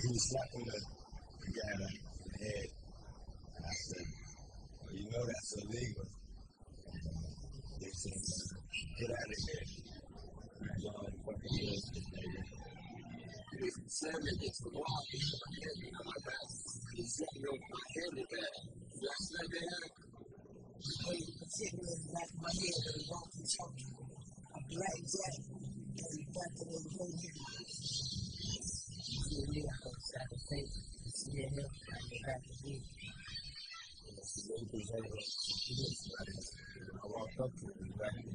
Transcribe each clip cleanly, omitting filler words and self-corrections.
he was slapping the guy in the head. And I said, well, you know that's illegal. They said, get out of here. And I don't fucking bullshit, baby. He said that it's the law. He said, he said, no, my head is bad. That's not bad. When you particularly like my head and walk and talk, a black jack and fucking in the see me, I don't have to think. See him, I don't have to be. I walked up to him, right?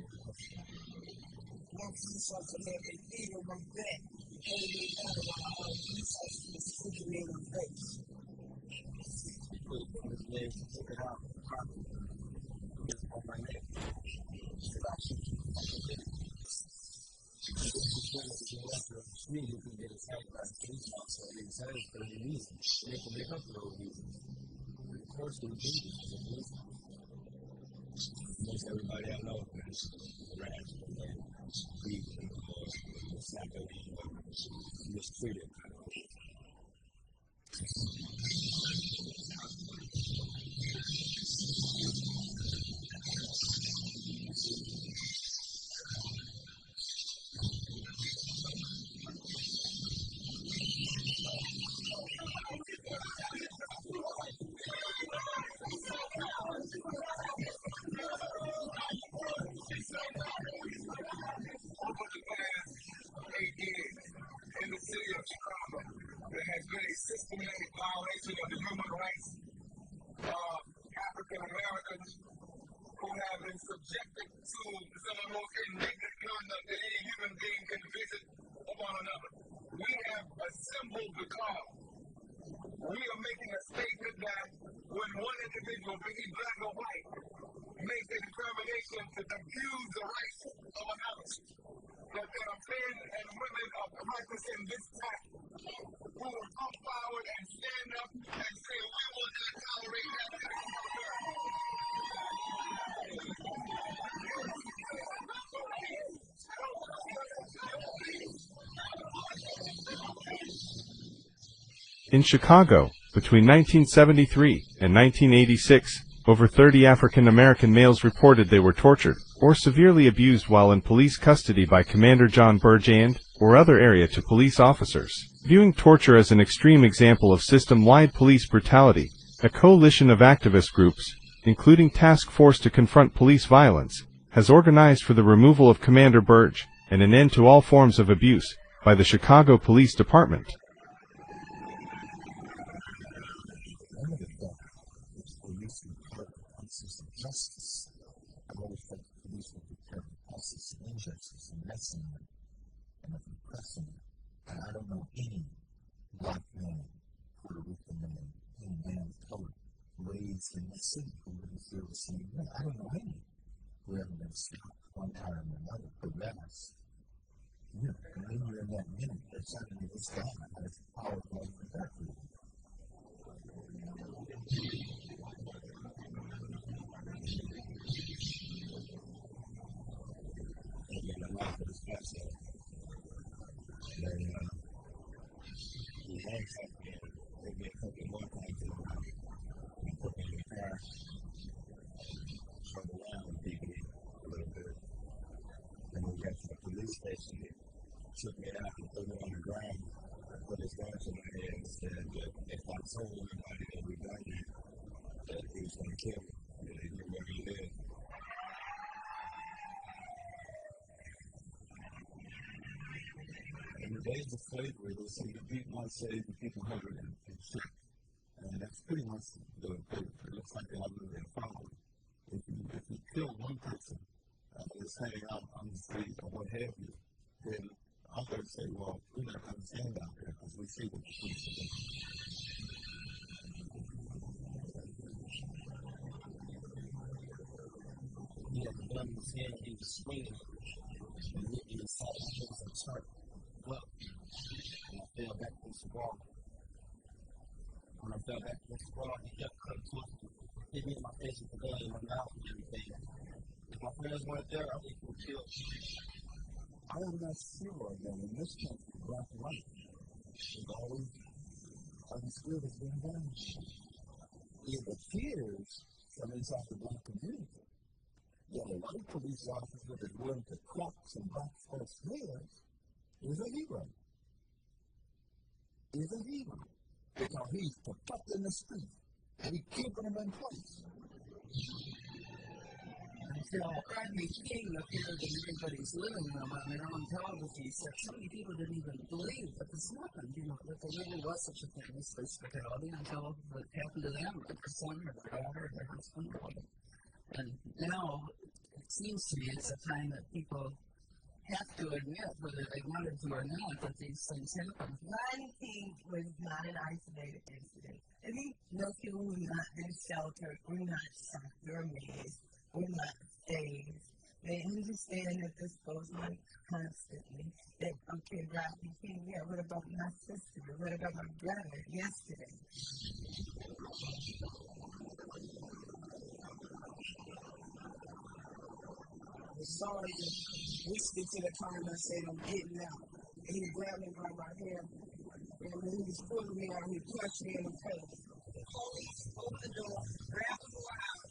One piece of the man and feed him on back. And they got a piece of the sticking in his face. He put his legs and took it out of the pocket. It's on my neck. Said I should keep fucking with it. If you feel like you left the street, you can get attacked by the police officer. They decided for any reason. They can make up for those reasons. Of course, they do this. Most everybody I know is rational and weak and it's not going to be mistreated. In the city of Chicago, there has been a systematic violation of the human rights of African Americans who have been subjected to some of the most indignant conduct that any human being can visit upon another. We have assembled because we are making a statement that when one individual, be he black or white, makes a determination to abuse the rights of another, that there are men and women of purpose in this time who will come forward and stand up and say, we will not tolerate that kind of In Chicago, between 1973 and 1986, over 30 African American males reported they were tortured or severely abused while in police custody by Commander John Burge or other area to police officers. Viewing torture as an extreme example of system-wide police brutality, a coalition of activist groups, including Task Force to Confront Police Violence, has organized for the removal of Commander Burge and an end to all forms of abuse by the Chicago Police Department. Justice. I've always felt the police would prepare justice and injustice and messing and oppressing. And I don't know any black man, Puerto Rican man, any man of color raised in the city who really feel the same way. I don't know any who haven't been stopped one time or another, harassed. You know, and when you're in that minute, they're telling you this guy has power to life and death for you. Station, took me out and put me on the ground, put his gun to my head and said that if I told anybody that we done that he was going to kill me, that he knew where he lived. In the days of slavery, they say you beat one slave, you keep 100 and shit. And that's pretty much the it looks like they have a little problem. If you kill one person, is hanging out on the street or what have you, then others say, well, we're not going to stand out there because we see what the police are doing. He had the gun in his hand, he was swinging it, and hit me inside my face and turned up, and I fell back against the wall. When I fell back against the wall, he kept cutting towards me, hit me in my face with the gun in my mouth and everything. If my parents weren't there, I would have killed. I am not sure that in this country, black and white is always this good has been done. It appears from inside the black community that a white police officer that is willing to crack some black folks' heads is a hero. Because he's protecting the street. He's keeping them in place. Until Rodney King appeared in everybody's living room on their own television, he said so many people didn't even believe that this happened, that there really was such a thing as police brutality until it happened to them, or their son, or their daughter, or their husband. And now, it seems to me it's a time that people have to admit, whether they wanted to or not, that these things happen. Rodney King was not an isolated incident. I mean, most people were not in shelter, were not shocked or amazed, were not saved. They understand that this goes on constantly. That, okay, Rodney King, yeah, what about my sister? What about my brother yesterday? The sergeant whispered to the car and I said, I'm getting out. And he grabbed me by my hair. And when he was pulling me out, he punched me in the face. The police opened the door, grabbed him around,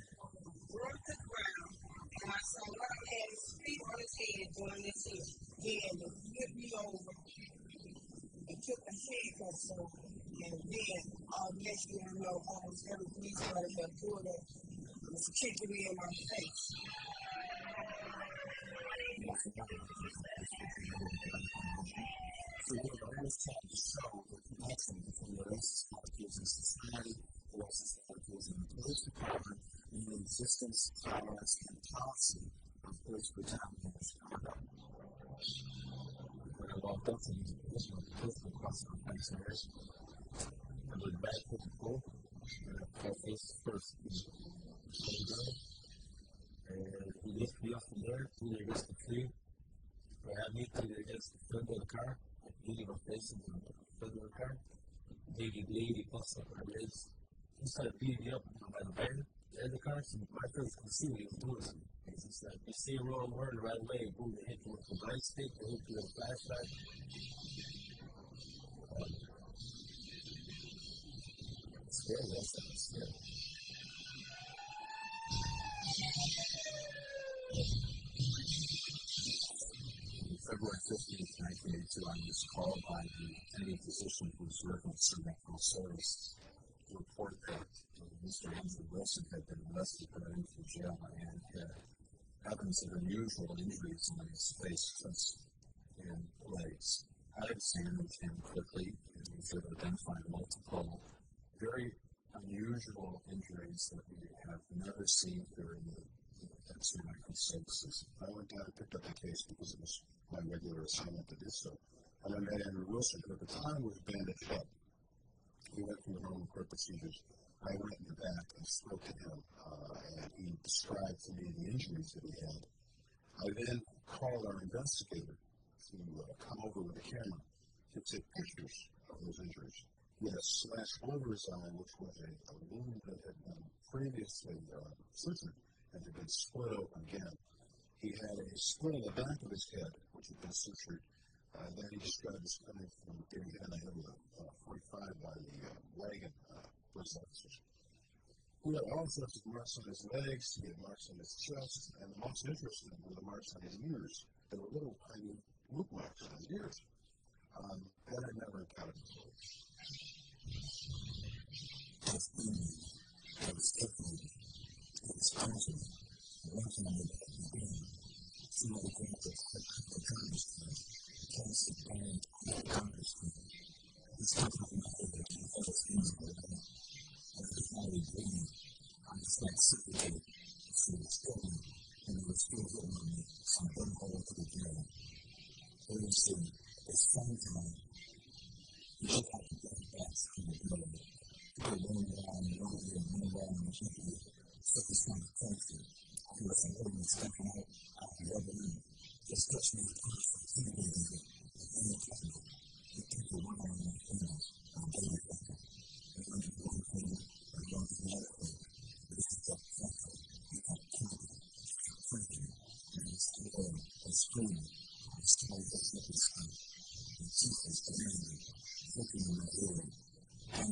broke the ground, and I saw one of them had his feet on his head doing this here. He had to flip me over and took the handcuffs off. And then, next thing you know, almost every police officer had pulled up and was kicking me in my face. So we're always trying to show the connection between the racist attitudes in society, the racist attitudes in the police department, and the existence, tolerance, and policy of police brutality in Chicago. When I walked up to these policemen, the policeman crossed my face and I looked back at the pool, and I felt face first. And he lifted me off the bed, threw me against the tree, grabbed me, threw me against the front of the car, leaning my face into the front of the car, made me bleed, he busted up my ribs. He started beating me up by the bed in the car, so my friends could see what he was doing. He said, you see a wrong word the right way, boom, they hit you with the right stick, they hit you with a flashlight. It's scary, that's scary. February 15th, 1982, I was called by the attending physician who was working with C.O.W.S. to report that Mr. Andrew Wilson had been arrested, put into jail, and had evidence of unusual injuries on his face, chest, and legs. I examined him quickly and was able to identify multiple, very unusual injuries that we have never seen during the X-ray medical services. I went down and picked up the case because it was my regular assignment to do so. And I met Andrew Wilson, who at the time was bandaged up. We went through the normal court procedures. I went in the back and spoke to him, and he described to me the injuries that he had. I then called our investigator to come over with a camera to take pictures of those injuries. He had a slash over his eye, which was a wound that had been previously sutured and had been split open again. He had a split on the back of his head, which had been sutured. Then he described as coming from getting hit in the head with a .45 by the wagon police officers. He had all sorts of marks on his legs, he had marks on his chest, and the most interesting were the marks on his ears. There were little tiny root marks on his ears. That I'd never encountered before. It was bleeding. It was tickling. It was punching. One time it was bleeding. Some of the girls the congressman. Cassie burned the congressman. This came from my head that he had his hands on it. And it was already bleeding. I was like suffocated. So it was going. And it was still hitting on me. So I didn't go into the jail. But it was saying, it's sometime. You look at the dead bats in the building. People running around and over here and running around and shooting. So it's kind of crazy. I feel like I'm stepping out the rubber in. Just touch me with the first thing they do. And then the people run around and I'm baby fucker. And I'm just going for you. I'm going to the other way. This is a fucker. You got killed. You're freaking. And it's still a screaming. It's still a fucking scream. And Jesus is angry. Looking in my ear. I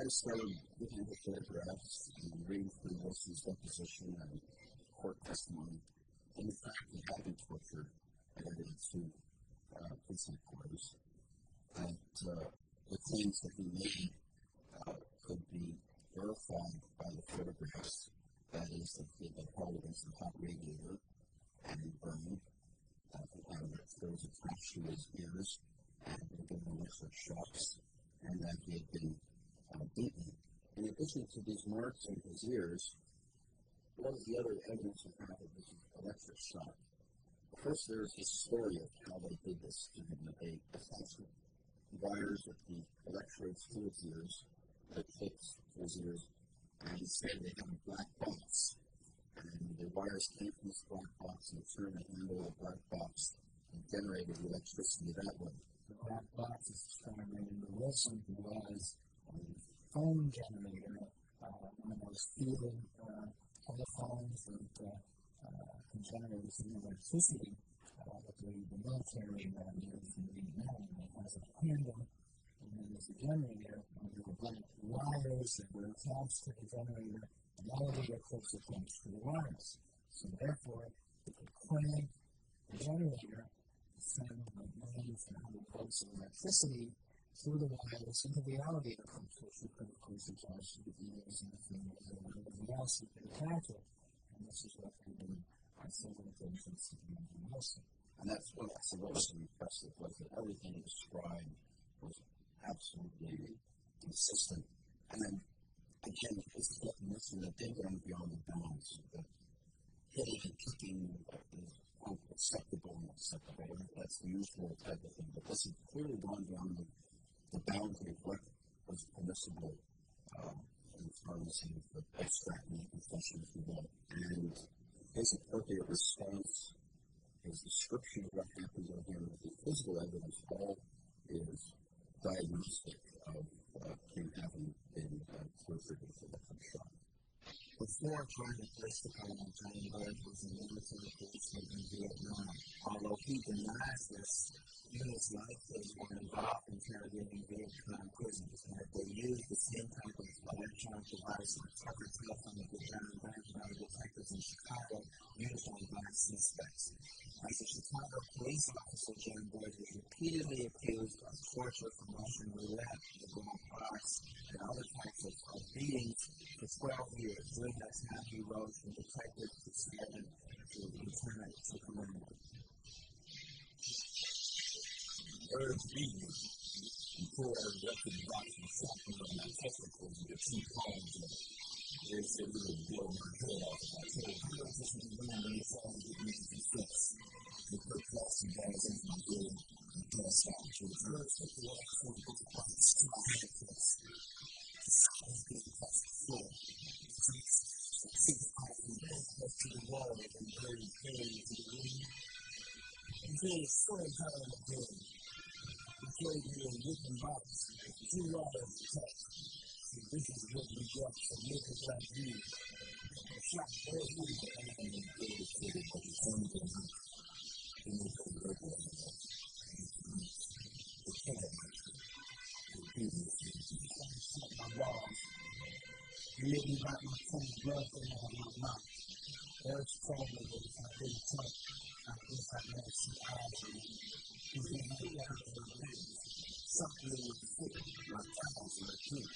started looking at the photographs and reading through Wilson's deposition and court testimony, and the fact that he had been tortured and added to prison quarters, that the claims that he made could be verified by the photographs. That is, that he had been held against a hot radiator and burned, there was attached to his ears and been given electric shocks, and that he had been beaten. In addition to these marks in his ears, what was the other evidence of how it was an electric shock? First, there's the story of how they did this to him. They attached wires with the electrodes to his ears, the clips to his ears, and he said they had a black box. And the wires came from this black box and turned the handle of the black box and generated electricity that way. The black box is described in the Wilson, who was a phone generator, one of those field telephones that can generate electricity that the military used in Vietnam. It has a handle, and then there's a generator, and there were black wires that were attached to the generator, and all of the clips attached to the wires. So therefore, it could crank the generator, send millions and hundred volts of electricity through the wires into the elevator pumps, which you could, of course, attach to the ears and the fingers and everything else you could attach it. And this is what they did on several occasions to Wilson. And that's what was so impressive, was that everything described was absolutely consistent. And then, again, his definition that they've gone beyond the bounds, that hitting and kicking is acceptable and acceptable. That's the usual type of thing. But this has clearly gone beyond the boundary of what was permissible in terms of the abstracting confession, if you will. And his appropriate response, his description of what happens over here with the physical evidence, all is diagnostic of him having been tortured with electric shock. Before trying to testify, John Bird was a military policeman in Vietnam. Although he denies this, in his life they were involved in interrogating Vietnam prisoners, and that they used the same type of electronic device like Tucker telephone that was done by detectives in Chicago, used on black suspects. As a Chicago police officer, John Boyd was repeatedly accused of torture from Russian roulette, the gold box, and other types of beatings for 12 years. During that time, he rose from detective to sergeant to lieutenant to commander. Bird's beating, and pull out electric box and shot me on my testicles with 2 palms of it. They said, "We're going to blow my head off." And I told him, "I just want to learn when they fall and get me to fix. They put plastic bags in my head and pass out. So the bird took the last 4 book boxes to my handcuffs. The sound being across the floor. So I took the coffee up to the wall and the bird came into the room. And then it's so hard on the bird. He gave me a wooden box, 2 wires attached. This is what we got for niggas like you. The shot right here, and the bird said it, but it's only the root. And it's a regular one. The cat, the business, I shot my balls. You made me write my tongue blood from out of my mouth. Eric's problem was I didn't talk. I guess I had some eyes on me. He didn't have the eyes on my legs. Something in the foot, my toes, my teeth.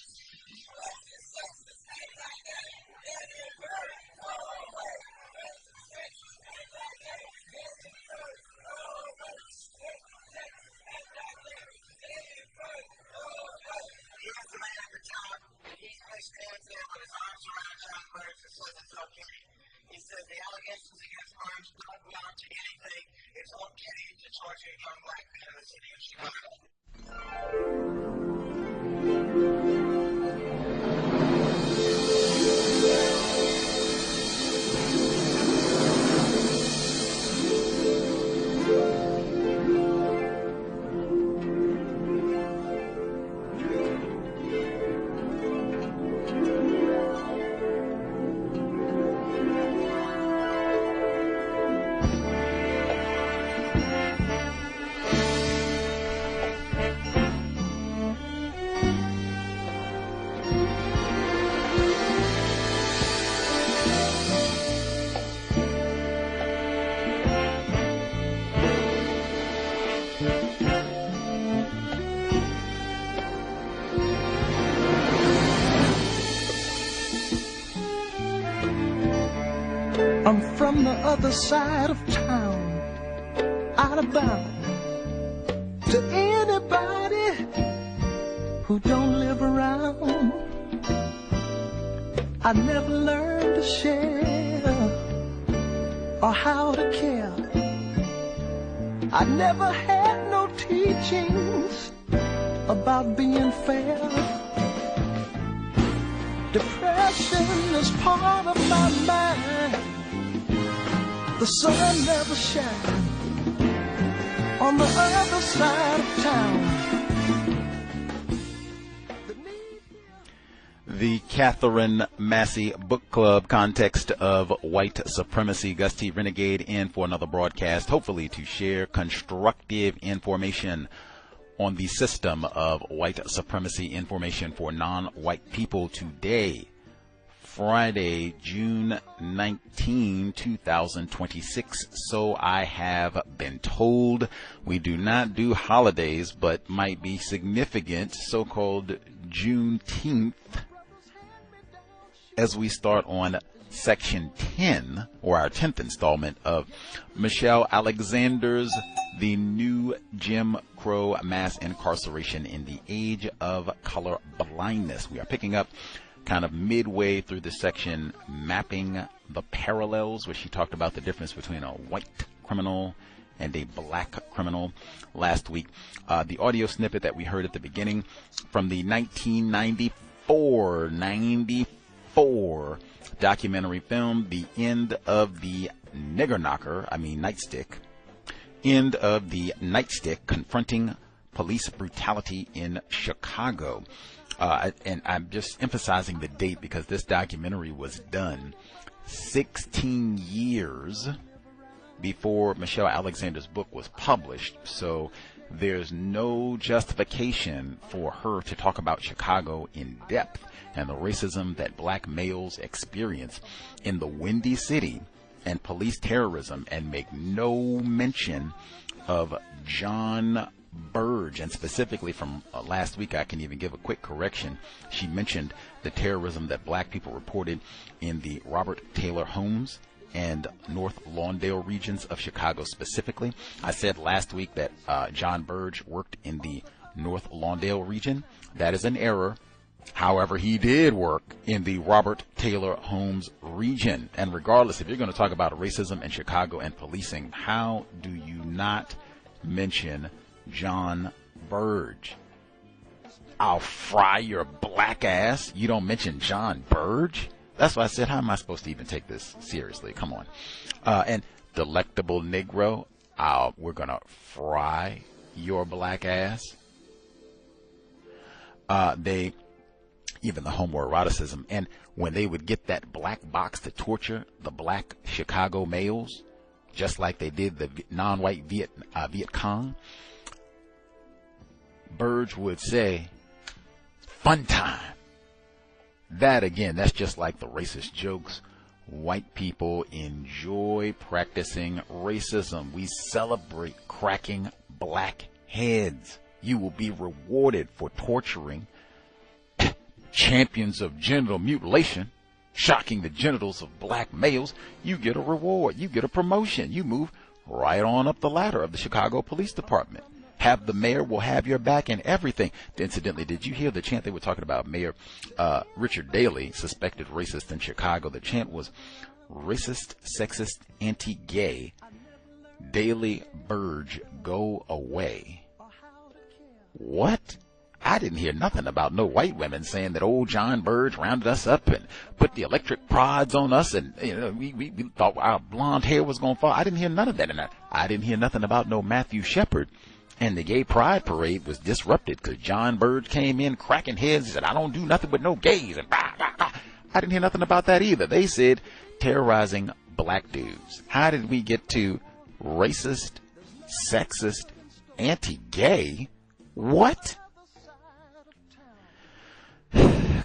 allegations against crimes don't amount to anything, it's okay to torture a young black man in the city of Chicago. I'm from the other side of town, out of bounds. To anybody who don't live around, I never learned to share or how to care. I never had no teachings about being fair. Depression is part of my mind. The sun never shines on the other side of town. The Katherine Massey Book Club, Context of White Supremacy. Gus T, Renegade, in for another broadcast, hopefully to share constructive information on the system of white supremacy, information for non-white people today. Friday, June 19, 2026. So I have been told. We do not do holidays, but might be significant, so-called Juneteenth, as we start on section 10, or our 10th installment of Michelle Alexander's The New Jim Crow Mass Incarceration in the Age of Colorblindness. We are picking up kind of midway through the section, mapping the parallels, where she talked about the difference between a white criminal and a black criminal last week. The audio snippet that we heard at the beginning from the 1994 documentary film, The End of the Nightstick. End of the Nightstick, Confronting Police Brutality in Chicago. And I'm just emphasizing the date because this documentary was done 16 years before Michelle Alexander's book was published. So there's no justification for her to talk about Chicago in depth and the racism that black males experience in the Windy City and police terrorism, and make no mention of John Burge. And specifically from last week, I can even give a quick correction. She mentioned the terrorism that black people reported in the Robert Taylor Homes and North Lawndale regions of Chicago specifically. I said last week that John Burge worked in the North Lawndale region. That is an error. However, he did work in the Robert Taylor Homes region. And regardless, if you're going to talk about racism in Chicago and policing, how do you not mention John Burge? I'll fry your black ass. You don't mention John Burge? That's why I said, how am I supposed to even take this seriously? Come on. And delectable Negro, we're going to fry your black ass. Even the homoeroticism, and when they would get that black box to torture the black Chicago males, just like they did the non-white Viet Cong, Burge would say, fun time. That, again, that's just like the racist jokes. White people enjoy practicing racism. We celebrate cracking black heads. You will be rewarded for torturing champions of genital mutilation, shocking the genitals of black males. You get a reward. You get a promotion. You move right on up the ladder of the Chicago Police Department. Have the mayor will have your back and everything. Incidentally, did you hear the chant they were talking about? Mayor Richard Daley, suspected racist in Chicago. The chant was, racist, sexist, anti-gay, daily Burge go away. What? I didn't hear nothing about no white women saying that old John Burge rounded us up and put the electric prods on us, and we thought our blonde hair was going to fall. I didn't hear none of that. And I didn't hear nothing about no Matthew Shepard. And the gay pride parade was disrupted because John Burge came in cracking heads and said, I don't do nothing with no gays. And bah, bah, bah. I didn't hear nothing about that either. They said terrorizing black dudes. How did we get to racist, sexist, anti-gay? What?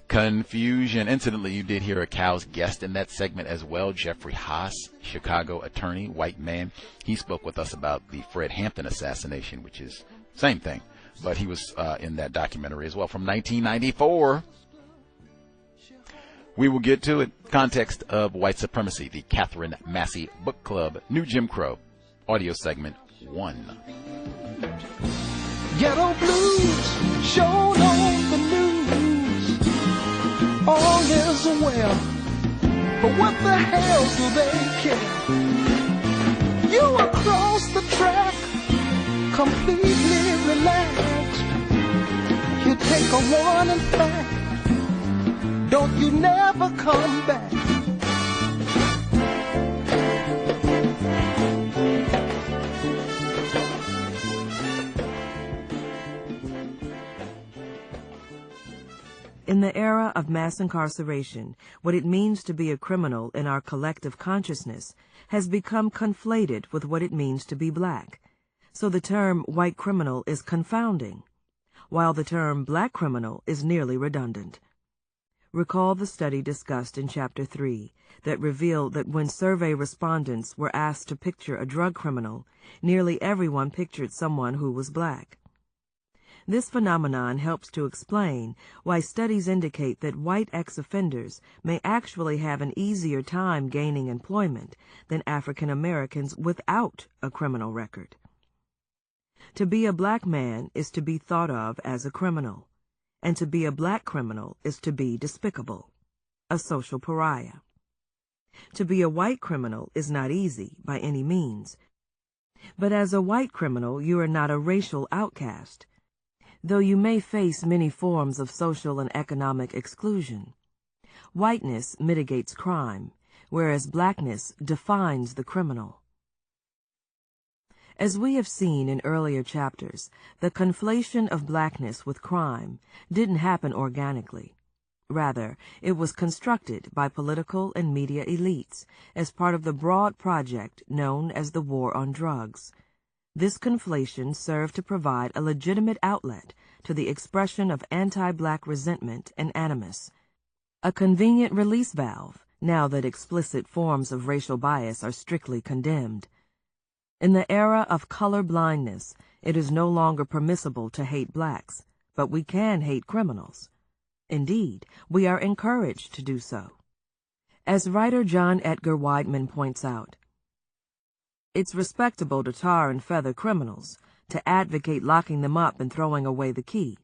Confusion. Incidentally, you did hear a cow's guest in that segment as well, Jeffrey Haas, Chicago attorney, white man. He spoke with us about the Fred Hampton assassination, which is same thing, but he was in that documentary as well from 1994. We will get to it. Context of White Supremacy, the Katherine Massey Book Club, New Jim Crow, audio segment 1. Ghetto blues shown on the news. All is well, but what the hell do they care? You across the track, completely relaxed. You take a warning back, don't you never come back. In the era of mass incarceration, what it means to be a criminal in our collective consciousness has become conflated with what it means to be black. So the term white criminal is confounding, while the term black criminal is nearly redundant. Recall the study discussed in Chapter 3 that revealed that when survey respondents were asked to picture a drug criminal, nearly everyone pictured someone who was black. This phenomenon helps to explain why studies indicate that white ex-offenders may actually have an easier time gaining employment than African Americans without a criminal record. To be a black man is to be thought of as a criminal, and to be a black criminal is to be despicable, a social pariah. To be a white criminal is not easy by any means, but as a white criminal you are not a racial outcast, though you may face many forms of social and economic exclusion. Whiteness mitigates crime, whereas blackness defines the criminal. As we have seen in earlier chapters, the conflation of blackness with crime didn't happen organically. Rather, it was constructed by political and media elites as part of the broad project known as the War on Drugs. This conflation served to provide a legitimate outlet to the expression of anti-black resentment and animus, a convenient release valve now that explicit forms of racial bias are strictly condemned. In the era of color blindness, it is no longer permissible to hate blacks, but we can hate criminals. Indeed, we are encouraged to do so. As writer John Edgar Wideman points out, it's respectable to tar and feather criminals, to advocate locking them up and throwing away the key.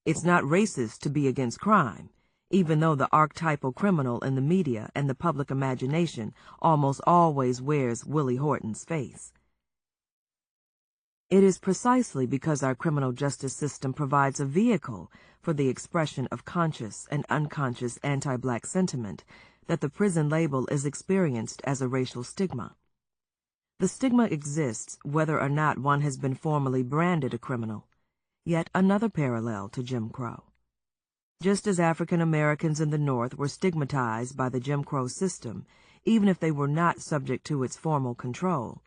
It's not racist to be against crime, even though the archetypal criminal in the media and the public imagination almost always wears Willie Horton's face. It is precisely because our criminal justice system provides a vehicle for the expression of conscious and unconscious anti-black sentiment that the prison label is experienced as a racial stigma. The stigma exists whether or not one has been formally branded a criminal, yet another parallel to Jim Crow. Just as African Americans in the North were stigmatized by the Jim Crow system, even if they were not subject to its formal control,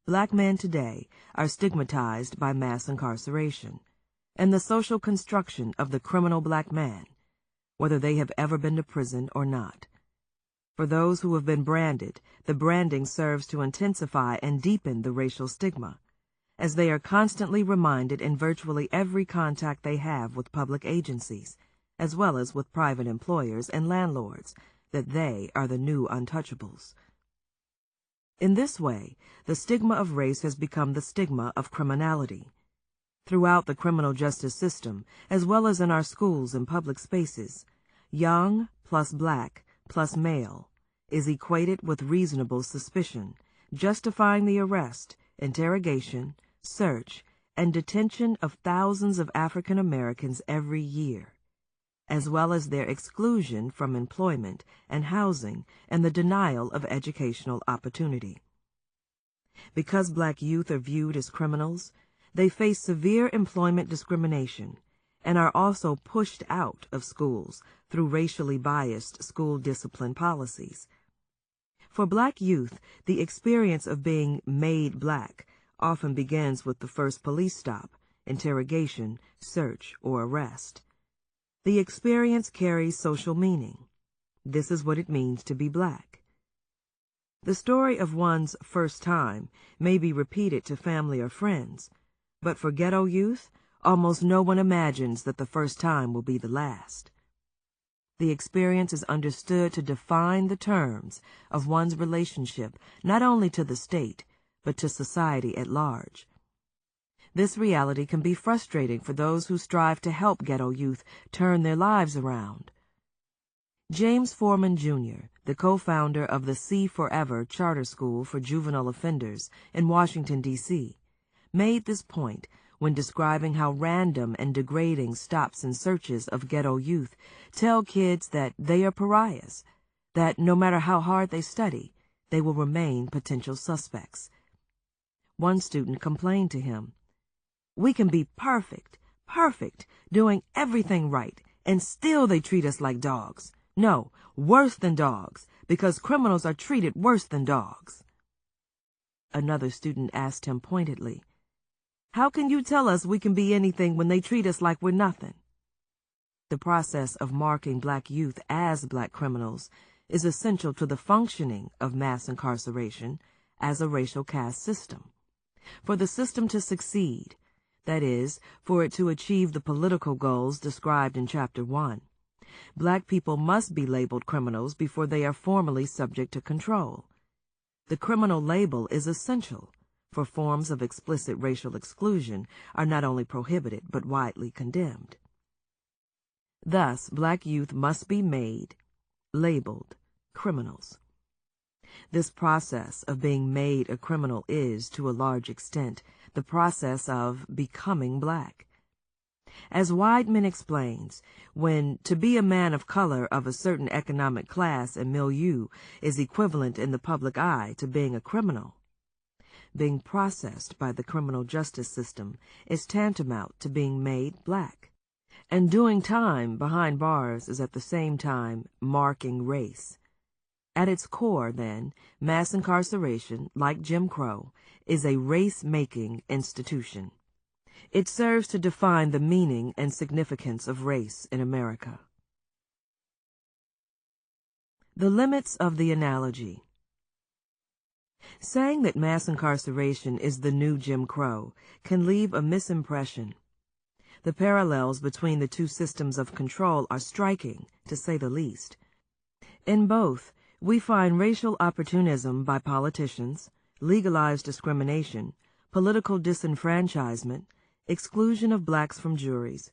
black men today are stigmatized by mass incarceration and the social construction of the criminal black man, whether they have ever been to prison or not. For those who have been branded, the branding serves to intensify and deepen the racial stigma, as they are constantly reminded in virtually every contact they have with public agencies, as well as with private employers and landlords, that they are the new untouchables. In this way, the stigma of race has become the stigma of criminality. Throughout the criminal justice system, as well as in our schools and public spaces, young plus black plus male is equated with reasonable suspicion, justifying the arrest, interrogation, search, and detention of thousands of African Americans every year, as well as their exclusion from employment and housing and the denial of educational opportunity. Because black youth are viewed as criminals, they face severe employment discrimination and are also pushed out of schools through racially biased school discipline policies. For black youth, the experience of being made black often begins with the first police stop, interrogation, search, or arrest. The experience carries social meaning. This is what it means to be black. The story of one's first time may be repeated to family or friends, but for ghetto youth, almost no one imagines that the first time will be the last. The experience is understood to define the terms of one's relationship not only to the state, but to society at large. This reality can be frustrating for those who strive to help ghetto youth turn their lives around. James Foreman, Jr., the co-founder of the C.O.W.S. Charter School for Juvenile Offenders in Washington, D.C., made this point when describing how random and degrading stops and searches of ghetto youth tell kids that they are pariahs, that no matter how hard they study, they will remain potential suspects. One student complained to him, "We can be perfect, doing everything right, and still they treat us like dogs. No, worse than dogs, because criminals are treated worse than dogs." Another student asked him pointedly, "How can you tell us we can be anything when they treat us like we're nothing?" The process of marking black youth as black criminals is essential to the functioning of mass incarceration as a racial caste system. For the system to succeed, that is, for it to achieve the political goals described in Chapter 1, black people must be labeled criminals before they are formally subject to control. The criminal label is essential, for forms of explicit racial exclusion are not only prohibited but widely condemned. Thus, black youth must be made, labeled, criminals. This process of being made a criminal is, to a large extent, the process of becoming black. As Weidman explains, when to be a man of color of a certain economic class and milieu is equivalent in the public eye to being a criminal, being processed by the criminal justice system is tantamount to being made black. And doing time behind bars is at the same time marking race. At its core, then, mass incarceration, like Jim Crow, is a race-making institution. It serves to define the meaning and significance of race in America. The limits of the analogy. Saying that mass incarceration is the new Jim Crow can leave a misimpression. The parallels between the two systems of control are striking, to say the least. In both, we find racial opportunism by politicians, legalized discrimination, political disenfranchisement, exclusion of blacks from juries,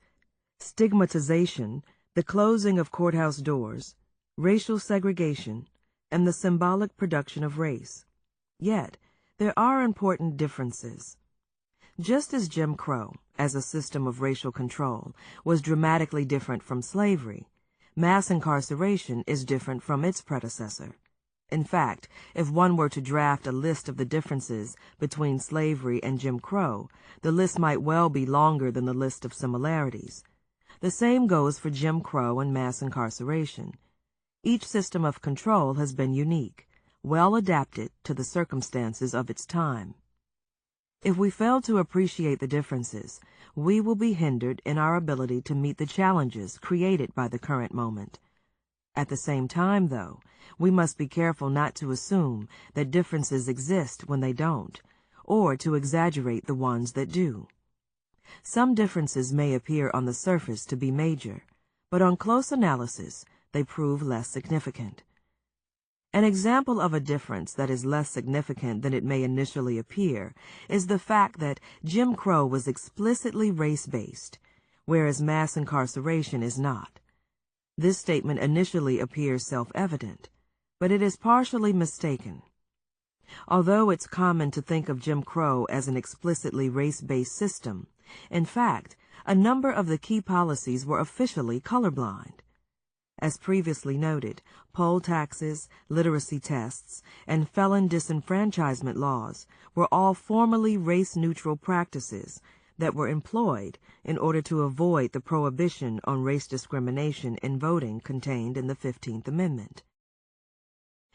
stigmatization, the closing of courthouse doors, racial segregation, and the symbolic production of race. Yet, there are important differences. Just as Jim Crow, as a system of racial control, was dramatically different from slavery, mass incarceration is different from its predecessor. In fact, if one were to draft a list of the differences between slavery and Jim Crow, the list might well be longer than the list of similarities. The same goes for Jim Crow and mass incarceration. Each system of control has been unique, well adapted to the circumstances of its time. If we fail to appreciate the differences, we will be hindered in our ability to meet the challenges created by the current moment. At the same time, though, we must be careful not to assume that differences exist when they don't, or to exaggerate the ones that do. Some differences may appear on the surface to be major, but on close analysis, they prove less significant. An example of a difference that is less significant than it may initially appear is the fact that Jim Crow was explicitly race-based, whereas mass incarceration is not. This statement initially appears self-evident, but it is partially mistaken. Although it's common to think of Jim Crow as an explicitly race-based system, in fact, a number of the key policies were officially colorblind. As previously noted, poll taxes, literacy tests, and felon disenfranchisement laws were all formally race-neutral practices that were employed in order to avoid the prohibition on race discrimination in voting contained in the 15th Amendment.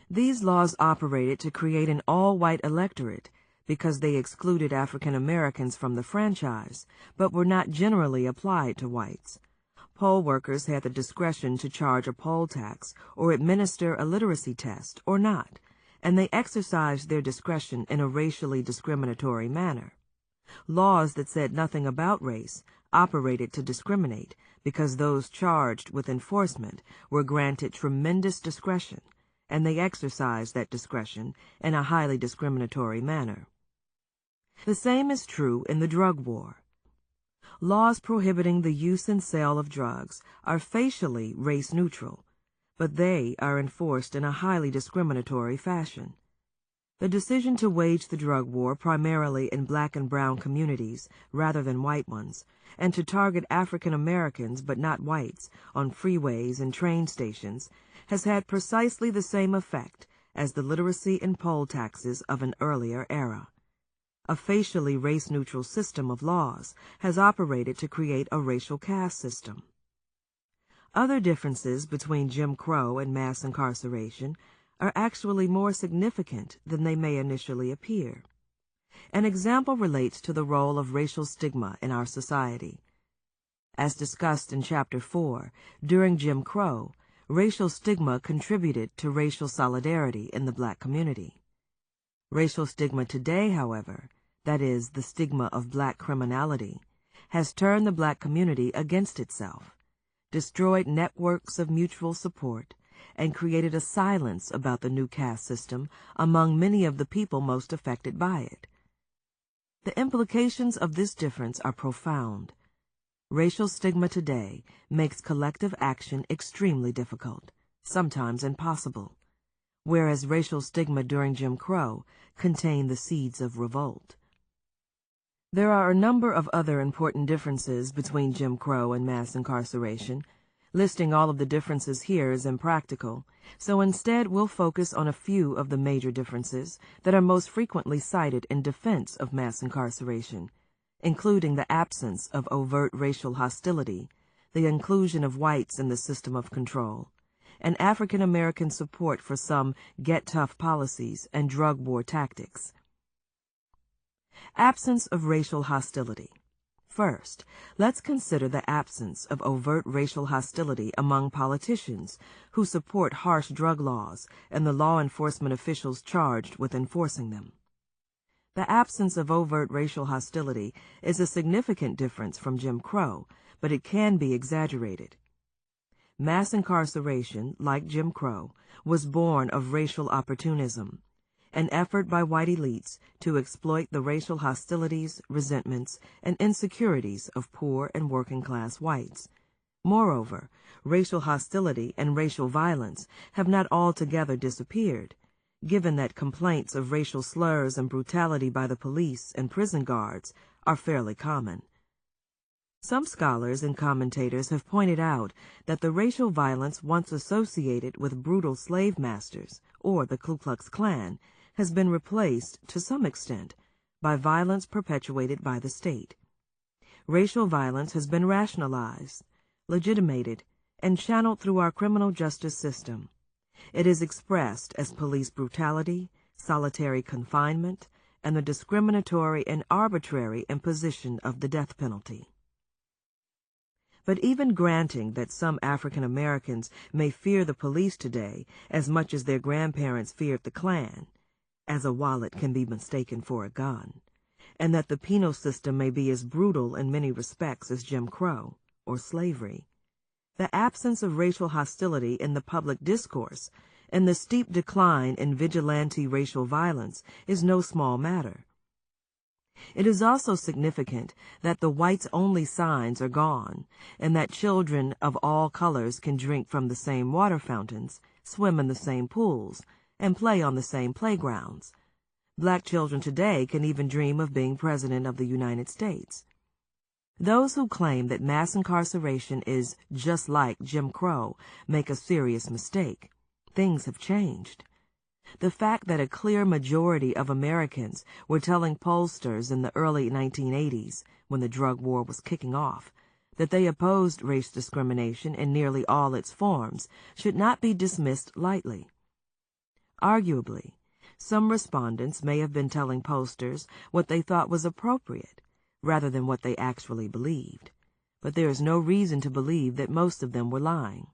These laws operated to create an all-white electorate because they excluded African Americans from the franchise, but were not generally applied to whites. Poll workers had the discretion to charge a poll tax or administer a literacy test or not, and they exercised their discretion in a racially discriminatory manner. Laws that said nothing about race operated to discriminate because those charged with enforcement were granted tremendous discretion, and they exercised that discretion in a highly discriminatory manner. The same is true in the drug war. Laws prohibiting the use and sale of drugs are facially race-neutral, but they are enforced in a highly discriminatory fashion. The decision to wage the drug war primarily in black and brown communities rather than white ones, and to target African Americans but not whites on freeways and train stations has had precisely the same effect as the literacy and poll taxes of an earlier era. A facially race-neutral system of laws has operated to create a racial caste system. Other differences between Jim Crow and mass incarceration are actually more significant than they may initially appear. An example relates to the role of racial stigma in our society. As discussed in Chapter 4, during Jim Crow, racial stigma contributed to racial solidarity in the black community. Racial stigma today, however, that is, the stigma of black criminality, has turned the black community against itself, destroyed networks of mutual support, and created a silence about the new caste system among many of the people most affected by it. The implications of this difference are profound. Racial stigma today makes collective action extremely difficult, sometimes impossible, whereas racial stigma during Jim Crow contained the seeds of revolt. There are a number of other important differences between Jim Crow and mass incarceration. Listing all of the differences here is impractical, so instead we'll focus on a few of the major differences that are most frequently cited in defense of mass incarceration, including the absence of overt racial hostility, the inclusion of whites in the system of control, and African American support for some get-tough policies and drug war tactics. Absence of racial hostility. First, let's consider the absence of overt racial hostility among politicians who support harsh drug laws and the law enforcement officials charged with enforcing them. The absence of overt racial hostility is a significant difference from Jim Crow, but it can be exaggerated. Mass incarceration, like Jim Crow, was born of racial opportunism, an effort by white elites to exploit the racial hostilities, resentments, and insecurities of poor and working-class whites. Moreover, racial hostility and racial violence have not altogether disappeared, given that complaints of racial slurs and brutality by the police and prison guards are fairly common. Some scholars and commentators have pointed out that the racial violence once associated with brutal slave masters, or the Ku Klux Klan, has been replaced, to some extent, by violence perpetuated by the state. Racial violence has been rationalized, legitimated, and channeled through our criminal justice system. It is expressed as police brutality, solitary confinement, and the discriminatory and arbitrary imposition of the death penalty. But even granting that some African Americans may fear the police today as much as their grandparents feared the Klan, as a wallet can be mistaken for a gun, and that the penal system may be as brutal in many respects as Jim Crow or slavery, the absence of racial hostility in the public discourse and the steep decline in vigilante racial violence is no small matter. It is also significant that the whites-only signs are gone, and that children of all colors can drink from the same water fountains, swim in the same pools, and play on the same playgrounds. Black children today can even dream of being President of the United States. Those who claim that mass incarceration is just like Jim Crow make a serious mistake. Things have changed. The fact that a clear majority of Americans were telling pollsters in the early 1980s, when the drug war was kicking off, that they opposed race discrimination in nearly all its forms should not be dismissed lightly. Arguably, some respondents may have been telling pollsters what they thought was appropriate, rather than what they actually believed, but there is no reason to believe that most of them were lying.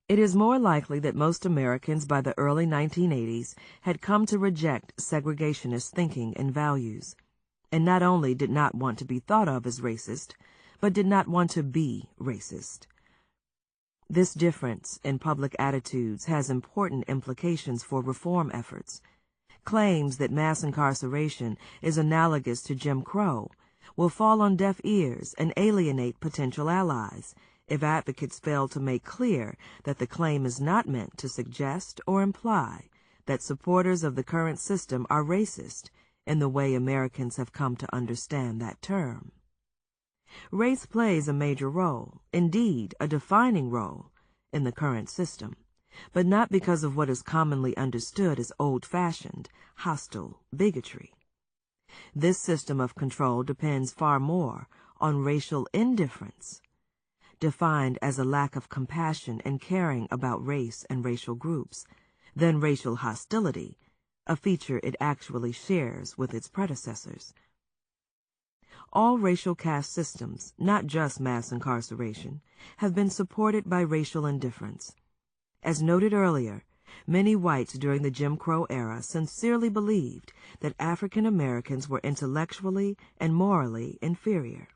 It is more likely that most Americans by the early 1980s had come to reject segregationist thinking and values, and not only did not want to be thought of as racist, but did not want to be racist. This difference in public attitudes has important implications for reform efforts. Claims that mass incarceration is analogous to Jim Crow will fall on deaf ears and alienate potential allies if advocates fail to make clear that the claim is not meant to suggest or imply that supporters of the current system are racist in the way Americans have come to understand that term. Race plays a major role, indeed a defining role, in the current system, but not because of what is commonly understood as old-fashioned, hostile bigotry. This system of control depends far more on racial indifference, defined as a lack of compassion and caring about race and racial groups, than racial hostility, a feature it actually shares with its predecessors. All racial caste systems, not just mass incarceration, have been supported by racial indifference. As noted earlier, many whites during the Jim Crow era sincerely believed that African Americans were intellectually and morally inferior.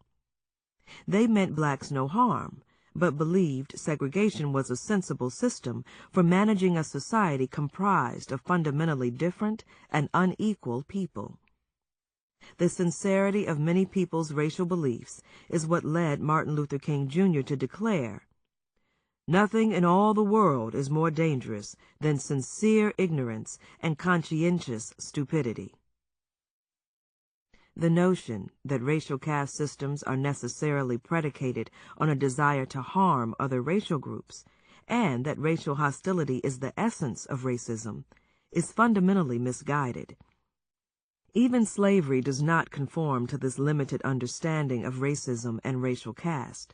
They meant blacks no harm, but believed segregation was a sensible system for managing a society comprised of fundamentally different and unequal people. The sincerity of many people's racial beliefs is what led Martin Luther King Jr. to declare, "Nothing in all the world is more dangerous than sincere ignorance and conscientious stupidity." The notion that racial caste systems are necessarily predicated on a desire to harm other racial groups, and that racial hostility is the essence of racism, is fundamentally misguided. Even slavery does not conform to this limited understanding of racism and racial caste.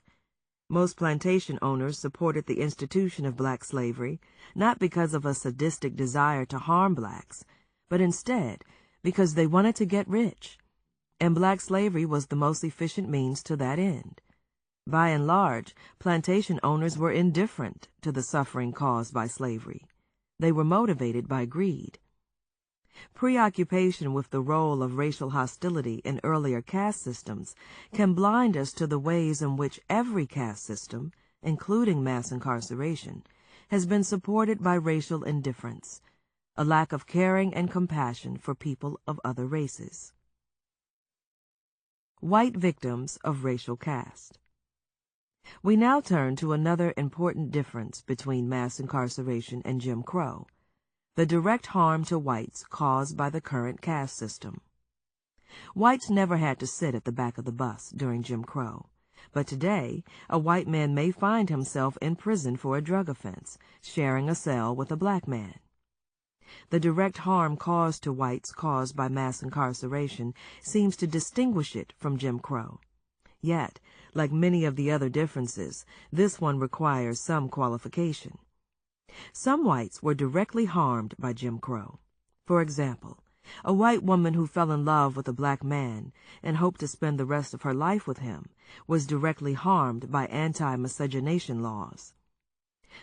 Most plantation owners supported the institution of black slavery, not because of a sadistic desire to harm blacks, but instead because they wanted to get rich, and black slavery was the most efficient means to that end. By and large, plantation owners were indifferent to the suffering caused by slavery. They were motivated by greed. Preoccupation with the role of racial hostility in earlier caste systems can blind us to the ways in which every caste system, including mass incarceration, has been supported by racial indifference, a lack of caring and compassion for people of other races. White victims of racial caste. We now turn to another important difference between mass incarceration and Jim Crow: the direct harm to whites caused by the current caste system. Whites never had to sit at the back of the bus during Jim Crow, but today a white man may find himself in prison for a drug offense, sharing a cell with a black man. The direct harm caused to whites caused by mass incarceration seems to distinguish it from Jim Crow. Yet, like many of the other differences, this one requires some qualification. Some whites were directly harmed by Jim Crow. For example, a white woman who fell in love with a black man and hoped to spend the rest of her life with him was directly harmed by anti-miscegenation laws.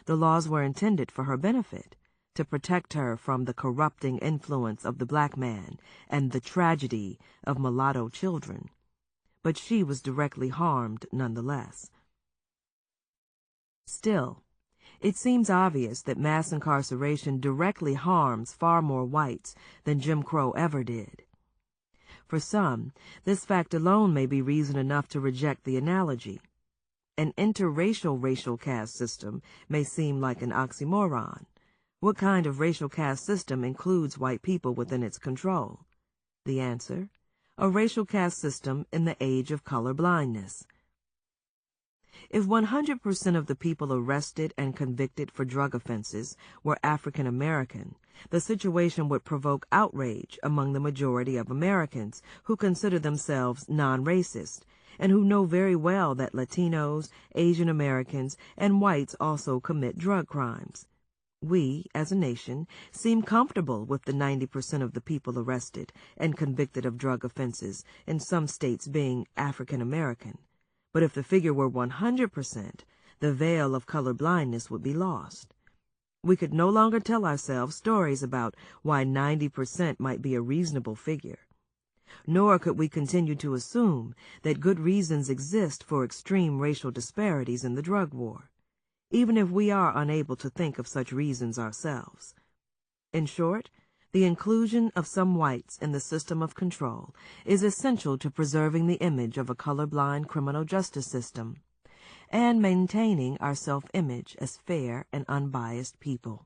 The laws were intended for her benefit, to protect her from the corrupting influence of the black man and the tragedy of mulatto children, but she was directly harmed nonetheless. Still, it seems obvious that mass incarceration directly harms far more whites than Jim Crow ever did. For some, this fact alone may be reason enough to reject the analogy. An interracial racial caste system may seem like an oxymoron. What kind of racial caste system includes white people within its control? The answer: a racial caste system in the age of colorblindness. If 100% of the people arrested and convicted for drug offenses were African American, the situation would provoke outrage among the majority of Americans who consider themselves non-racist and who know very well that Latinos, Asian Americans, and whites also commit drug crimes. We, as a nation, seem comfortable with the 90% of the people arrested and convicted of drug offenses in some states being African American. But if the figure were 100%, the veil of colorblindness would be lost. We could no longer tell ourselves stories about why 90% might be a reasonable figure. Nor could we continue to assume that good reasons exist for extreme racial disparities in the drug war, even if we are unable to think of such reasons ourselves. In short, the inclusion of some whites in the system of control is essential to preserving the image of a colorblind criminal justice system and maintaining our self-image as fair and unbiased people.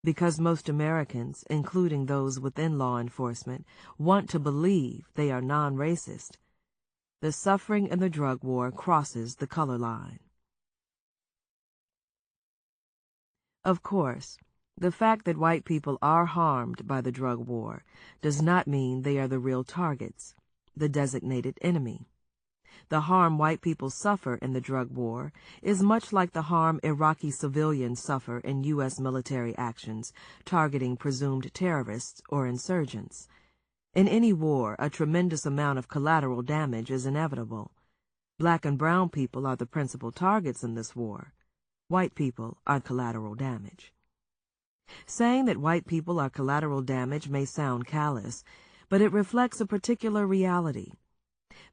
Because most Americans, including those within law enforcement, want to believe they are non-racist, the suffering in the drug war crosses the color line. Of course, the fact that white people are harmed by the drug war does not mean they are the real targets, the designated enemy. The harm white people suffer in the drug war is much like the harm Iraqi civilians suffer in U.S. military actions targeting presumed terrorists or insurgents. In any war, a tremendous amount of collateral damage is inevitable. Black and brown people are the principal targets in this war. White people are collateral damage. Saying that white people are collateral damage may sound callous, but it reflects a particular reality.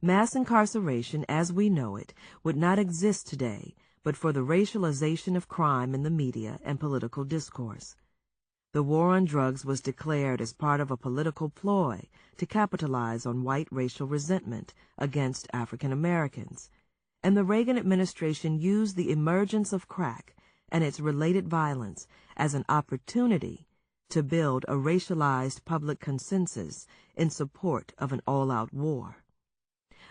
Mass incarceration, as we know it, would not exist today but for the racialization of crime in the media and political discourse. The war on drugs was declared as part of a political ploy to capitalize on white racial resentment against African Americans, and the Reagan administration used the emergence of crack and its related violence as an opportunity to build a racialized public consensus in support of an all-out war.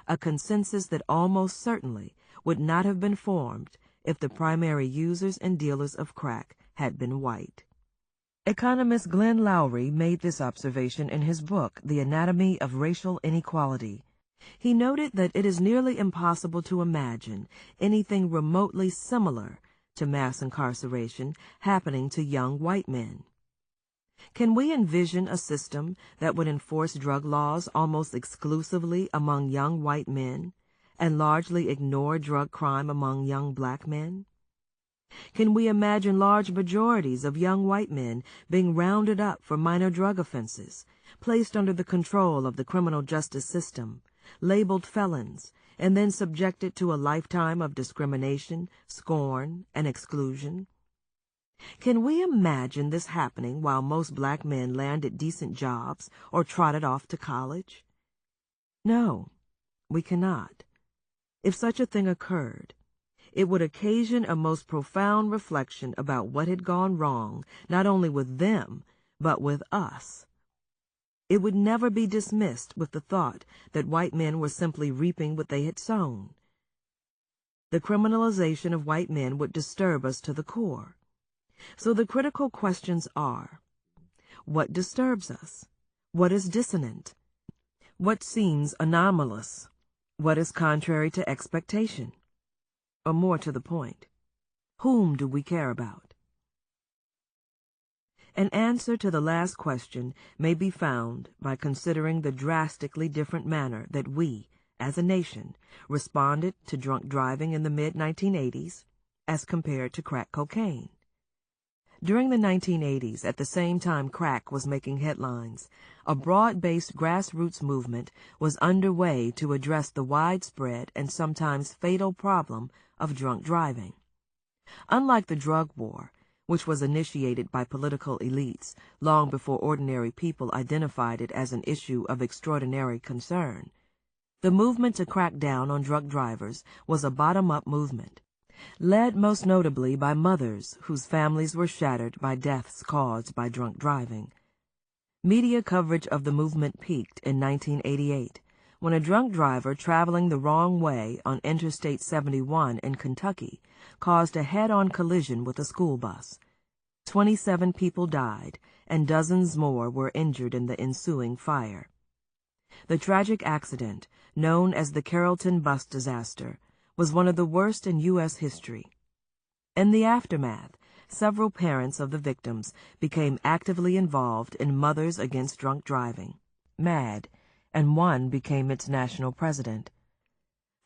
A consensus that almost certainly would not have been formed if the primary users and dealers of crack had been white. Economist Glenn Loury made this observation in his book, The Anatomy of Racial Inequality. He noted that it is nearly impossible to imagine anything remotely similar to mass incarceration happening to young white men. Can we envision a system that would enforce drug laws almost exclusively among young white men and largely ignore drug crime among young black men? Can we imagine large majorities of young white men being rounded up for minor drug offenses, placed under the control of the criminal justice system, labeled felons, and then subjected to a lifetime of discrimination, scorn, and exclusion? Can we imagine this happening while most black men landed decent jobs or trotted off to college? No, we cannot. If such a thing occurred, it would occasion a most profound reflection about what had gone wrong, not only with them, but with us. It would never be dismissed with the thought that white men were simply reaping what they had sown. The criminalization of white men would disturb us to the core. So the critical questions are: what disturbs us? What is dissonant? What seems anomalous? What is contrary to expectation? Or more to the point, whom do we care about? An answer to the last question may be found by considering the drastically different manner that we, as a nation, responded to drunk driving in the mid-1980s as compared to crack cocaine. During the 1980s, at the same time crack was making headlines, a broad-based grassroots movement was underway to address the widespread and sometimes fatal problem of drunk driving. Unlike the drug war, which was initiated by political elites long before ordinary people identified it as an issue of extraordinary concern, The movement to crack down on drunk drivers was a bottom-up movement, led most notably by mothers whose families were shattered by deaths caused by drunk driving. Media coverage of the movement peaked in 1988, when a drunk driver traveling the wrong way on Interstate 71 in Kentucky caused a head-on collision with a school bus. 27 people died, and dozens more were injured in the ensuing fire. The tragic accident, known as the Carrollton bus disaster, was one of the worst in U.S. history. In the aftermath, several parents of the victims became actively involved in Mothers Against Drunk Driving, MAD, and one became its national president.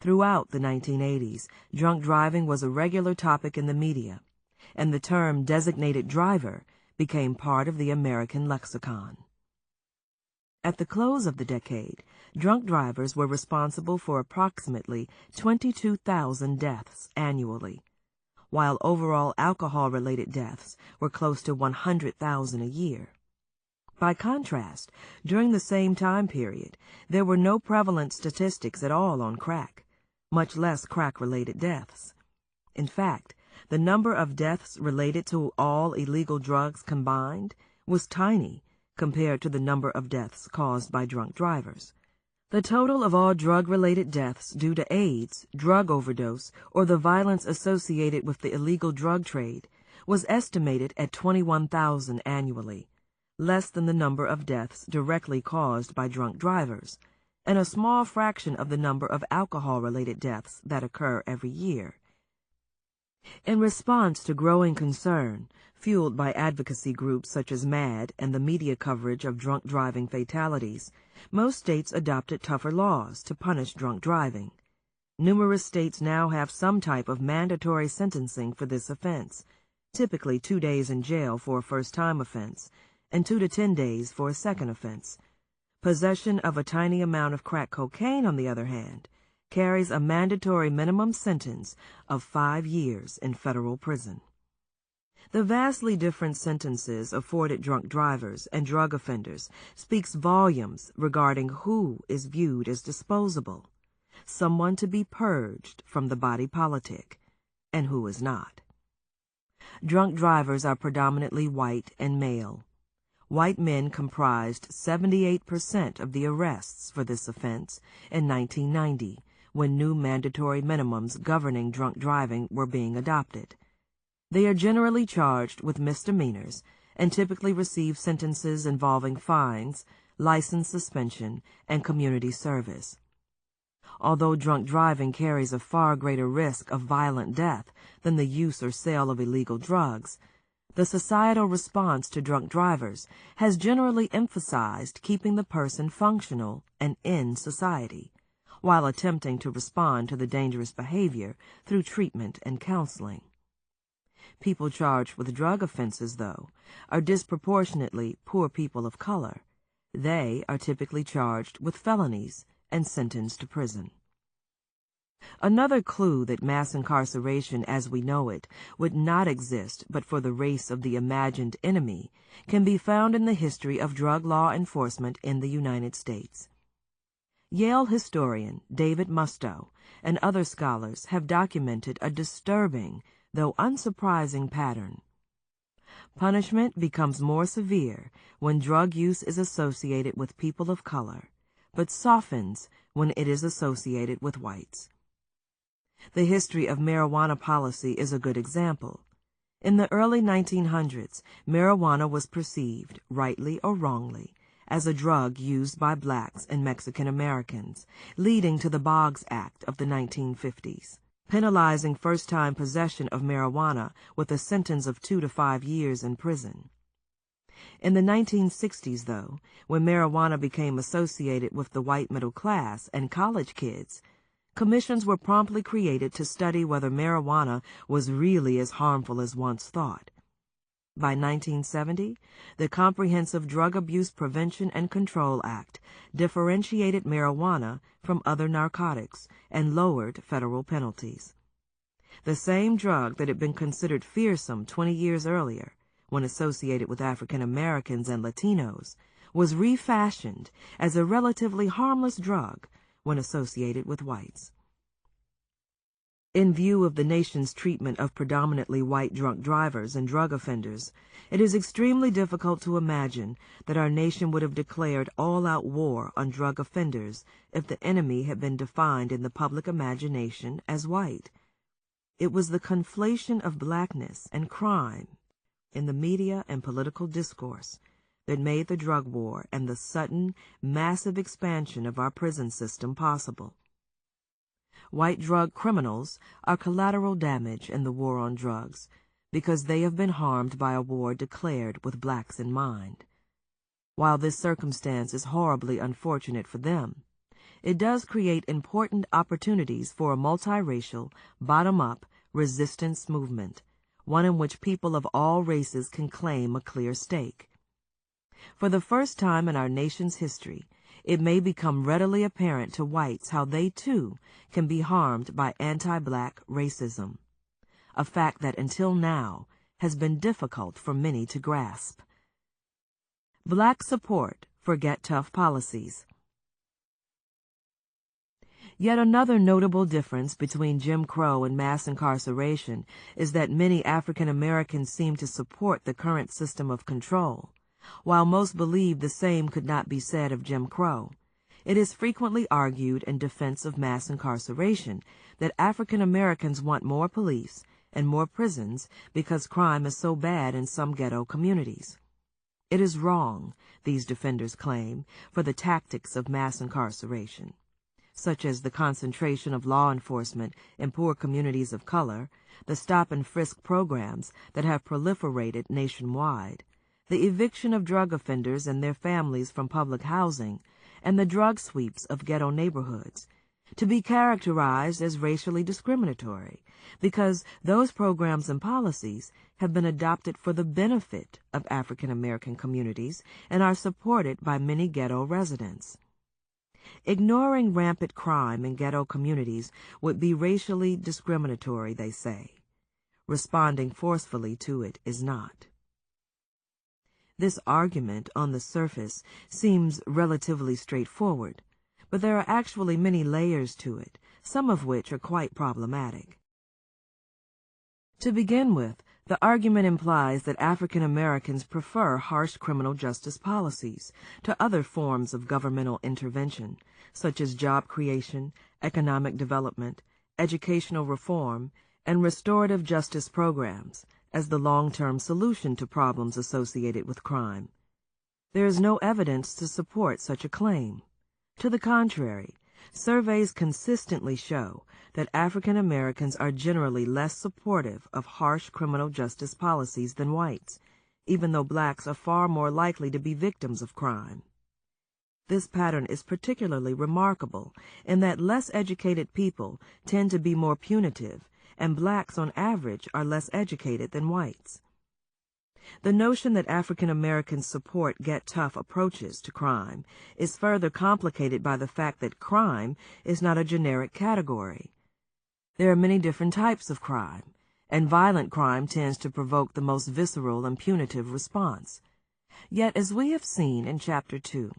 Throughout the 1980s, drunk driving was a regular topic in the media, and the term designated driver became part of the American lexicon. At the close of the decade, drunk drivers were responsible for approximately 22,000 deaths annually, while overall alcohol-related deaths were close to 100,000 a year. By contrast, during the same time period, there were no prevalent statistics at all on crack, much less crack-related deaths. In fact, the number of deaths related to all illegal drugs combined was tiny compared to the number of deaths caused by drunk drivers. The total of all drug-related deaths due to AIDS, drug overdose, or the violence associated with the illegal drug trade was estimated at 21,000 annually, less than the number of deaths directly caused by drunk drivers, and a small fraction of the number of alcohol-related deaths that occur every year. In response to growing concern, fueled by advocacy groups such as MAD and the media coverage of drunk driving fatalities, most states adopted tougher laws to punish drunk driving. Numerous states now have some type of mandatory sentencing for this offense, typically 2 days in jail for a first-time offense, and 2 to 10 days for a second offense. Possession of a tiny amount of crack cocaine, on the other hand, carries a mandatory minimum sentence of 5 years in federal prison. The vastly different sentences afforded drunk drivers and drug offenders speaks volumes regarding who is viewed as disposable, someone to be purged from the body politic, and who is not. Drunk drivers are predominantly white and male. White men comprised 78% of the arrests for this offense in 1990, when new mandatory minimums governing drunk driving were being adopted. They are generally charged with misdemeanors and typically receive sentences involving fines, license suspension, and community service. Although drunk driving carries a far greater risk of violent death than the use or sale of illegal drugs, the societal response to drunk drivers has generally emphasized keeping the person functional and in society, while attempting to respond to the dangerous behavior through treatment and counseling. People charged with drug offenses, though, are disproportionately poor people of color. They are typically charged with felonies and sentenced to prison. Another clue that mass incarceration as we know it would not exist but for the race of the imagined enemy can be found in the history of drug law enforcement in the United States. Yale historian David Musto and other scholars have documented a disturbing, though unsurprising, pattern. Punishment becomes more severe when drug use is associated with people of color, but softens when it is associated with whites. The history of marijuana policy is a good example. In the early 1900s, marijuana was perceived, rightly or wrongly, as a drug used by blacks and Mexican Americans, leading to the Boggs Act of the 1950s, penalizing first-time possession of marijuana with a sentence of 2 to 5 years in prison. In the 1960s, though, when marijuana became associated with the white middle class and college kids, commissions were promptly created to study whether marijuana was really as harmful as once thought. By 1970, the Comprehensive Drug Abuse Prevention and Control Act differentiated marijuana from other narcotics and lowered federal penalties. The same drug that had been considered fearsome 20 years earlier, when associated with African Americans and Latinos, was refashioned as a relatively harmless drug when associated with whites. In view of the nation's treatment of predominantly white drunk drivers and drug offenders, it is extremely difficult to imagine that our nation would have declared all-out war on drug offenders if the enemy had been defined in the public imagination as white. It was the conflation of blackness and crime in the media and political discourse that made the drug war and the sudden, massive expansion of our prison system possible. White drug criminals are collateral damage in the war on drugs because they have been harmed by a war declared with blacks in mind. While this circumstance is horribly unfortunate for them, it does create important opportunities for a multiracial, bottom-up resistance movement, one in which people of all races can claim a clear stake. For the first time in our nation's history, it may become readily apparent to whites how they, too, can be harmed by anti-black racism, a fact that until now has been difficult for many to grasp. Black support for Get Tough policies. Yet another notable difference between Jim Crow and mass incarceration is that many African Americans seem to support the current system of control. While most believe the same could not be said of Jim Crow, it is frequently argued in defense of mass incarceration that African Americans want more police and more prisons because crime is so bad in some ghetto communities. It is wrong, these defenders claim, for the tactics of mass incarceration, such as the concentration of law enforcement in poor communities of color, the stop-and-frisk programs that have proliferated nationwide, the eviction of drug offenders and their families from public housing, and the drug sweeps of ghetto neighborhoods, to be characterized as racially discriminatory, because those programs and policies have been adopted for the benefit of African American communities and are supported by many ghetto residents. Ignoring rampant crime in ghetto communities would be racially discriminatory, they say. Responding forcefully to it is not. This argument, on the surface, seems relatively straightforward, but there are actually many layers to it, some of which are quite problematic. To begin with, the argument implies that African Americans prefer harsh criminal justice policies to other forms of governmental intervention, such as job creation, economic development, educational reform, and restorative justice programs, as the long-term solution to problems associated with crime. There is no evidence to support such a claim. To the contrary, surveys consistently show that African Americans are generally less supportive of harsh criminal justice policies than whites, even though blacks are far more likely to be victims of crime. This pattern is particularly remarkable in that less educated people tend to be more punitive, and blacks on average are less educated than whites. The notion that African Americans support Get Tough approaches to crime is further complicated by the fact that crime is not a generic category. There are many different types of crime, and violent crime tends to provoke the most visceral and punitive response. Yet, as we have seen in Chapter 2,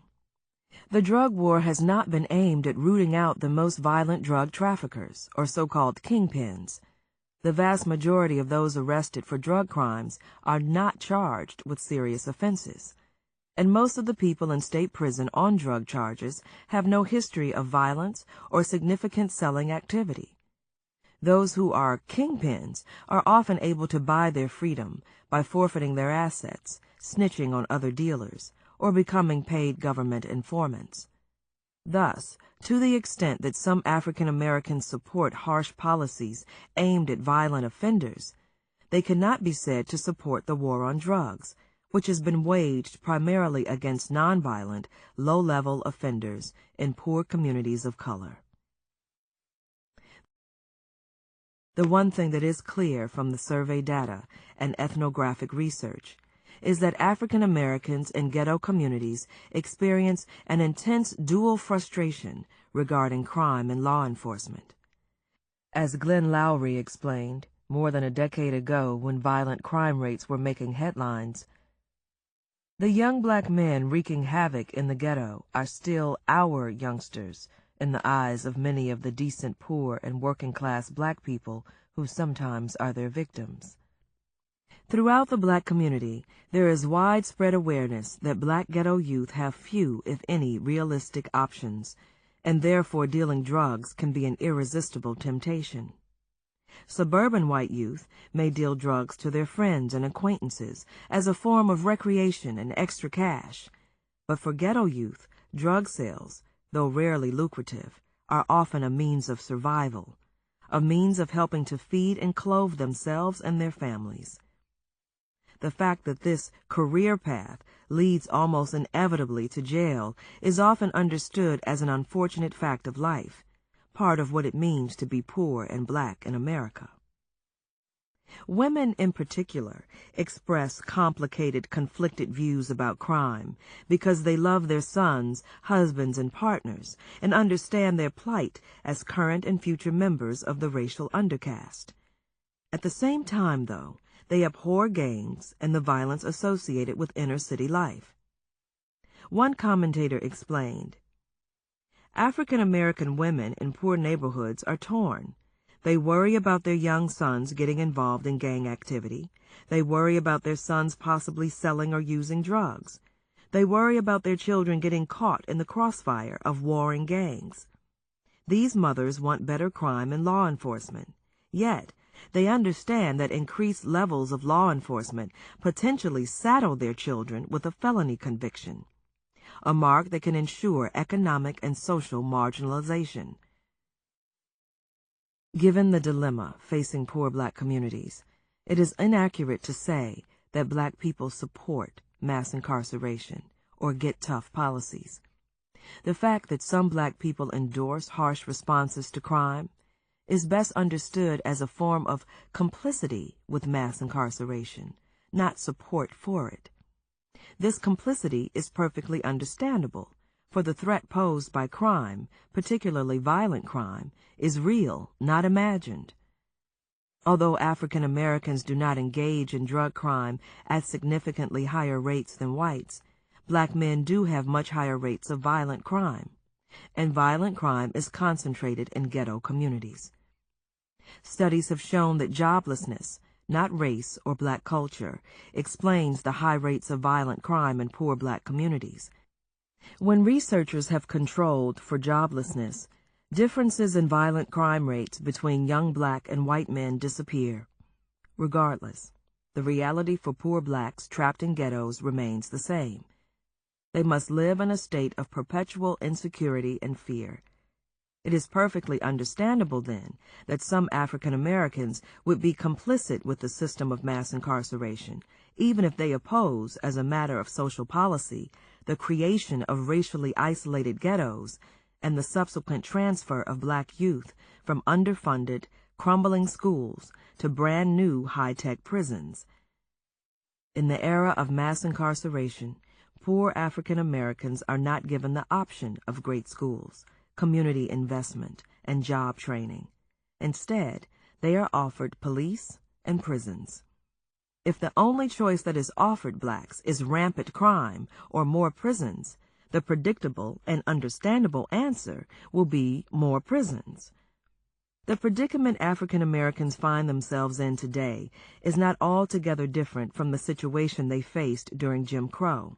the drug war has not been aimed at rooting out the most violent drug traffickers, or so-called kingpins. The vast majority of those arrested for drug crimes are not charged with serious offenses, and most of the people in state prison on drug charges have no history of violence or significant selling activity. Those who are kingpins are often able to buy their freedom by forfeiting their assets, snitching on other dealers, or becoming paid government informants. Thus, to the extent that some African Americans support harsh policies aimed at violent offenders, they cannot be said to support the war on drugs, which has been waged primarily against nonviolent, low-level offenders in poor communities of color. The one thing that is clear from the survey data and ethnographic research is that African Americans in ghetto communities experience an intense dual frustration regarding crime and law enforcement. As Glenn Lowry explained more than a decade ago when violent crime rates were making headlines, the young black men wreaking havoc in the ghetto are still our youngsters in the eyes of many of the decent poor and working-class black people who sometimes are their victims. Throughout the black community, there is widespread awareness that black ghetto youth have few, if any, realistic options, and therefore dealing drugs can be an irresistible temptation. Suburban white youth may deal drugs to their friends and acquaintances as a form of recreation and extra cash, but for ghetto youth, drug sales, though rarely lucrative, are often a means of survival, a means of helping to feed and clothe themselves and their families. The fact that this career path leads almost inevitably to jail is often understood as an unfortunate fact of life, part of what it means to be poor and black in America. Women in particular express complicated, conflicted views about crime because they love their sons, husbands, and partners and understand their plight as current and future members of the racial undercast. At the same time, though, they abhor gangs and the violence associated with inner-city life. One commentator explained, African-American women in poor neighborhoods are torn. They worry about their young sons getting involved in gang activity. They worry about their sons possibly selling or using drugs. They worry about their children getting caught in the crossfire of warring gangs. These mothers want better crime and law enforcement. Yet, they understand that increased levels of law enforcement potentially saddle their children with a felony conviction, a mark that can ensure economic and social marginalization. Given the dilemma facing poor black communities, it is inaccurate to say that black people support mass incarceration or get tough policies. The fact that some black people endorse harsh responses to crime is best understood as a form of complicity with mass incarceration, not support for it. This complicity is perfectly understandable, for the threat posed by crime, particularly violent crime, is real, not imagined. Although African Americans do not engage in drug crime at significantly higher rates than whites, black men do have much higher rates of violent crime, and violent crime is concentrated in ghetto communities. Studies have shown that joblessness, not race or black culture, explains the high rates of violent crime in poor black communities. When researchers have controlled for joblessness, differences in violent crime rates between young black and white men disappear. Regardless, the reality for poor blacks trapped in ghettos remains the same. They must live in a state of perpetual insecurity and fear. It is perfectly understandable, then, that some African Americans would be complicit with the system of mass incarceration, even if they oppose, as a matter of social policy, the creation of racially isolated ghettos and the subsequent transfer of black youth from underfunded, crumbling schools to brand-new high-tech prisons. In the era of mass incarceration, poor African Americans are not given the option of great schools, community investment, and job training. Instead, they are offered police and prisons. If the only choice that is offered blacks is rampant crime or more prisons, the predictable and understandable answer will be more prisons. The predicament African Americans find themselves in today is not altogether different from the situation they faced during Jim Crow.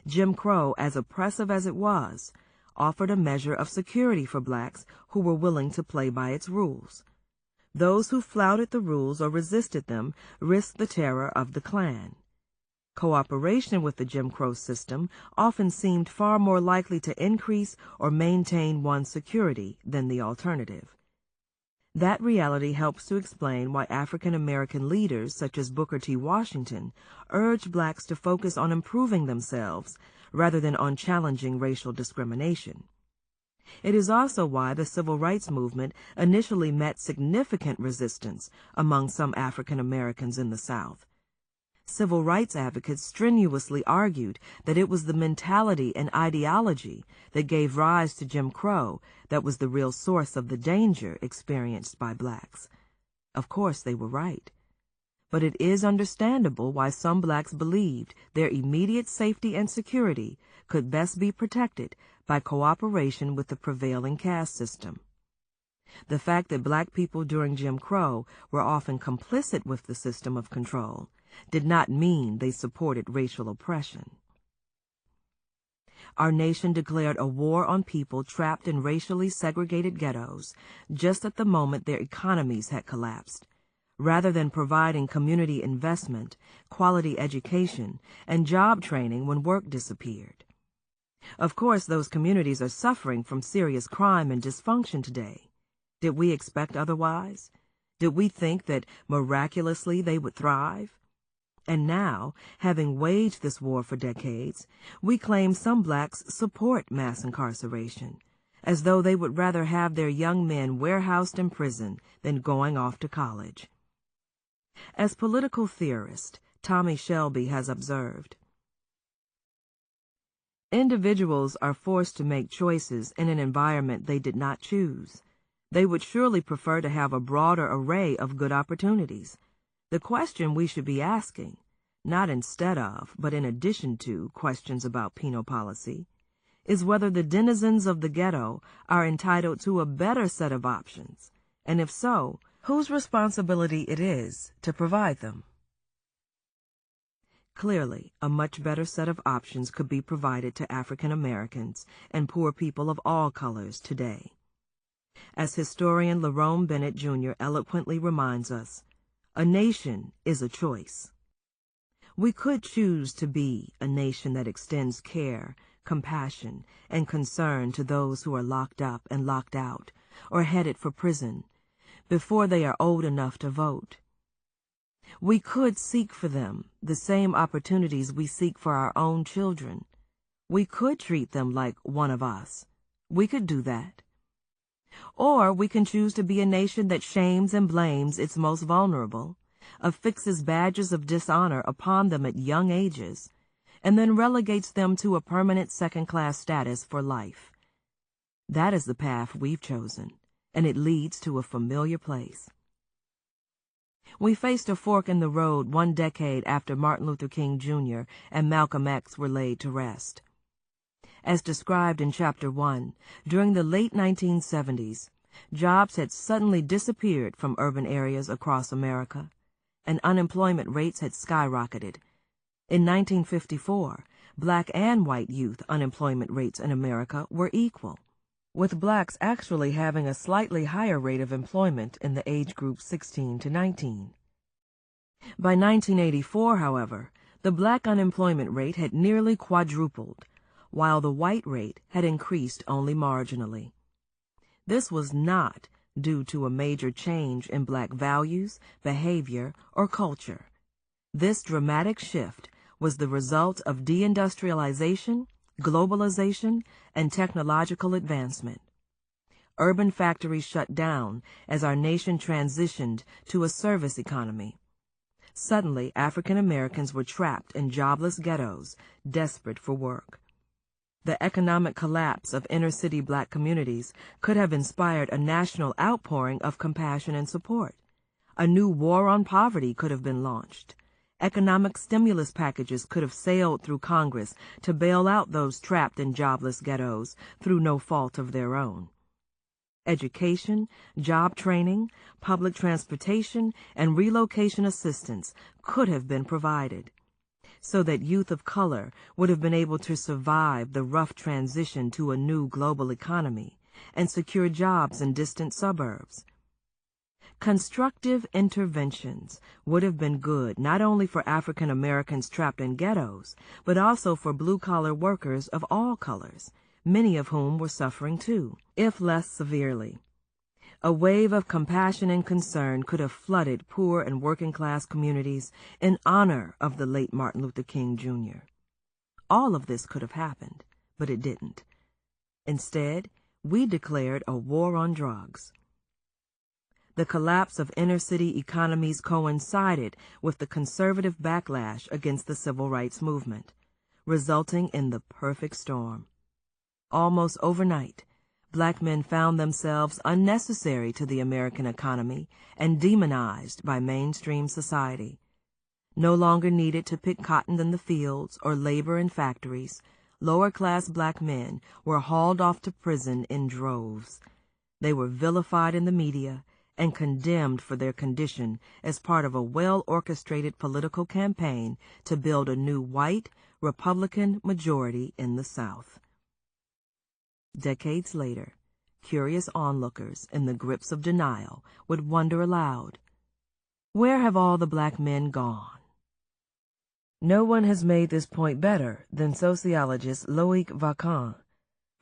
Jim Crow, as oppressive as it was, offered a measure of security for blacks who were willing to play by its rules. Those who flouted the rules or resisted them risked the terror of the Klan. Cooperation with the Jim Crow system often seemed far more likely to increase or maintain one's security than the alternative. That reality helps to explain why African American leaders such as Booker T. Washington urged blacks to focus on improving themselves rather than on challenging racial discrimination. It is also why the civil rights movement initially met significant resistance among some African Americans in the South. Civil rights advocates strenuously argued that it was the mentality and ideology that gave rise to Jim Crow that was the real source of the danger experienced by blacks. Of course, they were right. But it is understandable why some blacks believed their immediate safety and security could best be protected by cooperation with the prevailing caste system. The fact that black people during Jim Crow were often complicit with the system of control did not mean they supported racial oppression. Our nation declared a war on people trapped in racially segregated ghettos just at the moment their economies had collapsed, rather than providing community investment, quality education, and job training when work disappeared. Of course, those communities are suffering from serious crime and dysfunction today. Did we expect otherwise? Did we think that miraculously they would thrive? And now, having waged this war for decades, we claim some blacks support mass incarceration, as though they would rather have their young men warehoused in prison than going off to college. As political theorist Tommy Shelby has observed, individuals are forced to make choices in an environment they did not choose. They would surely prefer to have a broader array of good opportunities. The question we should be asking, not instead of, but in addition to, questions about penal policy, is whether the denizens of the ghetto are entitled to a better set of options, and if so, whose responsibility it is to provide them. Clearly, a much better set of options could be provided to African Americans and poor people of all colors today. As historian Lerone Bennett Jr. eloquently reminds us, a nation is a choice. We could choose to be a nation that extends care, compassion, and concern to those who are locked up and locked out, or headed for prison, before they are old enough to vote. We could seek for them the same opportunities we seek for our own children. We could treat them like one of us. We could do that. Or we can choose to be a nation that shames and blames its most vulnerable, affixes badges of dishonor upon them at young ages, and then relegates them to a permanent second-class status for life. That is the path we've chosen, and it leads to a familiar place. We faced a fork in the road 1 decade after Martin Luther King Jr. and Malcolm X were laid to rest. As described in Chapter 1, during the late 1970s, jobs had suddenly disappeared from urban areas across America, and unemployment rates had skyrocketed. In 1954, black and white youth unemployment rates in America were equal, with blacks actually having a slightly higher rate of employment in the age group 16 to 19. By 1984, however, the black unemployment rate had nearly quadrupled, while the white rate had increased only marginally. This was not due to a major change in black values, behavior, or culture. This dramatic shift was the result of deindustrialization, globalization, and technological advancement. Urban factories shut down as our nation transitioned to a service economy. Suddenly, African Americans were trapped in jobless ghettos, desperate for work. The economic collapse of inner-city black communities could have inspired a national outpouring of compassion and support. A new war on poverty could have been launched. Economic stimulus packages could have sailed through Congress to bail out those trapped in jobless ghettos through no fault of their own. Education, job training, public transportation, and relocation assistance could have been provided, so that youth of color would have been able to survive the rough transition to a new global economy and secure jobs in distant suburbs. Constructive interventions would have been good not only for African Americans trapped in ghettos, but also for blue-collar workers of all colors, many of whom were suffering too, if less severely. A wave of compassion and concern could have flooded poor and working-class communities in honor of the late Martin Luther King Jr. All of this could have happened, but it didn't. Instead, we declared a war on drugs. The collapse of inner-city economies coincided with the conservative backlash against the civil rights movement, resulting in the perfect storm. Almost overnight, black men found themselves unnecessary to the American economy and demonized by mainstream society. No longer needed to pick cotton in the fields or labor in factories, lower-class black men were hauled off to prison in droves. They were vilified in the media and condemned for their condition as part of a well-orchestrated political campaign to build a new white Republican majority in the South. Decades later, curious onlookers in the grips of denial would wonder aloud, where have all the black men gone? No one has made this point better than sociologist Loic Vacan.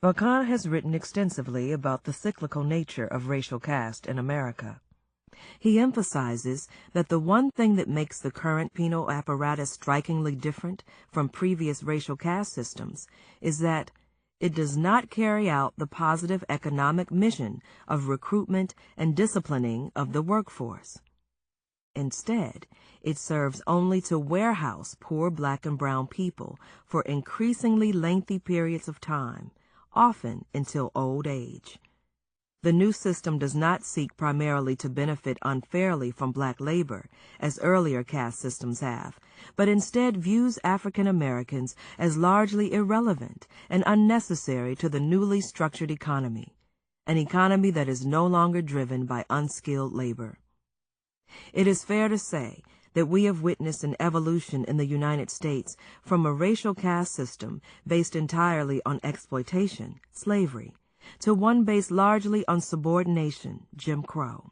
Vacan has written extensively about the cyclical nature of racial caste in America. He emphasizes that the one thing that makes the current penal apparatus strikingly different from previous racial caste systems is that it does not carry out the positive economic mission of recruitment and disciplining of the workforce. Instead, it serves only to warehouse poor black and brown people for increasingly lengthy periods of time, often until old age. The new system does not seek primarily to benefit unfairly from black labor, as earlier caste systems have, but instead views African Americans as largely irrelevant and unnecessary to the newly structured economy, an economy that is no longer driven by unskilled labor. It is fair to say that we have witnessed an evolution in the United States from a racial caste system based entirely on exploitation, slavery, to one based largely on subordination, Jim Crow,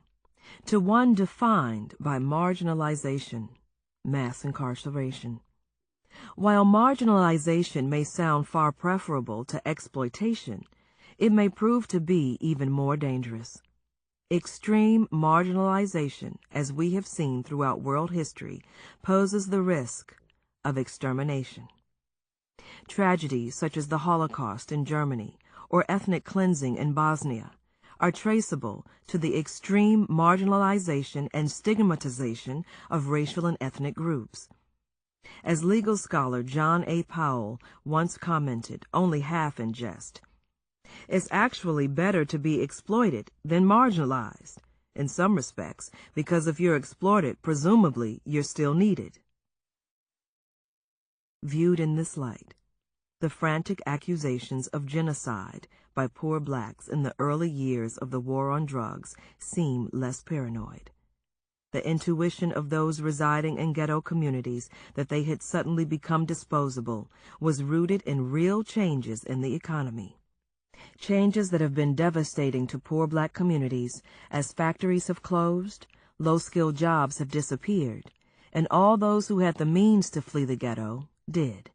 to one defined by marginalization, mass incarceration. While marginalization may sound far preferable to exploitation, it may prove to be even more dangerous. Extreme marginalization, as we have seen throughout world history, poses the risk of extermination. Tragedies such as the Holocaust in Germany or ethnic cleansing in Bosnia are traceable to the extreme marginalization and stigmatization of racial and ethnic groups. As legal scholar John A. Powell once commented, only half in jest, it's actually better to be exploited than marginalized, in some respects, because if you're exploited, presumably you're still needed. Viewed in this light, the frantic accusations of genocide by poor blacks in the early years of the war on drugs seem less paranoid. The intuition of those residing in ghetto communities that they had suddenly become disposable was rooted in real changes in the economy. Changes that have been devastating to poor black communities as factories have closed, low-skilled jobs have disappeared, and all those who had the means to flee the ghetto did.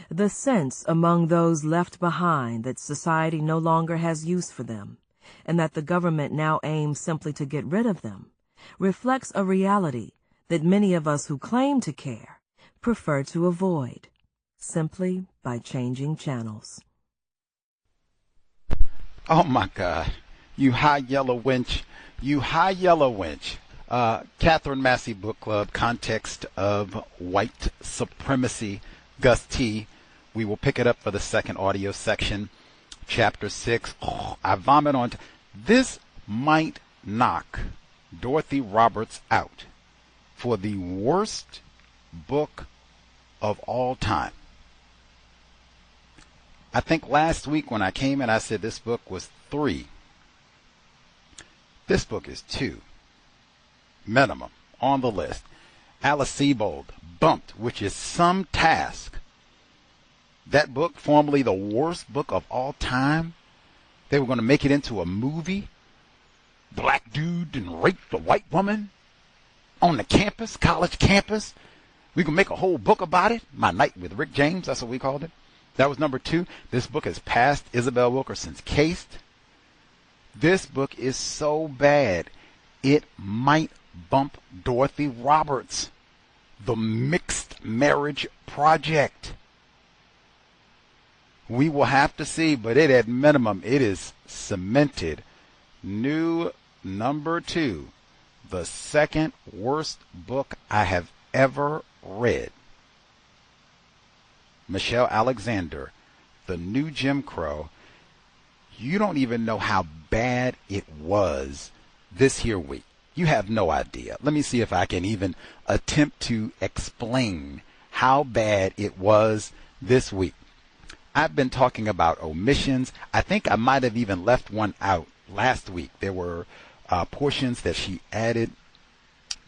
The sense among those left behind that society no longer has use for them, and that the government now aims simply to get rid of them, reflects a reality that many of us who claim to care prefer to avoid, simply by changing channels. Oh my God, you high yellow wench, you high yellow wench. Katherine Massey Book Club, Context of White Supremacy, Gus T. We will pick it up for the second audio section, chapter 6. I vomit on this might knock Dorothy Roberts out for the worst book of all time. I think last week when I came in, I said this book was 3. This book is 2. Minimum on the list. Alice Sebold, Bumped, which is some task. That book, formerly the worst book of all time, they were going to make it into a movie. Black dude and raped a white woman on the campus, college campus. We can make a whole book about it. My Night with Rick James, that's what we called it. That was number 2. This book has passed Isabel Wilkerson's case. This book is so bad, it might bump Dorothy Roberts. The Mixed Marriage Project. We will have to see, but it at minimum, it is cemented. New number 2, the second worst book I have ever read. Michelle Alexander, The New Jim Crow. You don't even know how bad it was this here week. You have no idea. Let me see if I can even attempt to explain how bad it was this week. I've been talking about omissions. I think I might have even left one out last week. There were portions that she added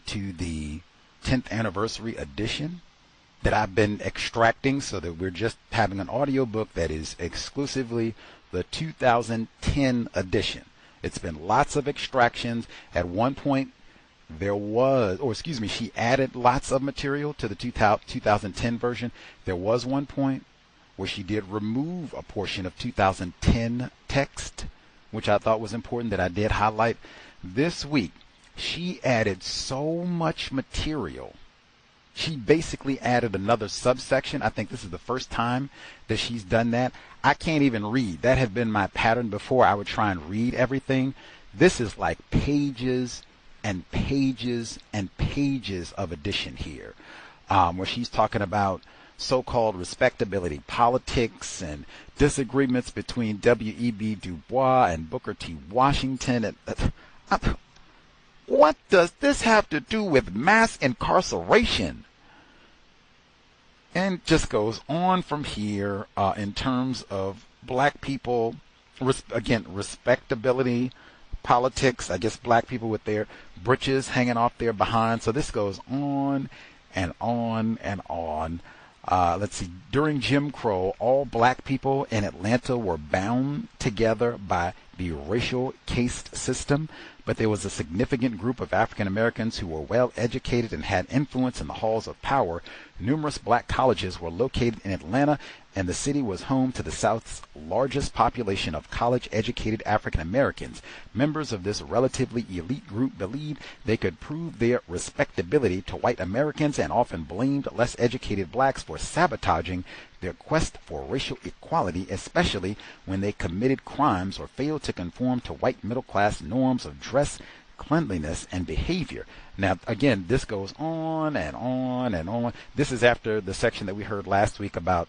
to the 10th anniversary edition that I've been extracting, so that we're just having an audio book that is exclusively the 2010 edition. It's been lots of extractions. At one point she added lots of material to the 2010 version. There was one point where she did remove a portion of 2010 text, which I thought was important, that I did highlight. This week, she added so much material. She basically added another subsection. I think this is the first time that she's done that. I can't even read. That had been my pattern before. I would try and read everything. This is like pages and pages and pages of addition here, where she's talking about so-called respectability politics and disagreements between W.E.B. Du Bois and Booker T. Washington. And what does this have to do with mass incarceration? And just goes on from here in terms of black people, again, respectability politics. I guess black people with their britches hanging off their behind. So this goes on and on and on. Let's see. During Jim Crow, all black people in Atlanta were bound together by the racial caste system, but there was a significant group of African Americans who were well educated and had influence in the halls of power. Numerous black colleges were located in Atlanta, and the city was home to the South's largest population of college-educated African Americans. Members of this relatively elite group believed they could prove their respectability to white Americans and often blamed less educated blacks for sabotaging their quest for racial equality, especially when they committed crimes or failed to conform to white middle-class norms of dress, cleanliness, and behavior. Now, again, this goes on and on and on. This is after the section that we heard last week about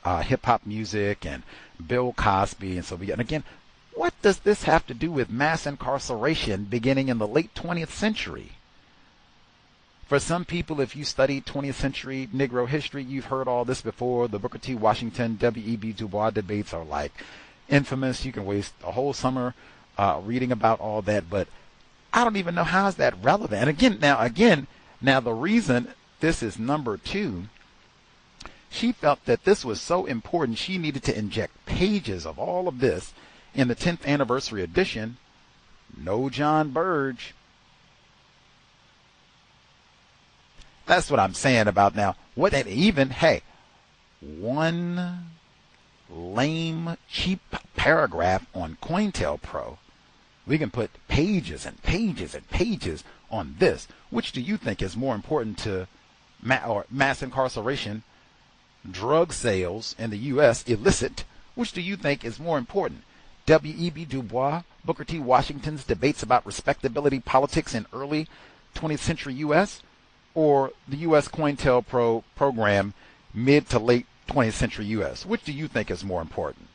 hip-hop music and Bill Cosby. And so and again, what does this have to do with mass incarceration beginning in the late 20th century? For some people, if you study 20th century Negro history, you've heard all this before. The Booker T. Washington, W.E.B. Du Bois debates are like infamous. You can waste a whole summer reading about all that, but I don't even know how is that relevant. And now the reason this is number 2, she felt that this was so important she needed to inject pages of all of this in the 10th anniversary edition. No John Burge. That's what I'm saying about now. What, and even, hey, one lame, cheap paragraph on COINTELPRO. We can put pages and pages and pages on this. Which do you think is more important to mass incarceration, drug sales in the U.S., illicit? Which do you think is more important? W.E.B. Du Bois, Booker T. Washington's debates about respectability politics in early 20th century U.S., or the U.S. COINTELPRO program mid to late 20th century U.S.? Which do you think is more important?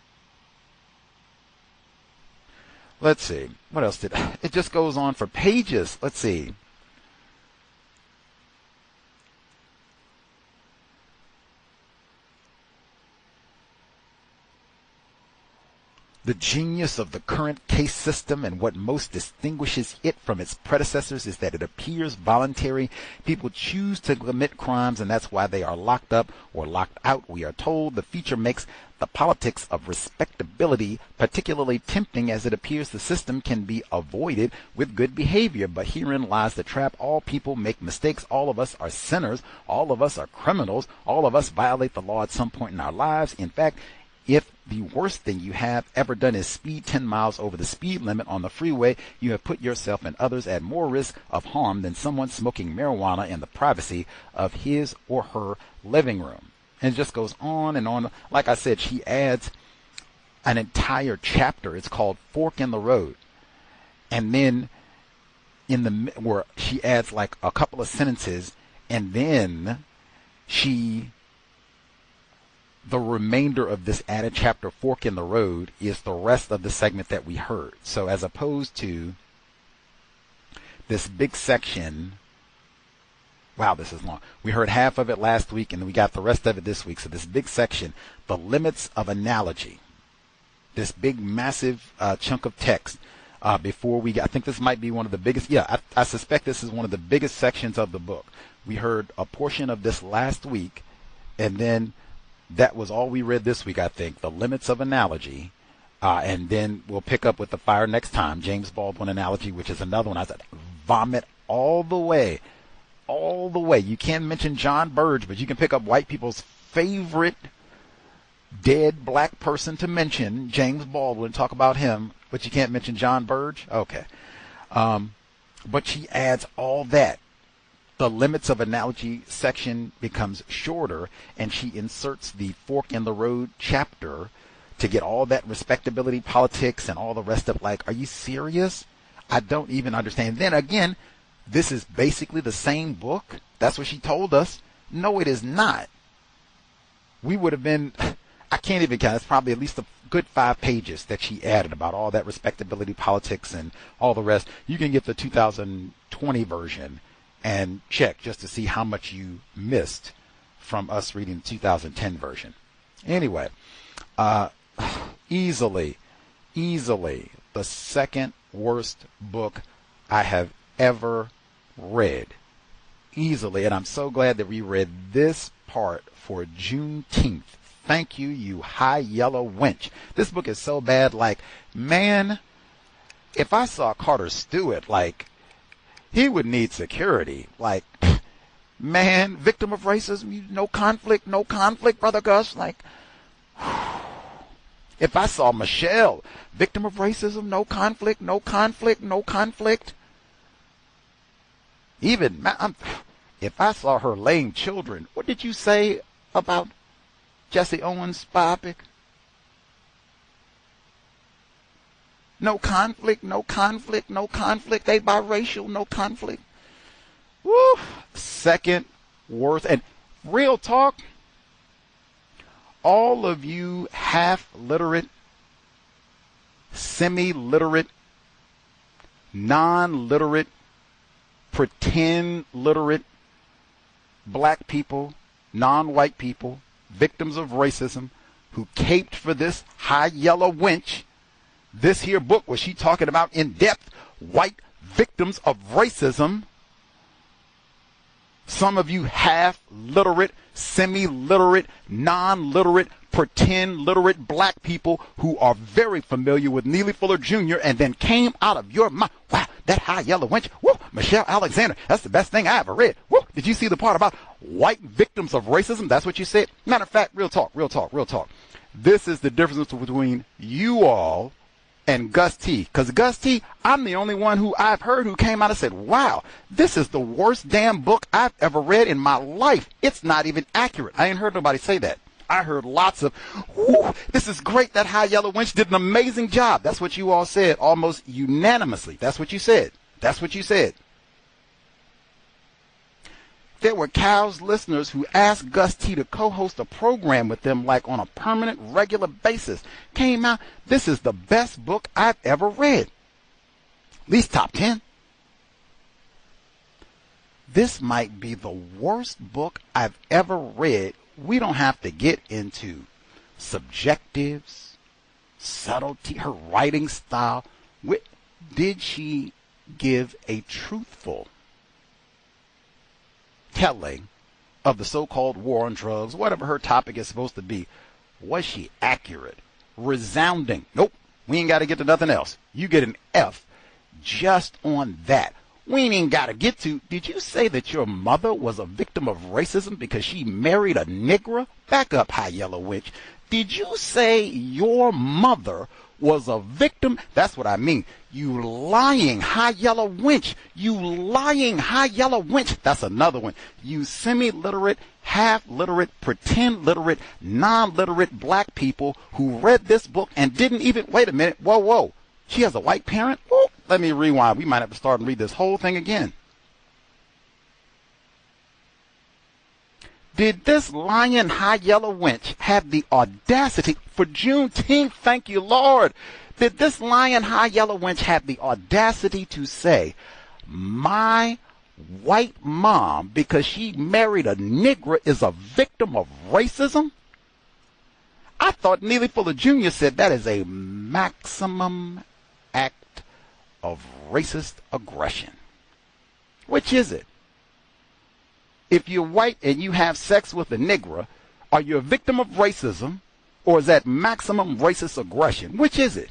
Let's see. What else did it just goes on for pages? Let's see. The genius of the current case system and what most distinguishes it from its predecessors is that it appears voluntary. People choose to commit crimes, and that's why they are locked up or locked out. We are told the feature makes the politics of respectability particularly tempting, as it appears the system can be avoided with good behavior. But herein lies the trap. All people make mistakes. All of us are sinners. All of us are criminals. All of us violate the law at some point in our lives. In fact, if the worst thing you have ever done is speed 10 miles over the speed limit on the freeway, you have put yourself and others at more risk of harm than someone smoking marijuana in the privacy of his or her living room. And it just goes on and on. Like I said, she adds an entire chapter. It's called Fork in the Road. And then where she adds like a couple of sentences, and then the remainder of this added chapter, Fork in the Road, is the rest of the segment that we heard. So as opposed to this big section Wow, this is long. We heard half of it last week, and then we got the rest of it this week. So this big section, the limits of analogy, this big, massive chunk of text. Before we get, I think this might be one of the biggest. Yeah, I suspect this is one of the biggest sections of the book. We heard a portion of this last week, and then that was all we read this week, I think, the limits of analogy. And then we'll pick up with the fire next time, James Baldwin analogy, which is another one. I said, vomit all the way. All the way. You can't mention John Burge, but you can pick up white people's favorite dead black person to mention, James Baldwin, talk about him, but you can't mention John Burge? Okay. But she adds all that. The limits of analogy section becomes shorter, and she inserts the fork in the road chapter to get all that respectability politics and all the rest of, like, are you serious? I don't even understand. Then again, this is basically the same book. That's what she told us. No, it is not. We would have been, I can't even count. It's probably at least a good 5 pages that she added about all that respectability politics and all the rest. You can get the 2020 version and check just to see how much you missed from us reading the 2010 version. Anyway, easily the second worst book I have ever read. Easily. And I'm so glad that we read this part for Juneteenth. Thank you, you high yellow wench. This book is so bad, like, man, if I saw Carter Stewart, like, he would need security. Like, man, victim of racism, no conflict, Brother Gus. Like, if I saw Michelle, victim of racism, no conflict. Even, if I saw her laying children, what did you say about Jesse Owens' biopic? No conflict. They biracial, no conflict. Woo! Second worst. And real talk, all of you half-literate, semi-literate, non-literate, pretend literate black people, non-white people, victims of racism, who caped for this high yellow wench. This here book was she talking about in depth white victims of racism. Some of you half-literate, semi-literate, non-literate, pretend literate black people who are very familiar with Neely Fuller Jr. and then came out of your mouth. Wow, that high yellow wench. Woo, Michelle Alexander. That's the best thing I ever read. Woo, did you see the part about white victims of racism? That's what you said. Matter of fact, real talk. This is the difference between you all and Gus T. Because Gus T, I'm the only one who I've heard who came out and said, wow, this is the worst damn book I've ever read in my life. It's not even accurate. I ain't heard nobody say that. I heard lots of, whoo, this is great. That high yellow wench did an amazing job. That's what you all said almost unanimously. That's what you said. There were Cow's listeners who asked Gus T to co-host a program with them, like on a permanent, regular basis. Came out, this is the best book I've ever read. At least top 10. This might be the worst book I've ever read. We don't have to get into subjectives, subtlety, her writing style. Did she give a truthful telling of the so-called war on drugs, whatever her topic is supposed to be? Was she accurate? Resounding? Nope. We ain't got to get to nothing else. You get an F just on that. We ain't even got to get to, did you say that your mother was a victim of racism because she married a Negro? Back up, high yellow witch. Did you say your mother was a victim? That's what I mean. You lying high yellow wench. You lying high yellow wench. That's another one. You semi-literate, half-literate, pretend literate, non-literate black people who read this book and didn't even, wait a minute, whoa. She has a white parent? Ooh, let me rewind. We might have to start and read this whole thing again. Did this lying high yellow wench have the audacity for Juneteenth? Thank you, Lord. Did this lying high yellow wench have the audacity to say, my white mom, because she married a Negro, is a victim of racism? I thought Neely Fuller Jr. said that is a maximum act of racist aggression. Which is it? If you're white and you have sex with a Negro, are you a victim of racism, or is that maximum racist aggression? Which is it?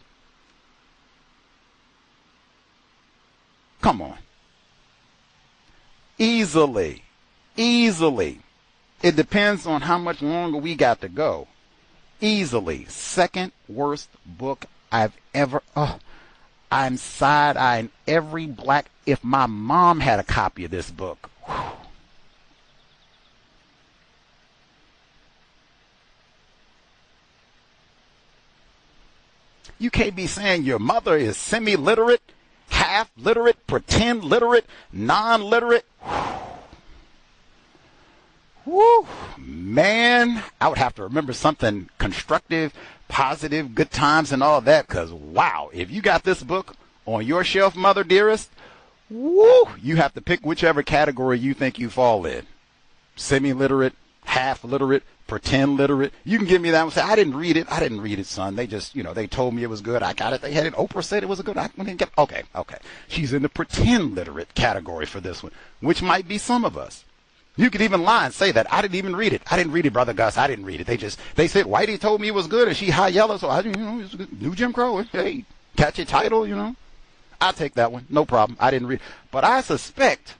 Come on. Easily. It depends on how much longer we got to go. Easily. Second worst book I've ever... I'm side-eyeing every black... If my mom had a copy of this book... Whew. You can't be saying your mother is semi-literate, half-literate, pretend-literate, non-literate. Whew. Man, I would have to remember something constructive, positive, good times and all that, because, wow, if you got this book on your shelf, mother dearest, woo, you have to pick whichever category you think you fall in. Semi-literate, half-literate, pretend literate. You can give me that one. Say, I didn't read it, son. They just, they told me it was good. I got it. They had it. Oprah said it was a good. I didn't get. Okay. She's in the pretend literate category for this one, which might be some of us. You could even lie and say that I didn't even read it. I didn't read it, Brother Gus. I didn't read it. They said Whitey told me it was good, and she high yellow, so I, it's good. New Jim Crow. Hey, catchy title, I'll take that one. No problem. I didn't read. But I suspect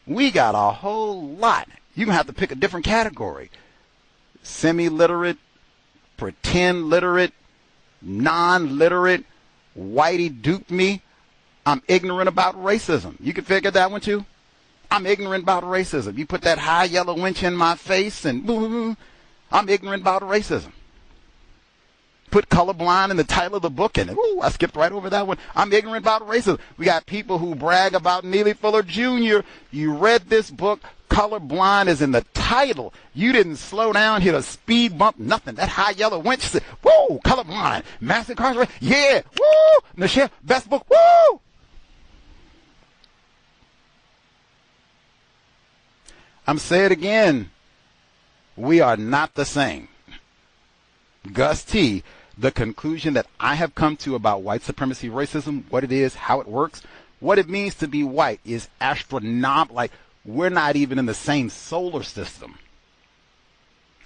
we got a whole lot. You're gonna have to pick a different category. Semi-literate, pretend literate, non-literate, Whitey duped me. I'm ignorant about racism. You can figure that one too. I'm ignorant about racism. You put that high yellow winch in my face and boom, I'm ignorant about racism. Put colorblind in the title of the book and I skipped right over that one. I'm ignorant about racism. We got people who brag about Neely Fuller Jr. You read this book. Colorblind is in the title. You didn't slow down, hit a speed bump, nothing. That high yellow winch said, whoa, colorblind, Massey, Incarceration, yeah, woo, Michelle, best book, woo. I'm saying it again. We are not the same. Gus T, the conclusion that I have come to about white supremacy, racism, what it is, how it works, what it means to be white is astronomical. Like, we're not even in the same solar system.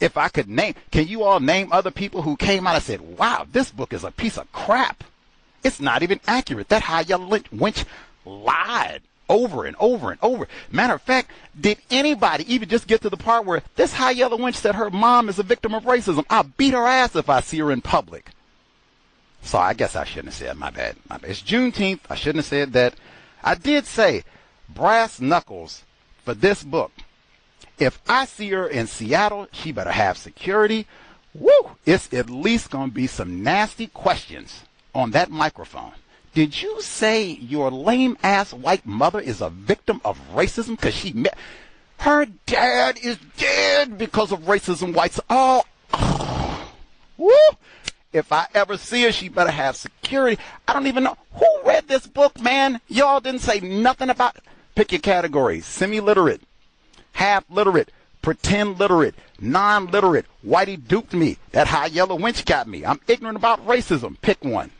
If I could name, can you all name other people who came out and said, wow, this book is a piece of crap. It's not even accurate. That high yellow winch lied over and over and over. Matter of fact, did anybody even just get to the part where this high yellow winch said her mom is a victim of racism? I'll beat her ass if I see her in public. So I guess I shouldn't have said, my bad. It's Juneteenth. I shouldn't have said that. I did say brass knuckles for this book. If I see her in Seattle, she better have security. Woo! It's at least going to be some nasty questions on that microphone. Did you say your lame-ass white mother is a victim of racism because she met... Her dad is dead because of racism, whites... Oh. Woo! If I ever see her, she better have security. I don't even know. Who read this book, man? Y'all didn't say nothing about... Pick your category. Semi-literate, half-literate, pretend literate, non-literate. Whitey duped me. That high yellow winch got me. I'm ignorant about racism. Pick one.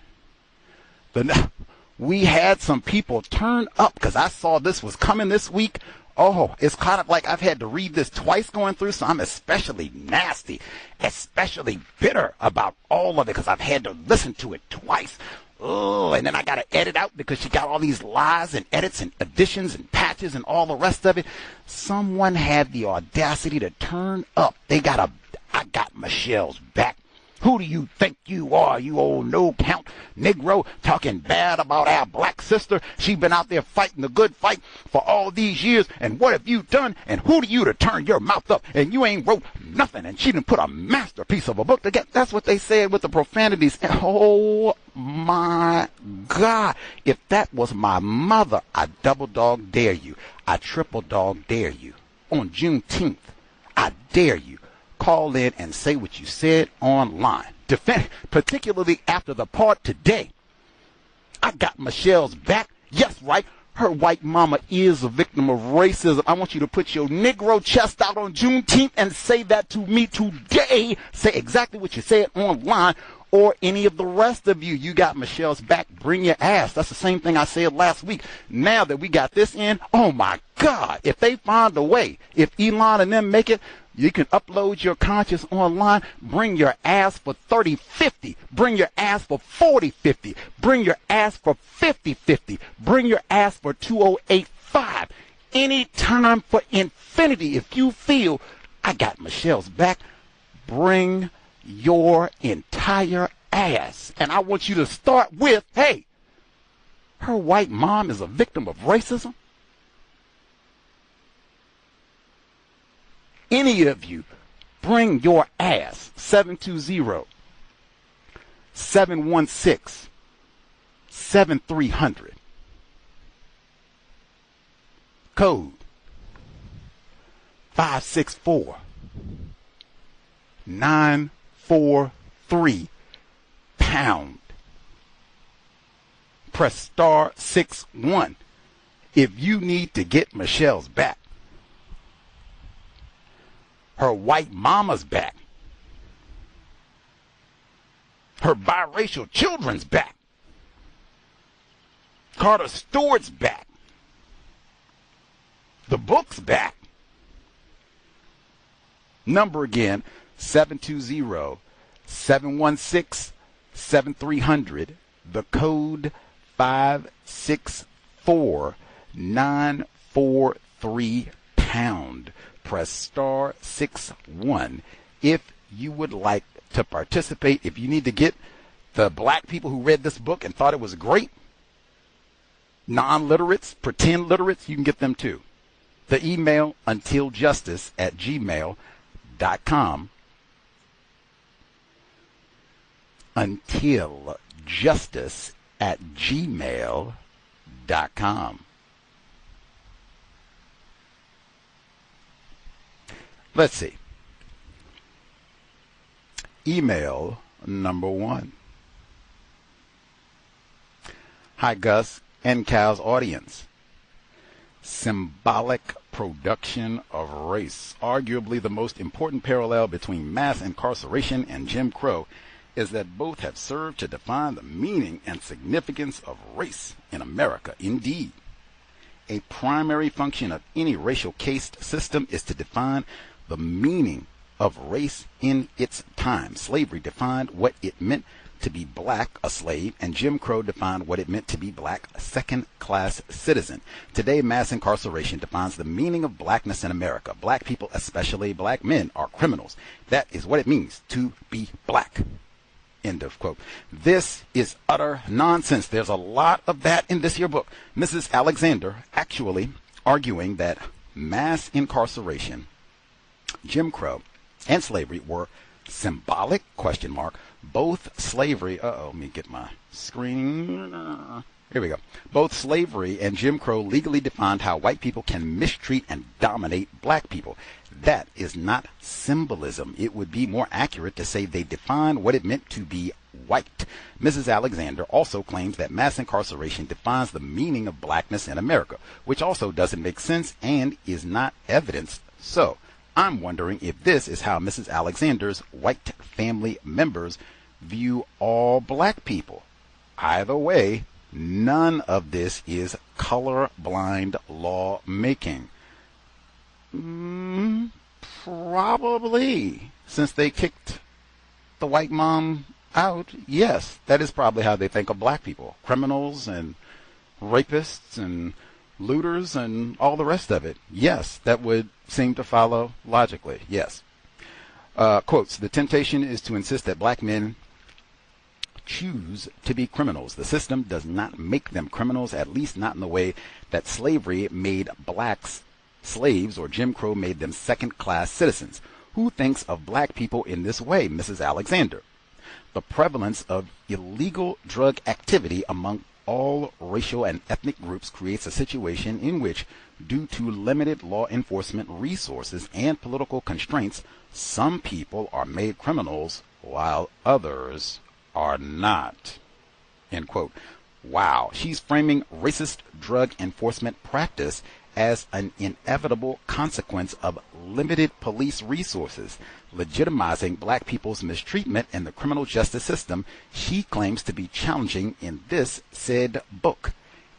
We had some people turn up because I saw this was coming this week. Oh, it's kind of like I've had to read this twice going through, so I'm especially nasty, especially bitter about all of it because I've had to listen to it twice. Oh, and then I got to edit out because she got all these lies and edits and additions and patches and all the rest of it. Someone had the audacity to turn up. I got Michelle's back. Who do you think you are, you old no-count Negro, talking bad about our black sister? She been out there fighting the good fight for all these years, and what have you done? And who do you to turn your mouth up? And you ain't wrote nothing, and she didn't put a masterpiece of a book together. That's what they said with the profanities. Oh, my God. If that was my mother, I double dog dare you. I triple dog dare you. On Juneteenth, I dare you. Call in and say what you said online. Defend, particularly after the part today. I got Michelle's back. Yes, right. Her white mama is a victim of racism. I want you to put your Negro chest out on Juneteenth and say that to me today. Say exactly what you said online, or any of the rest of you. You got Michelle's back. Bring your ass. That's the same thing I said last week. Now that we got this in, oh my God, if they find a way, if Elon and them make it, you can upload your conscience online. Bring your ass for 30-50. Bring your ass for 40-50. Bring your ass for 50-50. Bring your ass for 2085. Any time for infinity. If you feel I got Michelle's back, bring your entire ass. And I want you to start with, hey, her white mom is a victim of racism. Any of you, bring your ass. 720-716-7300. Code 564-943 pound. Press star 61 if you need to get Michelle's back. Her white mama's back. Her biracial children's back. Carter Stewart's back. The book's back. Number again, 720-716-7300. The code 564-943 pound. Press star 61 if you would like to participate. If you need to get the black people who read this book and thought it was great, non-literates, pretend literates, you can get them too. The email untiljustice@gmail.com. Untiljustice@gmail.com. Let's see. Email number 1. Hi, Gus and Cal's audience. Symbolic production of race. Arguably the most important parallel between mass incarceration and Jim Crow is that both have served to define the meaning and significance of race in America. Indeed, a primary function of any racial caste system is to define the meaning of race in its time. Slavery defined what it meant to be black, a slave, and Jim Crow defined what it meant to be black, a second-class citizen. Today, mass incarceration defines the meaning of blackness in America. Black people, especially black men, are criminals. That is what it means to be black. End of quote. This is utter nonsense. There's a lot of that in this here book. Mrs. Alexander actually arguing that mass incarceration, Jim Crow, and slavery were symbolic, ? Both slavery, let me get my screen. Here we go. Both slavery and Jim Crow legally defined how white people can mistreat and dominate black people. That is not symbolism. It would be more accurate to say they defined what it meant to be white. Mrs. Alexander also claims that mass incarceration defines the meaning of blackness in America, which also doesn't make sense and is not evidenced. So, I'm wondering if this is how Mrs. Alexander's white family members view all black people. Either way, none of this is colorblind lawmaking. Probably, since they kicked the white mom out, yes, that is probably how they think of black people. Criminals and rapists and looters and all the rest of it. Yes, that would seem to follow logically. Yes. Quotes, the temptation is to insist that black men choose to be criminals. The system does not make them criminals, at least not in the way that slavery made blacks slaves or Jim Crow made them second-class citizens. Who thinks of black people in this way, Mrs. Alexander? The prevalence of illegal drug activity among all racial and ethnic groups creates a situation in which, due to limited law enforcement resources and political constraints, some people are made criminals while others are not. End quote. Wow, she's framing racist drug enforcement practice as an inevitable consequence of limited police resources, legitimizing black people's mistreatment in the criminal justice system she claims to be challenging in this said book.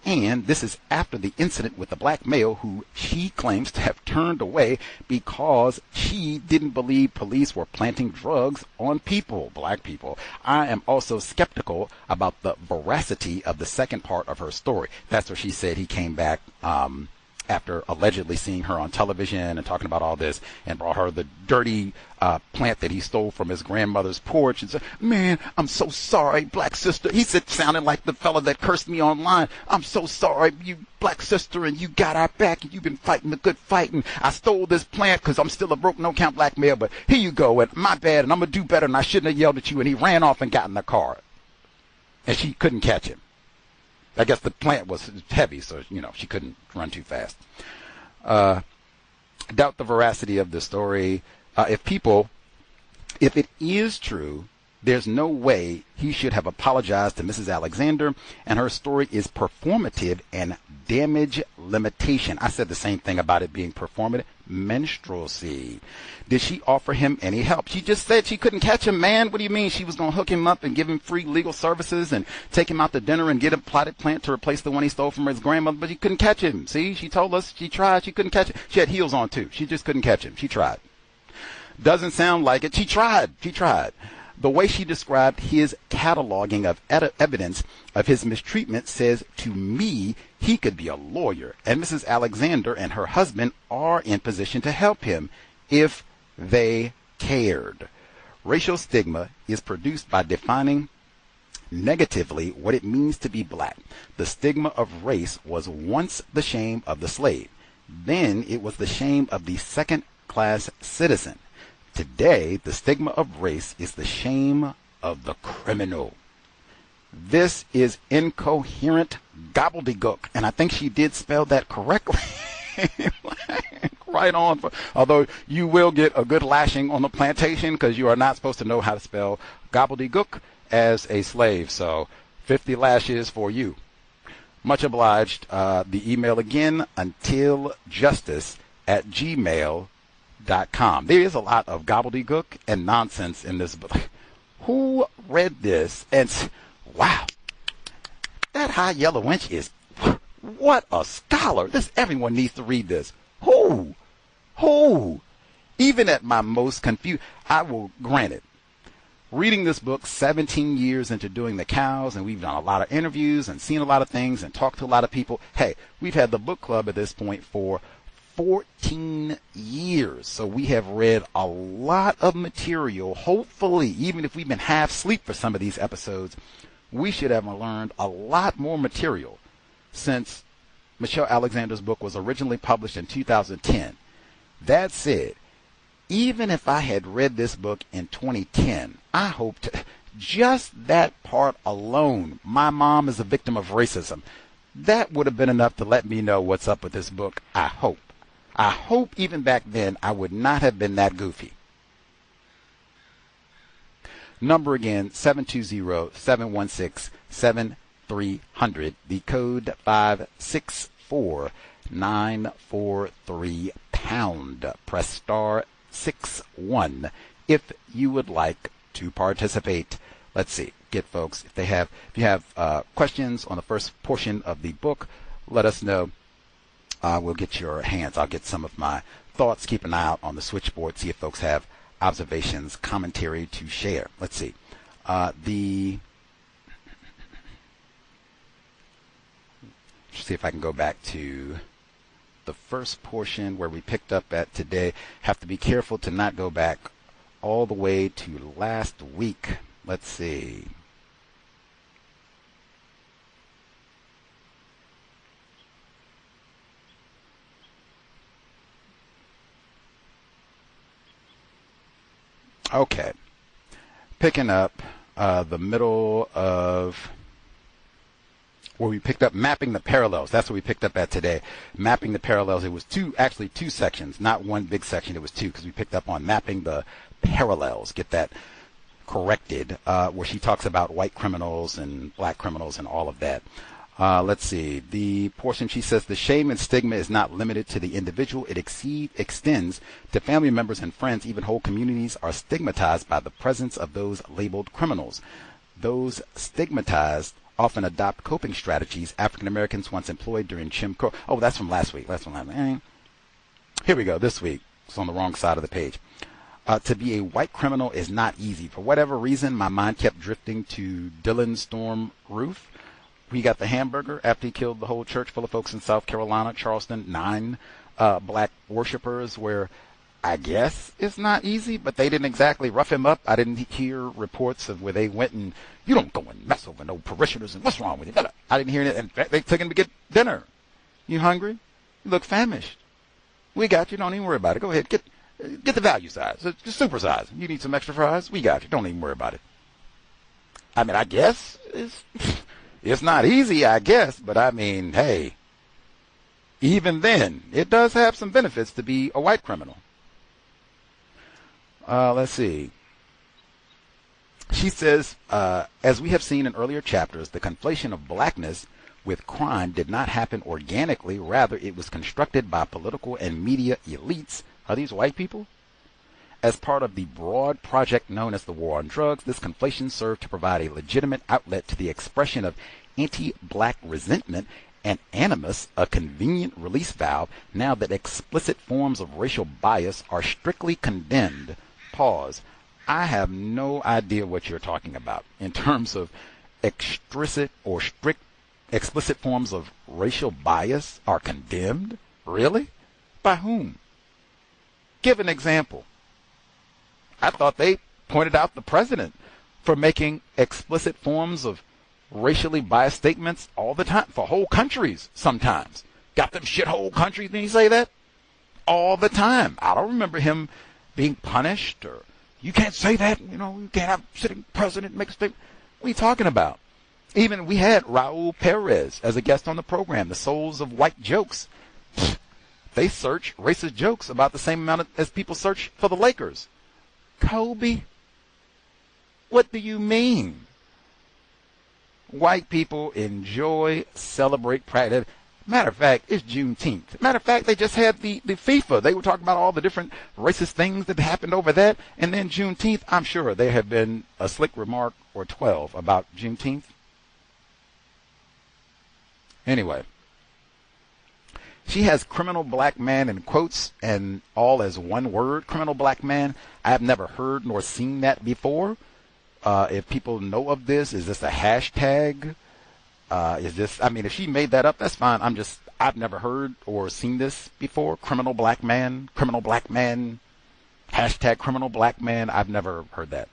And this is after the incident with the black male who she claims to have turned away because she didn't believe police were planting drugs on people, black people. I am also skeptical about the veracity of the second part of her story. That's where she said he came back after allegedly seeing her on television and talking about all this, and brought her the dirty plant that he stole from his grandmother's porch and said, "Man, I'm so sorry, black sister." He said, sounding like the fella that cursed me online. "I'm so sorry, you black sister, and you got our back, and you've been fighting the good fight, and I stole this plant because I'm still a broke, no-count black male, but here you go, and my bad, and I'm going to do better, and I shouldn't have yelled at you." And he ran off and got in the car, and she couldn't catch him. I guess the plant was heavy, so, she couldn't run too fast. Doubt the veracity of the story. If it is true, there's no way he should have apologized to Mrs. Alexander, and her story is performative and damage limitation. I said the same thing about it being performative. Minstrelsy. Did she offer him any help? She just said she couldn't catch him, man. What do you mean? She was going to hook him up and give him free legal services and take him out to dinner and get a plotted plant to replace the one he stole from his grandmother, but she couldn't catch him. See, she told us she tried. She couldn't catch him. She had heels on, too. She just couldn't catch him. She tried. Doesn't sound like it. She tried. The way she described his cataloging of evidence of his mistreatment says to me he could be a lawyer, and Mrs. Alexander and her husband are in position to help him if they cared. Racial stigma is produced by defining negatively what it means to be black. The stigma of race was once the shame of the slave. Then it was the shame of the second-class citizen. Today, the stigma of race is the shame of the criminal. This is incoherent gobbledygook, and I think she did spell that correctly. Right on. Although you will get a good lashing on the plantation because you are not supposed to know how to spell gobbledygook as a slave. So 50 lashes for you. Much obliged. The email again, untiljustice@gmail.com. There is a lot of gobbledygook and nonsense in this book. Who read this? And wow, that high yellow wench is, what a scholar. Everyone needs to read this. Who? Even at my most confused, I will grant it. Reading this book 17 years into doing the cows, and we've done a lot of interviews and seen a lot of things and talked to a lot of people. Hey, we've had the book club at this point for 14 years. So we have read a lot of material. Hopefully, even if we've been half asleep for some of these episodes, we should have learned a lot more material since Michelle Alexander's book was originally published in 2010. That said, even if I had read this book in 2010, I hoped just that part alone, my mom is a victim of racism, that would have been enough to let me know what's up with this book. I hope even back then I would not have been that goofy. Number again, 720-716-7300. The code 564943 pound. Press star 61 if you would like to participate. Let's see. Get folks, if you have questions on the first portion of the book, let us know. We'll get your hands. I'll get some of my thoughts. Keep an eye out on the switchboard. See if folks have observations, commentary to share. Let's see. See if I can go back to the first portion where we picked up at today. Have to be careful to not go back all the way to last week. Let's see. Okay, picking up the middle of where we picked up mapping the parallels. That's what we picked up at today. Mapping the parallels. It was two sections, not one big section. It was two because we picked up on mapping the parallels. Get that corrected, where she talks about white criminals and black criminals and all of that. Let's see. The portion she says, the shame and stigma is not limited to the individual. It extends to family members and friends. Even whole communities are stigmatized by the presence of those labeled criminals. Those stigmatized often adopt coping strategies African Americans once employed during Jim Crow. Oh, that's from last week. Here we go. This week. It's on the wrong side of the page. To be a white criminal is not easy. For whatever reason, my mind kept drifting to Dylan Storm Roof. He got the hamburger after he killed the whole church full of folks in South Carolina, Charleston, 9 black worshipers, where I guess it's not easy, but they didn't exactly rough him up. I didn't hear reports of where they went and, you don't go and mess over no parishioners and what's wrong with you? I didn't hear it. And they took him to get dinner. You hungry? You look famished. We got you. Don't even worry about it. Go ahead. Get the value size. Just super size. You need some extra fries? We got you. Don't even worry about it. I mean, I guess it's not easy, I guess, but I mean, hey, even then, it does have some benefits to be a white criminal. Let's see. She says, as we have seen in earlier chapters, the conflation of blackness with crime did not happen organically. Rather, it was constructed by political and media elites. Are these white people? As part of the broad project known as the War on Drugs, this conflation served to provide a legitimate outlet to the expression of anti-black resentment and animus, a convenient release valve now that explicit forms of racial bias are strictly condemned. Pause. I have no idea what you're talking about in terms of explicit forms of racial bias are condemned? Really? By whom? Give an example. I thought they pointed out the president for making explicit forms of racially biased statements all the time, for whole countries sometimes. Got them shithole countries, didn't he say that? All the time. I don't remember him being punished or, you can't say that, you can't have a sitting president make a statement. What are you talking about? Even we had Raul Perez as a guest on the program, the Souls of White Jokes. They search racist jokes about the same amount as people search for the Lakers. Kobe? What do you mean? White people enjoy, celebrate, practice. Matter of fact, it's Juneteenth. Matter of fact, they just had the FIFA. They were talking about all the different racist things that happened over that. And then Juneteenth, I'm sure there have been a slick remark or 12 about Juneteenth. Anyway. She has criminal black man in quotes and all as one word, criminal black man. I have never heard nor seen that before. If people know of this, is this a hashtag? If she made that up, that's fine. I've never heard or seen this before. Criminal black man, hashtag criminal black man. I've never heard that.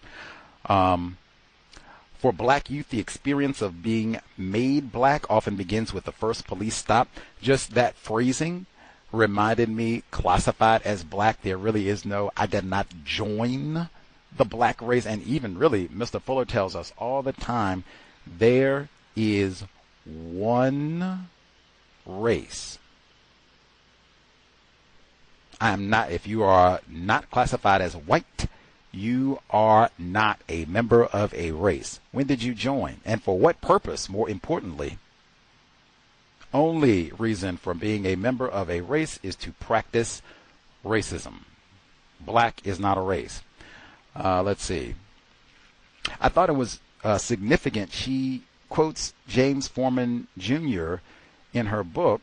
For black youth, the experience of being made black often begins with the first police stop. Just that phrasing reminded me, classified as black, there really is no, I did not join the black race. And even really, Mr. Fuller tells us all the time, there is one race. If you are not classified as white, you are not a member of a race. When did you join? And for what purpose, more importantly? Only reason for being a member of a race is to practice racism. Black is not a race. Let's see. I thought it was significant. She quotes James Foreman Jr. in her book.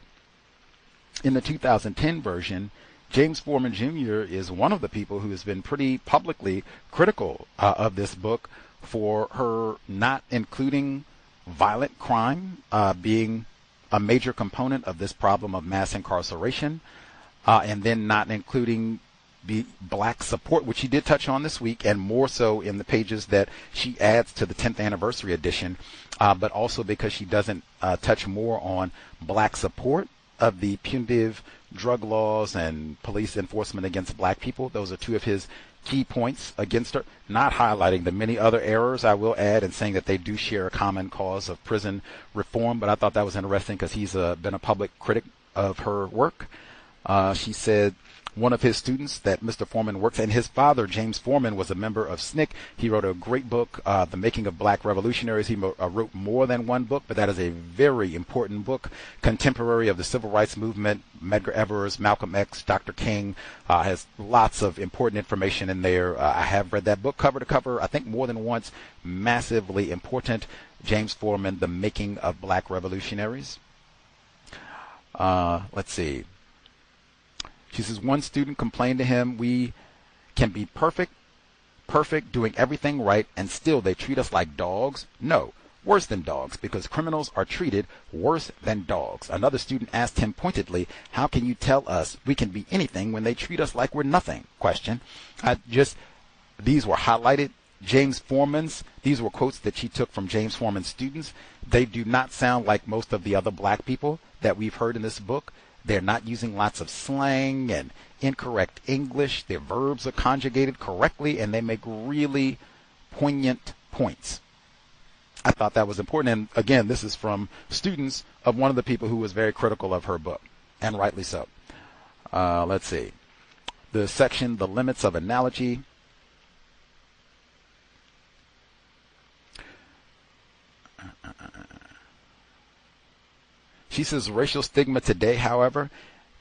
In the 2010 version, James Foreman Jr. is one of the people who has been pretty publicly critical of this book for her not including violent crime being a major component of this problem of mass incarceration, and then not including black support, which she did touch on this week, and more so in the pages that she adds to the 10th anniversary edition, but also because she doesn't touch more on black support of the punitive drug laws and police enforcement against black people. Those are two of his key points against her, not highlighting the many other errors, I will add, and saying that they do share a common cause of prison reform. But I thought that was interesting because he's been a public critic of her work. She said, one of his students that Mr. Foreman works, and his father, James Foreman, was a member of SNCC. He wrote a great book, The Making of Black Revolutionaries. He wrote more than one book, but that is a very important book, contemporary of the civil rights movement. Medgar Evers, Malcolm X, Dr. King, has lots of important information in there. I have read that book cover to cover, I think more than once. Massively important. James Foreman, The Making of Black Revolutionaries. Let's see. She says, one student complained to him, we can be perfect, doing everything right, and still they treat us like dogs. No, worse than dogs, because criminals are treated worse than dogs. Another student asked him pointedly, how can you tell us we can be anything when they treat us like we're nothing? Question. These were highlighted. James Foreman's, these were quotes that she took from James Foreman's students. They do not sound like most of the other black people that we've heard in this book. They're not using lots of slang and incorrect English. Their verbs are conjugated correctly, and they make really poignant points. I thought that was important. And again, this is from students of one of the people who was very critical of her book, and rightly so. Let's see. The section, The Limits of Analogy. She says, racial stigma today, however,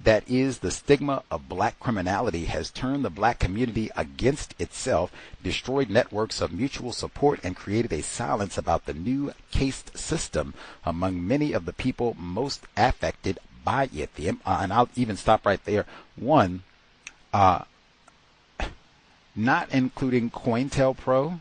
that is the stigma of black criminality, has turned the black community against itself, destroyed networks of mutual support, and created a silence about the new caste system among many of the people most affected by it. And I'll even stop right there. One, not including COINTELPRO,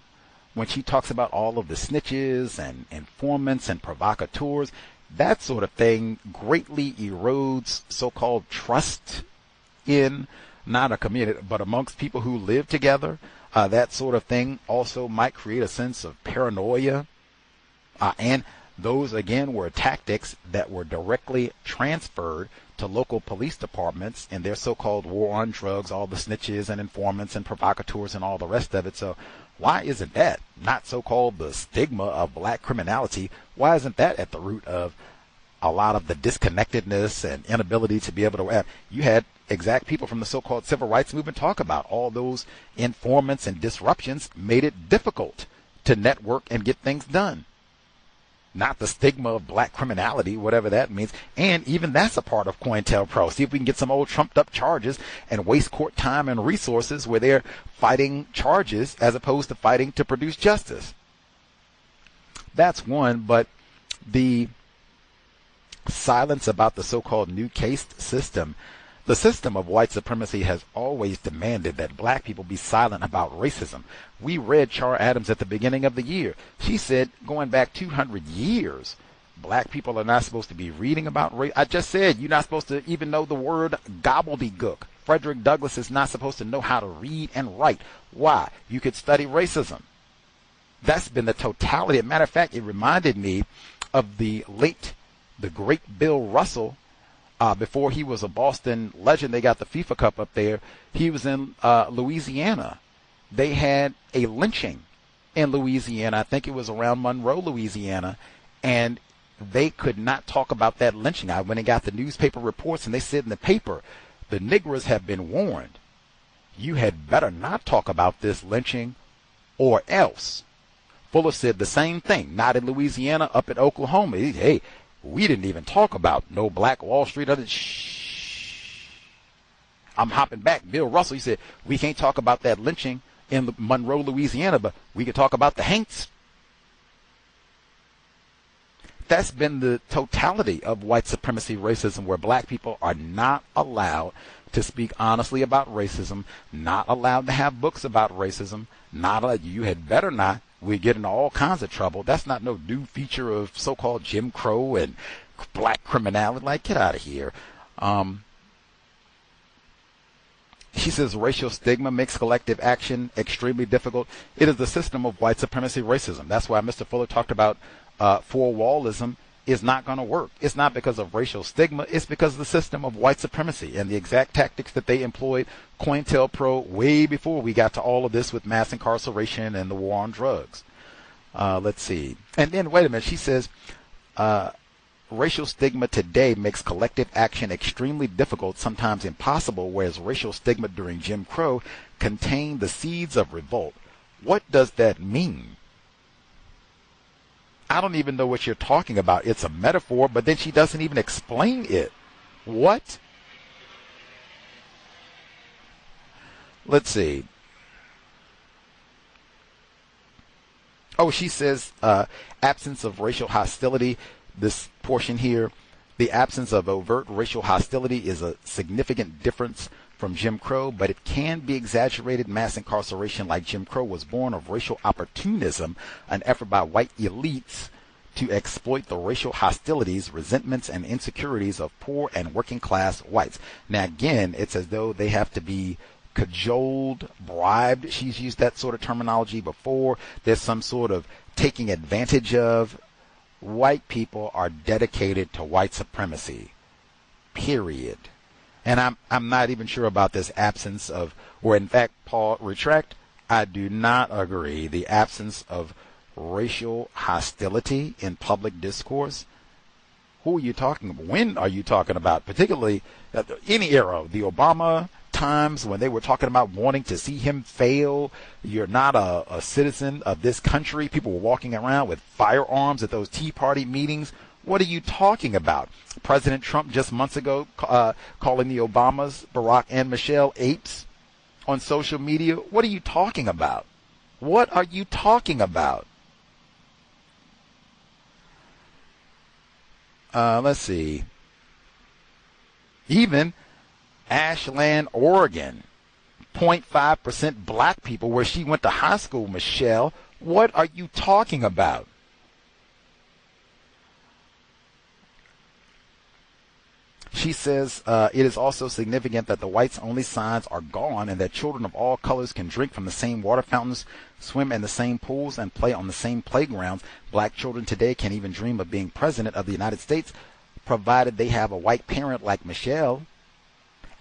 when she talks about all of the snitches and informants and provocateurs, that sort of thing greatly erodes so-called trust in not a community, but amongst people who live together. That sort of thing also might create a sense of paranoia. And those, again, were tactics that were directly transferred to local police departments in their so-called war on drugs, all the snitches and informants and provocateurs and all the rest of it. So why isn't that not so-called the stigma of black criminality? Why isn't that at the root of a lot of the disconnectedness and inability to be able to... You had exact people from the so-called civil rights movement talk about all those informants and disruptions made it difficult to network and get things done. Not the stigma of black criminality, whatever that means. And even that's a part of COINTELPRO. See if we can get some old trumped up charges and waste court time and resources where they're fighting charges as opposed to fighting to produce justice. That's one, but the silence about the so-called new caste system, the system of white supremacy, has always demanded that black people be silent about racism. We read Char Adams at the beginning of the year. She said, going back 200 years, black people are not supposed to be reading about race. I just said you're not supposed to even know the word gobbledygook. Frederick Douglass is not supposed to know how to read and write. Why? You could study racism. That's been the totality. As a matter of fact, it reminded me of the great Bill Russell. Before he was a Boston legend, they got the FIFA Cup up there. He was in Louisiana. They had a lynching in Louisiana. I think it was around Monroe, Louisiana, and they could not talk about that lynching. I went and got the newspaper reports, and they said in the paper, the Negroes have been warned. You had better not talk about this lynching or else. Fuller said the same thing. Not in Louisiana, up in Oklahoma. Hey, we didn't even talk about no Black Wall Street. Shh. I'm hopping back. Bill Russell, he said, we can't talk about that lynching in Monroe, Louisiana, but we can talk about the Hanks. That's been the totality of white supremacy racism, where black people are not allowed to speak honestly about racism, not allowed to have books about racism, not allowed, you had better not. We get into all kinds of trouble. That's not no new feature of so-called Jim Crow and black criminality. Like, get out of here. She says racial stigma makes collective action extremely difficult. It is the system of white supremacy racism. That's why Mr. Fuller talked about four-wallism is not going to work. It's not because of racial stigma. It's because of the system of white supremacy and the exact tactics that they employed COINTELPRO way before we got to all of this with mass incarceration and the war on drugs. Let's see. And then, wait a minute, she says, racial stigma today makes collective action extremely difficult, sometimes impossible, whereas racial stigma during Jim Crow contained the seeds of revolt. What does that mean? I don't even know what you're talking about. It's a metaphor, but then she doesn't even explain it. What? Let's see. Oh, she says absence of racial hostility. This portion here, the absence of overt racial hostility is a significant difference from Jim Crow, but it can be exaggerated. Mass incarceration like Jim Crow was born of racial opportunism, an effort by white elites to exploit the racial hostilities, resentments, and insecurities of poor and working class whites. Now again, it's as though they have to be cajoled, bribed. She's used that sort of terminology before. There's some sort of taking advantage of. White people are dedicated to white supremacy, period. And I'm not even sure about this absence of, or in fact, Paul, retract, I do not agree. The absence of racial hostility in public discourse. Who are you talking about? When are you talking about? Particularly any era, the Obama times when they were talking about wanting to see him fail. You're not a citizen of this country. People were walking around with firearms at those Tea Party meetings. What are you talking about? President Trump just months ago calling the Obamas, Barack and Michelle, apes on social media. What are you talking about? What are you talking about? Let's see. Even Ashland, Oregon, 0.5% black people where she went to high school, Michelle. What are you talking about? She says it is also significant that the whites' only signs are gone and that children of all colors can drink from the same water fountains, swim in the same pools, and play on the same playgrounds. Black children today can't even dream of being president of the United States, provided they have a white parent like Michelle.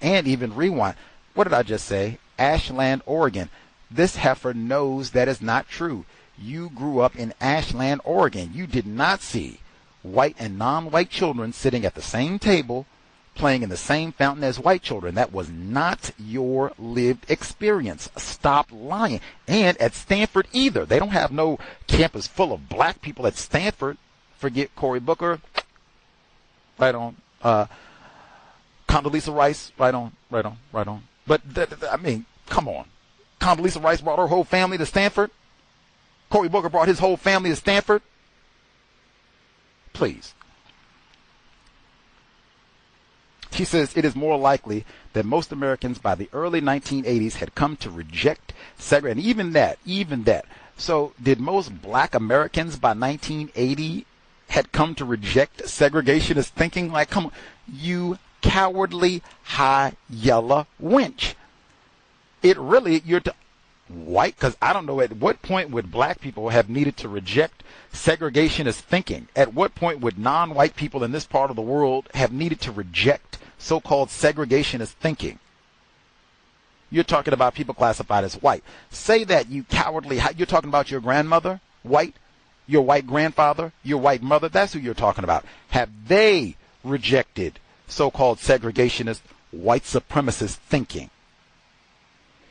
And even rewind. What did I just say? Ashland, Oregon. This heifer knows that is not true. You grew up in Ashland, Oregon. You did not see white and non-white children sitting at the same table, playing in the same fountain as white children. That was not your lived experience. Stop lying. And at Stanford either. They don't have no campus full of black people at Stanford. Forget Cory Booker. Right on. Condoleezza Rice. Right on. But, I mean, come on. Condoleezza Rice brought her whole family to Stanford. Cory Booker brought his whole family to Stanford. Please. She says it is more likely that most Americans by the early 1980s had come to reject segregation. And even that. So did most black Americans by 1980 had come to reject segregationist thinking? Like, come on, you cowardly high yellow wench. It really, white, because I don't know at what point would black people have needed to reject segregationist thinking. At what point would non-white people in this part of the world have needed to reject so-called segregationist thinking? You're talking about people classified as white. Say that, you cowardly, you're talking about your grandmother, white, your white grandfather, your white mother. That's who you're talking about. Have they rejected so-called segregationist white supremacist thinking?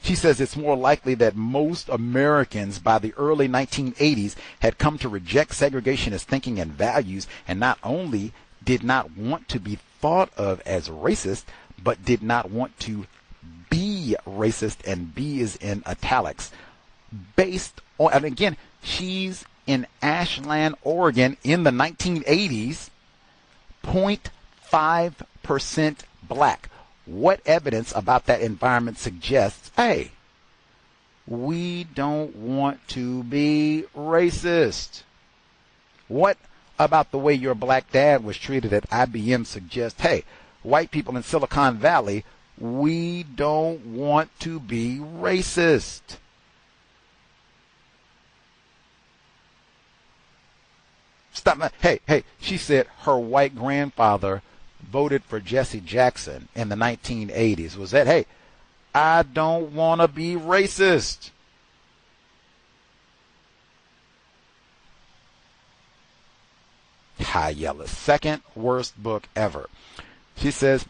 She says it's more likely that most Americans by the early 1980s had come to reject segregationist thinking and values, and not only did not want to be thought of as racist, but did not want to be racist, and be is in italics. Based on, and again, she's in Ashland, Oregon in the 1980s, 0.5% black. What evidence about that environment suggests, hey, we don't want to be racist? What about the way your black dad was treated at IBM suggests, hey, white people in Silicon Valley, we don't want to be racist? Stop. Hey, she said her white grandfather voted for Jesse Jackson in the 1980s. Was that, hey, I don't want to be racist? high yellow. Second worst book ever. She says,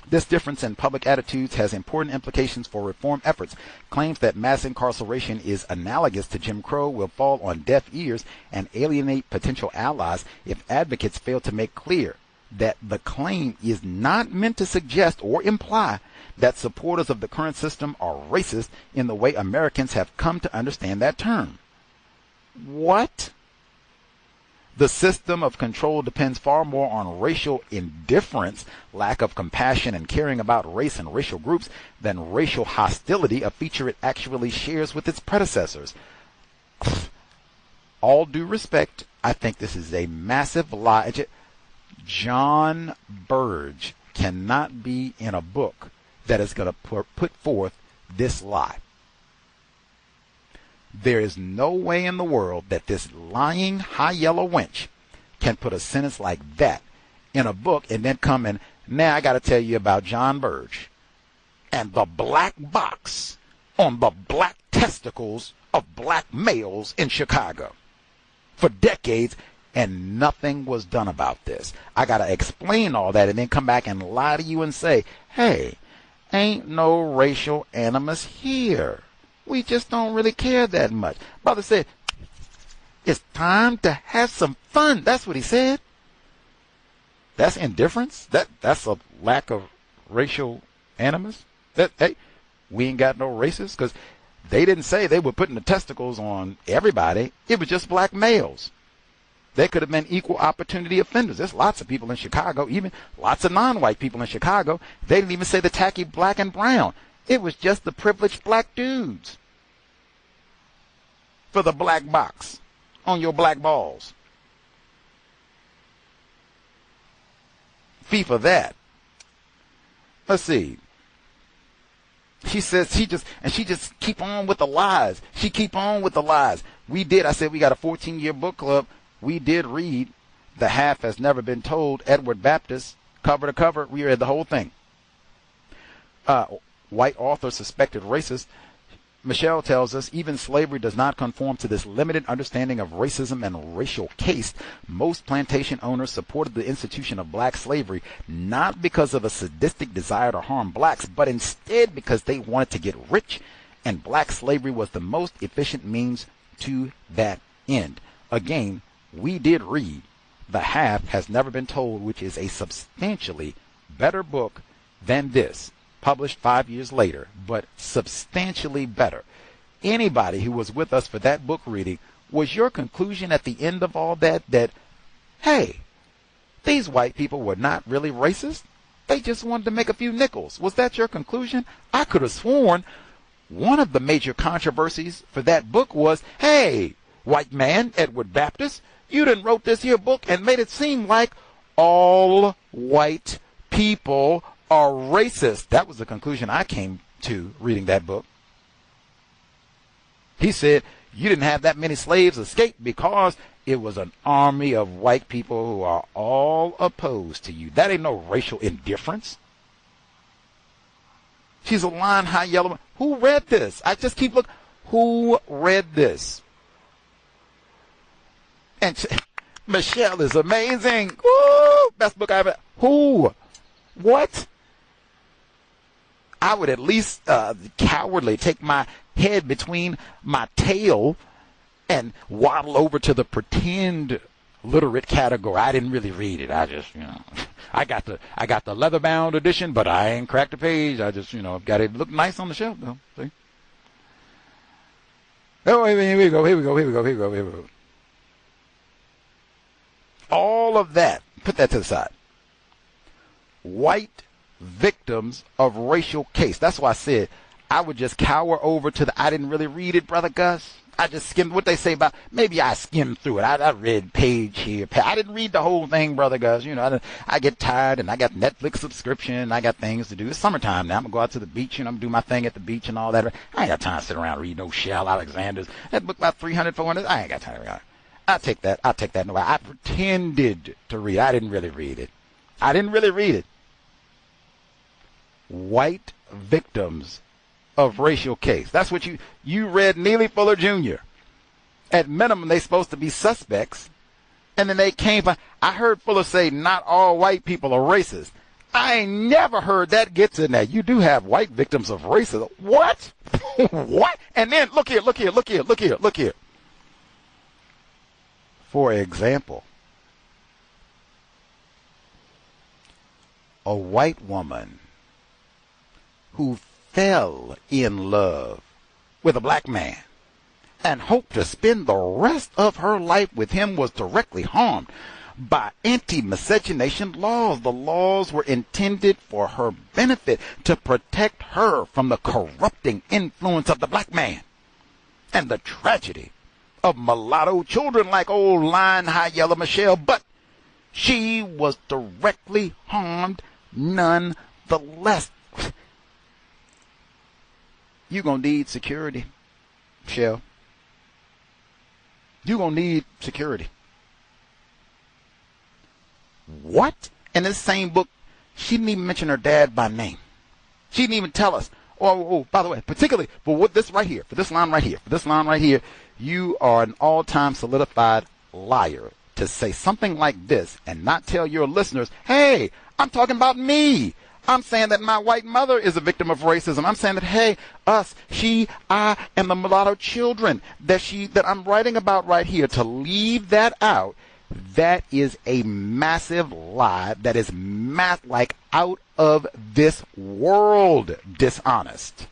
this difference in public attitudes has important implications for reform efforts. Claims that mass incarceration is analogous to Jim Crow will fall on deaf ears and alienate potential allies if advocates fail to make clear that the claim is not meant to suggest or imply that supporters of the current system are racist in the way Americans have come to understand that term. What? The system of control depends far more on racial indifference, lack of compassion, and caring about race and racial groups than racial hostility, a feature it actually shares with its predecessors. All due respect, I think this is a massive lie. John Burge cannot be in a book that is going to put forth this lie. There is no way in the world that this lying high yellow wench can put a sentence like that in a book and then come and, now I got to tell you about John Burge and the black box on the black testicles of black males in Chicago. For decades, and nothing was done about this. I got to explain all that and then come back and lie to you and say, hey, ain't no racial animus here. We just don't really care that much. Brother said, it's time to have some fun. That's what he said. That's indifference. That's a lack of racial animus. Hey, we ain't got no racists, because they didn't say they were putting the testicles on everybody. It was just black males. They could have been equal opportunity offenders. There's lots of people in Chicago, even lots of non-white people in Chicago. They didn't even say the tacky black and brown. It was just the privileged black dudes for the black box on your black balls. Fee for that. Let's see. She says she just keep on with the lies. She keep on with the lies. I said we got a 14-year book club. We did read The Half Has Never Been Told, Edward Baptist, cover to cover. We read the whole thing. White author suspected racist. Michelle tells us even slavery does not conform to this limited understanding of racism and racial caste. Most plantation owners supported the institution of black slavery not because of a sadistic desire to harm blacks, but instead because they wanted to get rich, and black slavery was the most efficient means to that end. Again, we did read The Half Has Never Been Told, which is a substantially better book than this, published 5 years later, but substantially better. Anybody who was with us for that book reading, was your conclusion at the end of all that, hey, these white people were not really racist? They just wanted to make a few nickels. Was that your conclusion? I could have sworn one of the major controversies for that book was, hey, white man, Edward Baptist, you done wrote this here book and made it seem like all white people are racist. That was the conclusion I came to reading that book. He said you didn't have that many slaves escape because it was an army of white people who are all opposed to you. That ain't no racial indifference. She's a lying high yellow. Who read this? I just keep looking. Who read this? And Michelle is amazing. Woo! Best book I've ever. Who? What? I would at least cowardly take my head between my tail and waddle over to the pretend literate category. I didn't really read it. I just, I got the leather bound edition, but I ain't cracked a page. I just, got it look nice on the shelf though. See? Oh, here we go. All of that, put that to the side. White victims of racial case. That's why I said I would just cower over to I didn't really read it, Brother Gus. I just skimmed what they say about, maybe I skimmed through it. I read page here. I didn't read the whole thing, Brother Gus. I get tired and I got Netflix subscription. I got things to do. It's summertime now. I'm going to go out to the beach and I'm going to do my thing at the beach and all that. I ain't got time to sit around and read no Shell Alexander's. That book about 300, 400. I ain't got time to read it. I take that. No, I pretended to read. I didn't really read it. White victims of racial case. That's what you read. Neely Fuller Jr. At minimum, they're supposed to be suspects And then they came by. I heard Fuller say not all white people are racist. I ain't never heard that gets in there. You do have white victims of racism. What? What? And then look here. For example, a white woman who fell in love with a black man and hoped to spend the rest of her life with him was directly harmed by anti-miscegenation laws. The laws were intended for her benefit, to protect her from the corrupting influence of the black man and the tragedy of mulatto children like old lyin high yellow Michelle. But she was directly harmed nonetheless. You gonna need security, Michelle. You gonna need security. What? In this same book, she didn't even mention her dad by name. She didn't even tell us. Oh, by the way, particularly for what this right here, for this line right here, you are an all-time solidified liar to say something like this and not tell your listeners, hey, I'm talking about me. I'm saying that my white mother is a victim of racism. I'm saying that, hey, us, she, I, and the mulatto children that I'm writing about right here, to leave that out, that is a massive lie. That is like out of this world dishonest.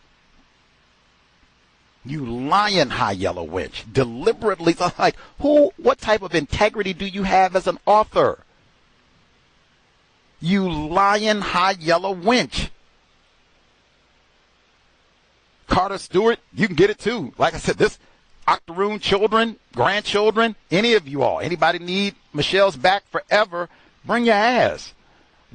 You lying high yellow witch. Deliberately, like, what type of integrity do you have as an author? You lying high yellow wench. Carter Stewart, you can get it too. Like I said, this octoroon children, grandchildren, any of you all, anybody need Michelle's back forever, bring your ass.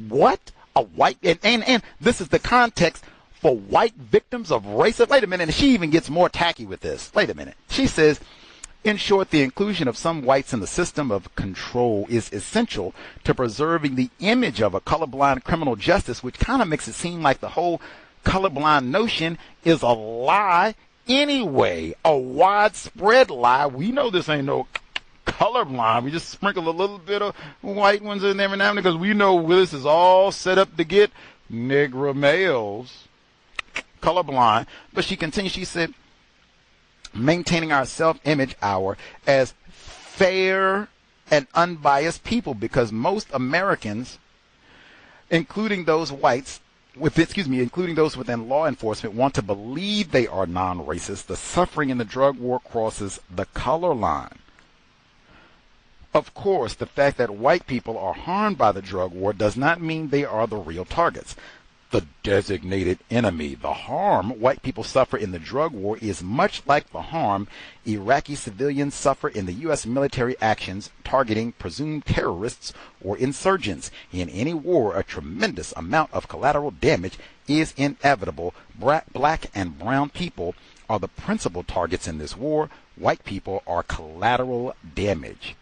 What? A white, and this is the context for white victims of racism. Wait a minute, and she even gets more tacky with this. Wait a minute. She says, in short, the inclusion of some whites in the system of control is essential to preserving the image of a colorblind criminal justice, which kind of makes it seem like the whole colorblind notion is a lie anyway, a widespread lie. We know this ain't no colorblind. We just sprinkle a little bit of white ones in there every now and then because we know this is all set up to get Negro males colorblind. But she continues, she said, maintaining our self-image as fair and unbiased people, because most Americans, including those within law enforcement, want to believe they are non-racist. The suffering in the drug war crosses the color line. Of course, the fact that white people are harmed by the drug war does not mean they are the real targets. The designated enemy. The harm white people suffer in the drug war is much like the harm Iraqi civilians suffer in the U.S. military actions targeting presumed terrorists or insurgents. In any war, a tremendous amount of collateral damage is inevitable. Black and brown people are the principal targets in this war. White people are collateral damage.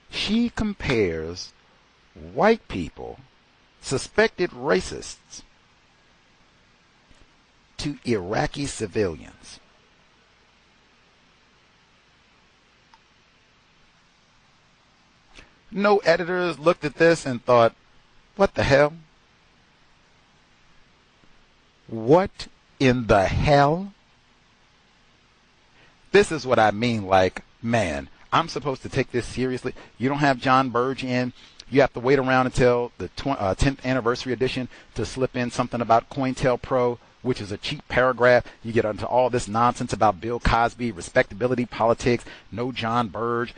She compares white people, suspected racists, to Iraqi civilians. No editors looked at this and thought, what the hell? What in the hell? This is what I mean, like, man, I'm supposed to take this seriously. You don't have John Burge in. You have to wait around until the 10th anniversary edition to slip in something about COINTELPRO, which is a cheap paragraph. You get into all this nonsense about Bill Cosby, respectability politics, no John Burge,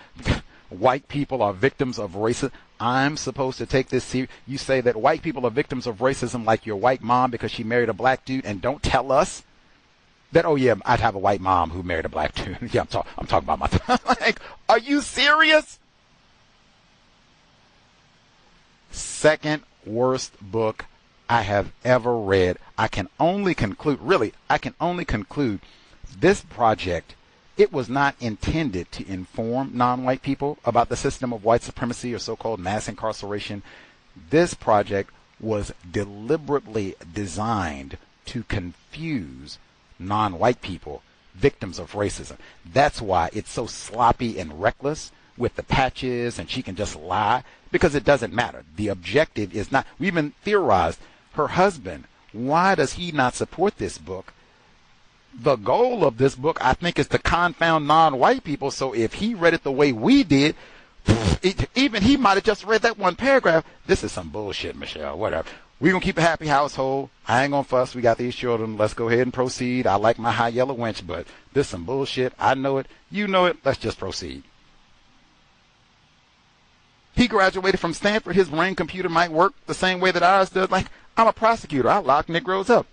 white people are victims of racism. I'm supposed to take this serious. You say that white people are victims of racism like your white mom because she married a black dude, and don't tell us that, oh yeah, I'd have a white mom who married a black dude. Yeah, I'm talking about my like, are you serious? Second worst book I have ever read. I can only conclude this project, it was not intended to inform non-white people about the system of white supremacy or so-called mass incarceration. This project was deliberately designed to confuse non-white people, victims of racism. That's why it's so sloppy and reckless. with the patches and she can just lie, because it doesn't matter. The objective is not, we even theorized, her husband, why does he not support this book? The goal of this book, I think, is to confound non-white people. So if he read it the way we did, even he might have just read that one paragraph. This is some bullshit, Michelle, whatever. We're going to keep a happy household. I ain't going to fuss. We got these children. Let's go ahead and proceed. I like my high yellow wench, but this is some bullshit. I know it. You know it. Let's just proceed. He graduated from Stanford. His brain computer might work the same way that ours does. Like, I'm a prosecutor. I lock Negroes up.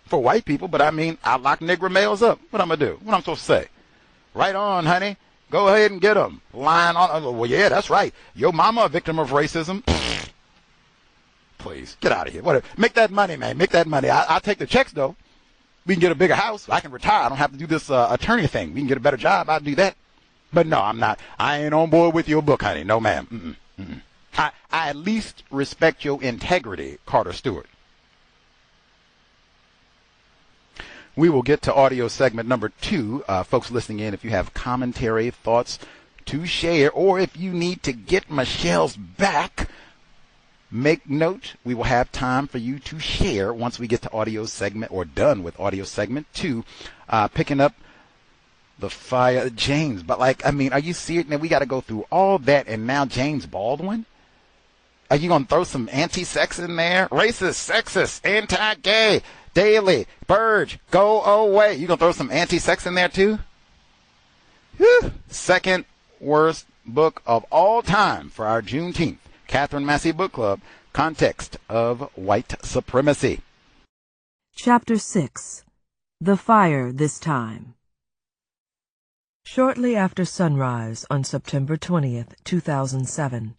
For white people, but I mean, I lock Negro males up. What I'm going to do? What I'm supposed to say? Right on, honey. Go ahead and get them. Lying on. Well, yeah, that's right. Your mama a victim of racism. Please, get out of here. Whatever. Make that money, man. Make that money. I'll take the checks, though. We can get a bigger house. I can retire. I don't have to do this attorney thing. We can get a better job. I'll do that. But no, I'm not. I ain't on board with your book, honey. No, ma'am. I at least respect your integrity, Carter Stewart. We will get to audio segment number 2. Folks listening in, if you have commentary, thoughts to share, or if you need to get Michelle's back, make note. We will have time for you to share once we get to audio segment, or done with audio segment 2. Picking up the fire, James. But like, I mean, are you serious? Now we got to go through all that, and now James Baldwin? Are you going to throw some anti-sex in there? Racist, sexist, anti-gay, Daily, Burge, go away. You going to throw some anti-sex in there too? Whew. Second worst book of all time for our Juneteenth Katherine Massey Book Club, Context of White Supremacy. Chapter 6. The Fire This Time. Shortly after sunrise on September 20th, 2007,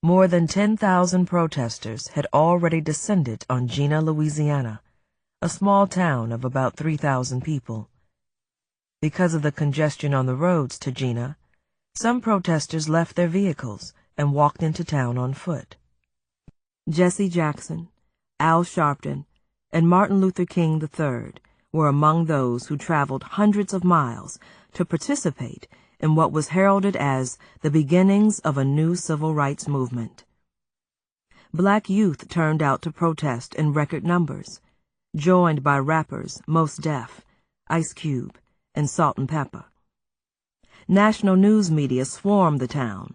more than 10,000 protesters had already descended on Jena, Louisiana, a small town of about 3,000 people. Because of the congestion on the roads to Jena, some protesters left their vehicles and walked into town on foot. Jesse Jackson, Al Sharpton, and Martin Luther King III were among those who traveled hundreds of miles to participate in what was heralded as the beginnings of a new civil rights movement. Black youth turned out to protest in record numbers, joined by rappers Mos Def, Ice Cube, and Salt and Pepper. National news media swarmed the town.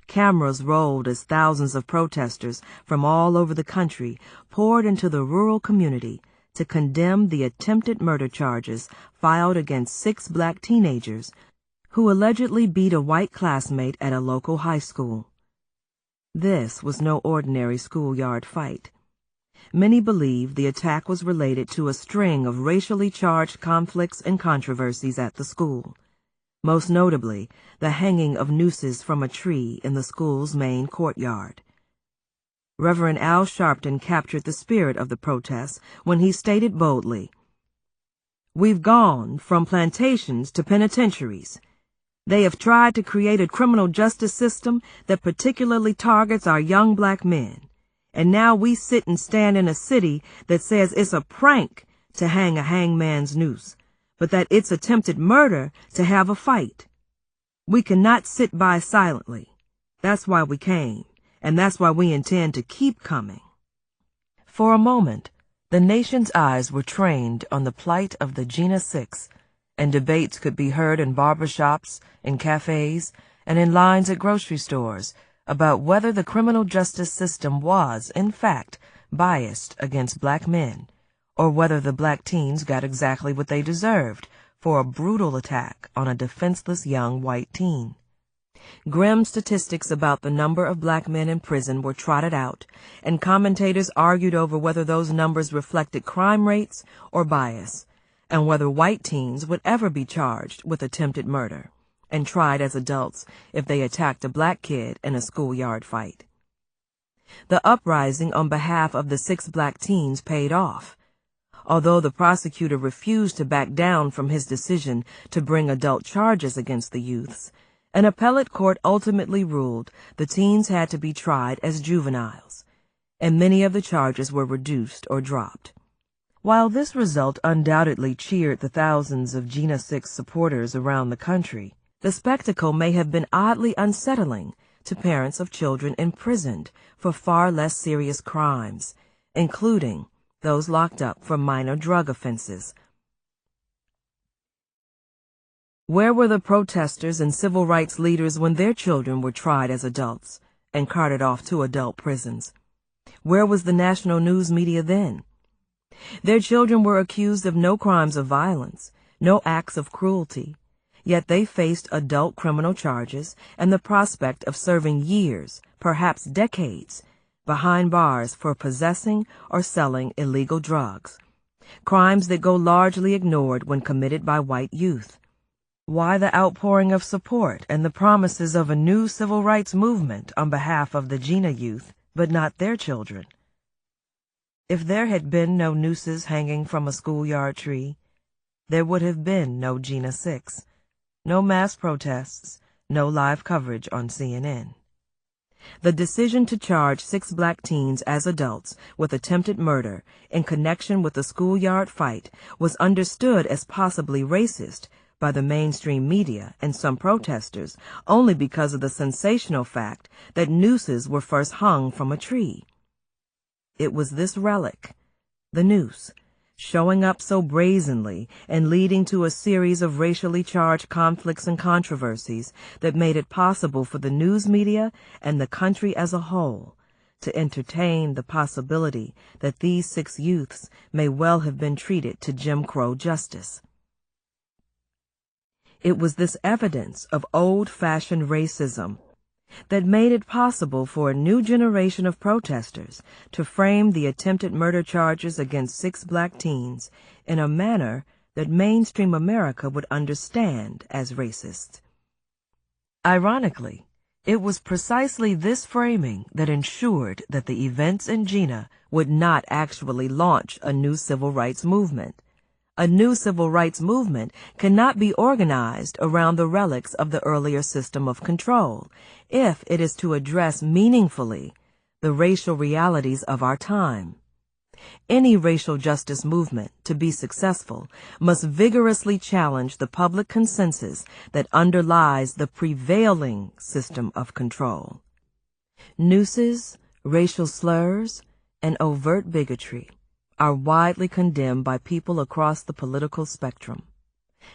Cameras rolled as thousands of protesters from all over the country poured into the rural community to condemn the attempted murder charges filed against 6 black teenagers who allegedly beat a white classmate at a local high school. This was no ordinary schoolyard fight. Many believe the attack was related to a string of racially charged conflicts and controversies at the school, most notably the hanging of nooses from a tree in the school's main courtyard. Reverend Al Sharpton captured the spirit of the protests when he stated boldly, "We've gone from plantations to penitentiaries. They have tried to create a criminal justice system that particularly targets our young black men. And now we sit and stand in a city that says it's a prank to hang a hangman's noose, but that it's attempted murder to have a fight. We cannot sit by silently. That's why we came, and that's why we intend to keep coming." For a moment, the nation's eyes were trained on the plight of the Jena 6, and debates could be heard in barbershops, in cafes, and in lines at grocery stores about whether the criminal justice system was, in fact, biased against black men, or whether the black teens got exactly what they deserved for a brutal attack on a defenseless young white teen. Grim statistics about the number of black men in prison were trotted out, and commentators argued over whether those numbers reflected crime rates or bias, and whether white teens would ever be charged with attempted murder and tried as adults if they attacked a black kid in a schoolyard fight. The uprising on behalf of the 6 black teens paid off. Although the prosecutor refused to back down from his decision to bring adult charges against the youths, an appellate court ultimately ruled the teens had to be tried as juveniles, and many of the charges were reduced or dropped. While this result undoubtedly cheered the thousands of Jena 6 supporters around the country, The spectacle may have been oddly unsettling to parents of children imprisoned for far less serious crimes, including those locked up for minor drug offenses. Where were the protesters and civil rights leaders when their children were tried as adults and carted off to adult prisons? Where was the national news media then? Their children were accused of no crimes of violence, no acts of cruelty, yet they faced adult criminal charges and the prospect of serving years, perhaps decades, behind bars for possessing or selling illegal drugs, crimes that go largely ignored when committed by white youth. Why the outpouring of support and the promises of a new civil rights movement on behalf of the Gina youth, but not their children? If there had been no nooses hanging from a schoolyard tree, there would have been no Gina 6, no mass protests, no live coverage on CNN. The decision to charge 6 black teens as adults with attempted murder in connection with the schoolyard fight was understood as possibly racist by the mainstream media and some protesters only because of the sensational fact that nooses were first hung from a tree. It was this relic, the noose, showing up so brazenly and leading to a series of racially charged conflicts and controversies that made it possible for the news media and the country as a whole to entertain the possibility that these 6 youths may well have been treated to Jim Crow justice. It was this evidence of old-fashioned racism that made it possible for a new generation of protesters to frame the attempted murder charges against 6 black teens in a manner that mainstream America would understand as racist. Ironically, it was precisely this framing that ensured that the events in Gina would not actually launch a new civil rights movement. A new civil rights movement cannot be organized around the relics of the earlier system of control if it is to address meaningfully the racial realities of our time. Any racial justice movement, to be successful, must vigorously challenge the public consensus that underlies the prevailing system of control. Nooses, racial slurs, and overt bigotry are widely condemned by people across the political spectrum.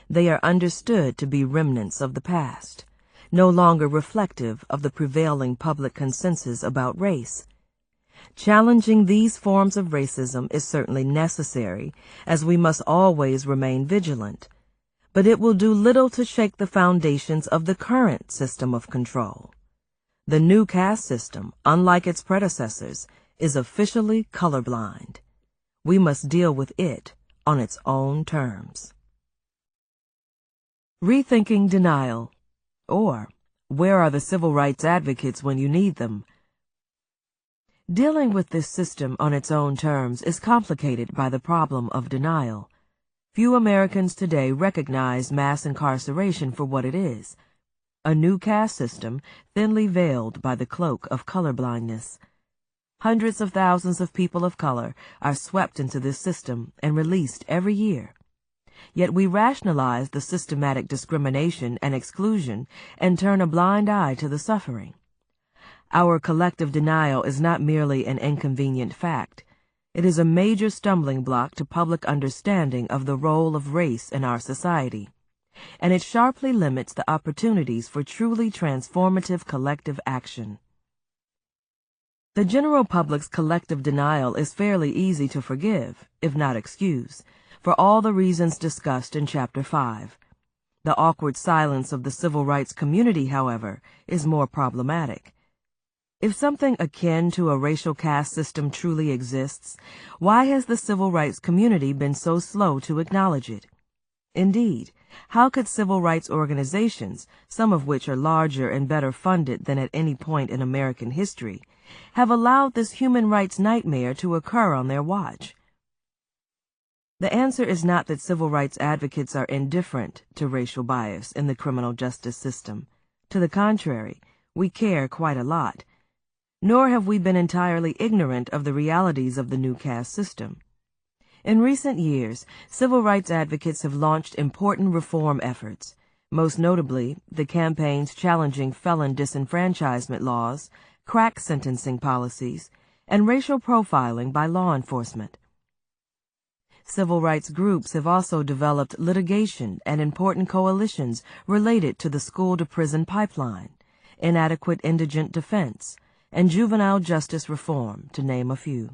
They are understood to be remnants of the past, no longer reflective of the prevailing public consensus about race. Challenging these forms of racism is certainly necessary, as we must always remain vigilant, but it will do little to shake the foundations of the current system of control. The new caste system, unlike its predecessors, is officially colorblind. We must deal with it on its own terms. Rethinking denial, or where are the civil rights advocates when you need them? Dealing with this system on its own terms is complicated by the problem of denial. Few Americans today recognize mass incarceration for what it is, a new caste system thinly veiled by the cloak of colorblindness. Hundreds of thousands of people of color are swept into this system and released every year. Yet we rationalize the systematic discrimination and exclusion and turn a blind eye to the suffering. Our collective denial is not merely an inconvenient fact. It is a major stumbling block to public understanding of the role of race in our society, and it sharply limits the opportunities for truly transformative collective action. The general public's collective denial is fairly easy to forgive, if not excuse, for all the reasons discussed in Chapter 5. The awkward silence of the civil rights community, however, is more problematic. If something akin to a racial caste system truly exists, why has the civil rights community been so slow to acknowledge it? Indeed, how could civil rights organizations, some of which are larger and better funded than at any point in American history, have allowed this human rights nightmare to occur on their watch? The answer is not that civil rights advocates are indifferent to racial bias in the criminal justice system. To the contrary, we care quite a lot. Nor have we been entirely ignorant of the realities of the new caste system. In recent years, civil rights advocates have launched important reform efforts, most notably the campaigns challenging felon disenfranchisement laws, crack sentencing policies, and racial profiling by law enforcement. Civil rights groups have also developed litigation and important coalitions related to the school-to-prison pipeline, inadequate indigent defense, and juvenile justice reform, to name a few.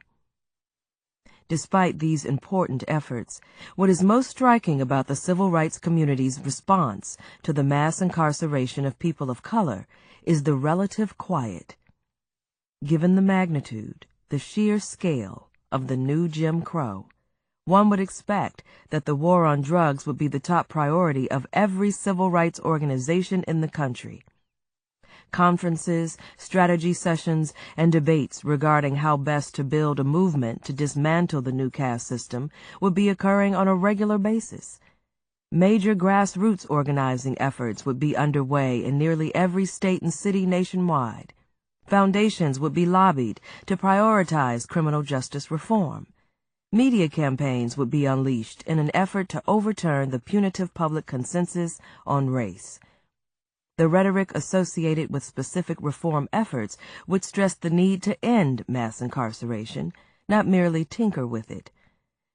Despite these important efforts, what is most striking about the civil rights community's response to the mass incarceration of people of color is the relative quiet. Given the magnitude, the sheer scale of the new Jim Crow, one would expect that the war on drugs would be the top priority of every civil rights organization in the country. Conferences, strategy sessions, and debates regarding how best to build a movement to dismantle the new caste system would be occurring on a regular basis. Major grassroots organizing efforts would be underway in nearly every state and city nationwide. Foundations would be lobbied to prioritize criminal justice reform. Media campaigns would be unleashed in an effort to overturn the punitive public consensus on race. The rhetoric associated with specific reform efforts would stress the need to end mass incarceration, not merely tinker with it.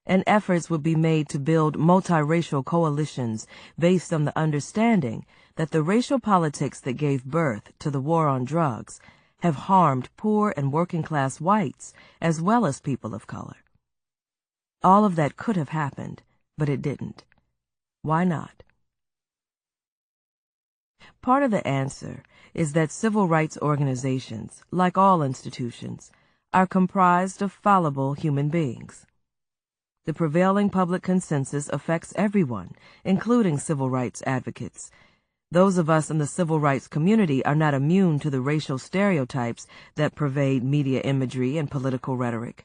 And efforts would be made to build multiracial coalitions based on the understanding that the racial politics that gave birth to the war on drugs have harmed poor and working-class whites as well as people of color. All of that could have happened, but it didn't. Why not? Part of the answer is that civil rights organizations, like all institutions, are comprised of fallible human beings. The prevailing public consensus affects everyone, including civil rights advocates. Those of us in the civil rights community are not immune to the racial stereotypes that pervade media imagery and political rhetoric.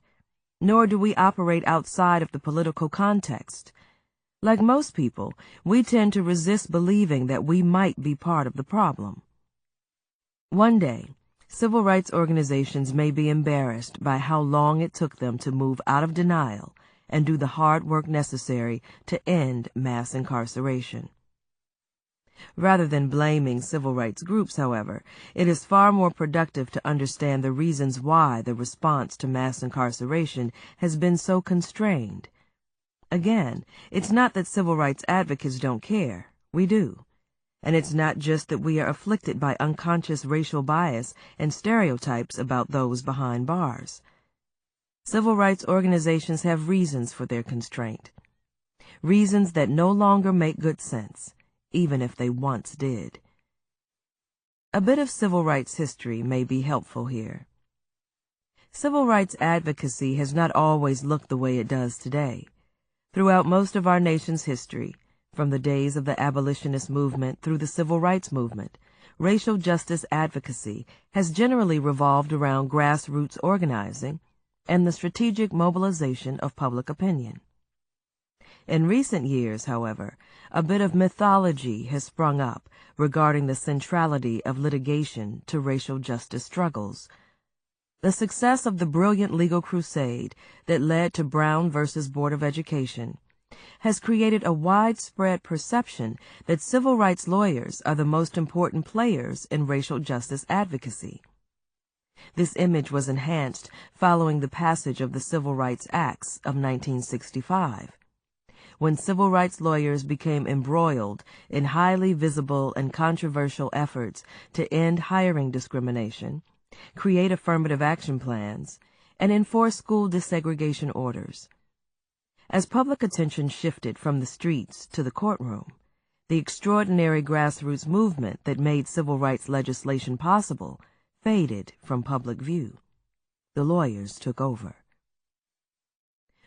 Nor do we operate outside of the political context. Like most people, we tend to resist believing that we might be part of the problem. One day, civil rights organizations may be embarrassed by how long it took them to move out of denial and do the hard work necessary to end mass incarceration. Rather than blaming civil rights groups, however, it is far more productive to understand the reasons why the response to mass incarceration has been so constrained. Again, it's not that civil rights advocates don't care. We do. And it's not just that we are afflicted by unconscious racial bias and stereotypes about those behind bars. Civil rights organizations have reasons for their constraint. Reasons that no longer make good sense, even if they once did. A bit of civil rights history may be helpful here. Civil rights advocacy has not always looked the way it does today. Throughout most of our nation's history, from the days of the abolitionist movement through the civil rights movement, racial justice advocacy has generally revolved around grassroots organizing and the strategic mobilization of public opinion. In recent years, however, a bit of mythology has sprung up regarding the centrality of litigation to racial justice struggles. The success of the brilliant legal crusade that led to Brown versus Board of Education has created a widespread perception that civil rights lawyers are the most important players in racial justice advocacy. This image was enhanced following the passage of the Civil Rights Acts of 1965, when civil rights lawyers became embroiled in highly visible and controversial efforts to end hiring discrimination, create affirmative action plans, and enforce school desegregation orders. As public attention shifted from the streets to the courtroom, the extraordinary grassroots movement that made civil rights legislation possible faded from public view. The lawyers took over.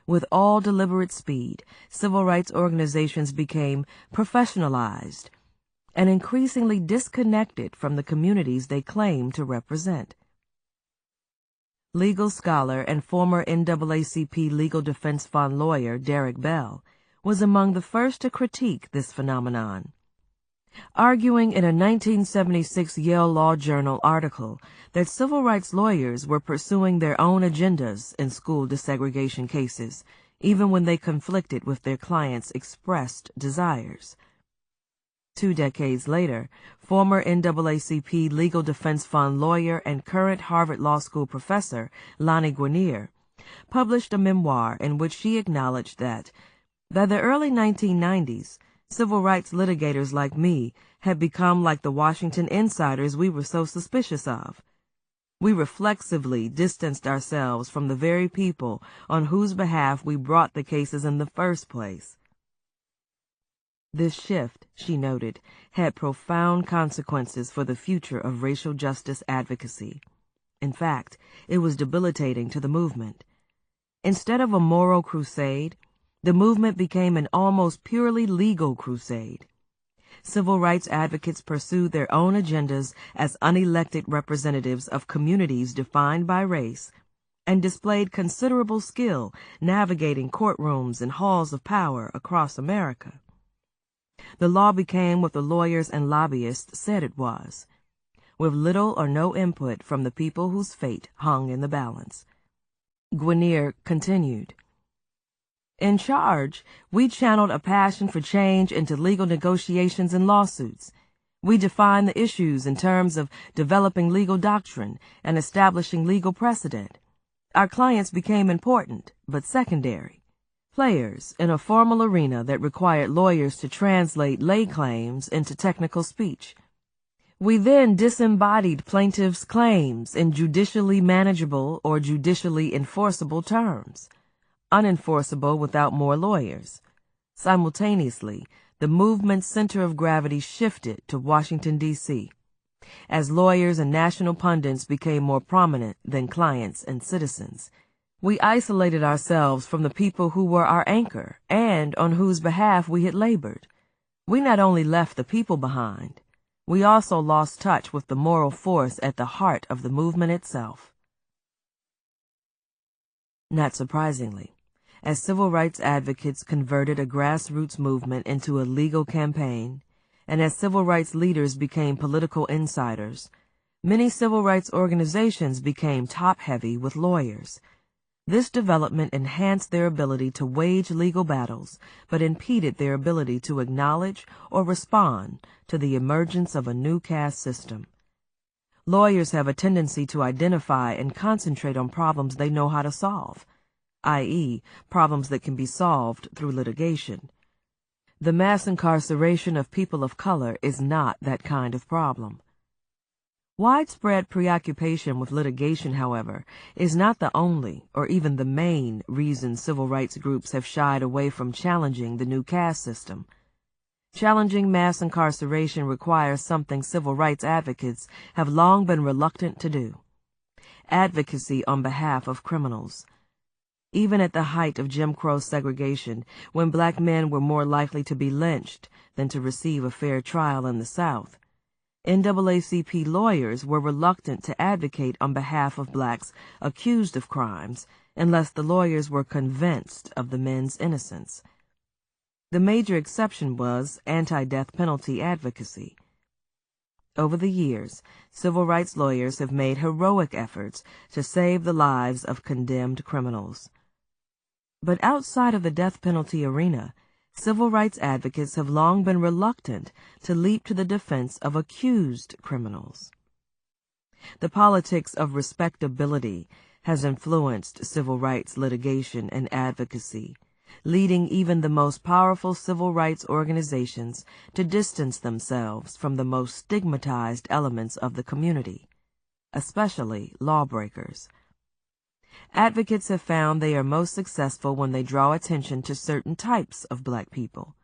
With all deliberate speed, civil rights organizations became professionalized and increasingly disconnected from the communities they claim to represent. Legal scholar and former NAACP Legal Defense Fund lawyer Derek Bell was among the first to critique this phenomenon, arguing in a 1976 Yale Law Journal article that civil rights lawyers were pursuing their own agendas in school desegregation cases, even when they conflicted with their clients' expressed desires. 2 decades later, former NAACP Legal Defense Fund lawyer and current Harvard Law School professor Lani Guinier published a memoir in which she acknowledged that, by the early 1990s, civil rights litigators like me had become like the Washington insiders we were so suspicious of. We reflexively distanced ourselves from the very people on whose behalf we brought the cases in the first place. This shift, she noted, had profound consequences for the future of racial justice advocacy. In fact, it was debilitating to the movement. Instead of a moral crusade, the movement became an almost purely legal crusade. Civil rights advocates pursued their own agendas as unelected representatives of communities defined by race and displayed considerable skill navigating courtrooms and halls of power across America. The law became what the lawyers and lobbyists said it was, with little or no input from the people whose fate hung in the balance. Guinier continued, "In charge, we channeled a passion for change into legal negotiations and lawsuits. We defined the issues in terms of developing legal doctrine and establishing legal precedent. Our clients became important, but secondary. Players in a formal arena that required lawyers to translate lay claims into technical speech. We then disembodied plaintiffs' claims in judicially manageable or judicially enforceable terms, unenforceable without more lawyers. Simultaneously, the movement's center of gravity shifted to Washington, D.C., as lawyers and national pundits became more prominent than clients and citizens. We isolated ourselves from the people who were our anchor and on whose behalf we had labored. We not only left the people behind, we also lost touch with the moral force at the heart of the movement itself." Not surprisingly, as civil rights advocates converted a grassroots movement into a legal campaign, and as civil rights leaders became political insiders, many civil rights organizations became top-heavy with lawyers. This development enhanced their ability to wage legal battles, but impeded their ability to acknowledge or respond to the emergence of a new caste system. Lawyers have a tendency to identify and concentrate on problems they know how to solve, i.e., problems that can be solved through litigation. The mass incarceration of people of color is not that kind of problem. Widespread preoccupation with litigation, however, is not the only or even the main reason civil rights groups have shied away from challenging the new caste system. Challenging mass incarceration requires something civil rights advocates have long been reluctant to do: advocacy on behalf of criminals. Even at the height of Jim Crow segregation, when black men were more likely to be lynched than to receive a fair trial in the South, NAACP lawyers were reluctant to advocate on behalf of blacks accused of crimes unless the lawyers were convinced of the men's innocence. The major exception was anti-death penalty advocacy. Over the years, civil rights lawyers have made heroic efforts to save the lives of condemned criminals. But outside of the death penalty arena, civil rights advocates have long been reluctant to leap to the defense of accused criminals. The politics of respectability has influenced civil rights litigation and advocacy, leading even the most powerful civil rights organizations to distance themselves from the most stigmatized elements of the community, especially lawbreakers. Advocates have found they are most successful when they draw attention to certain types of black people,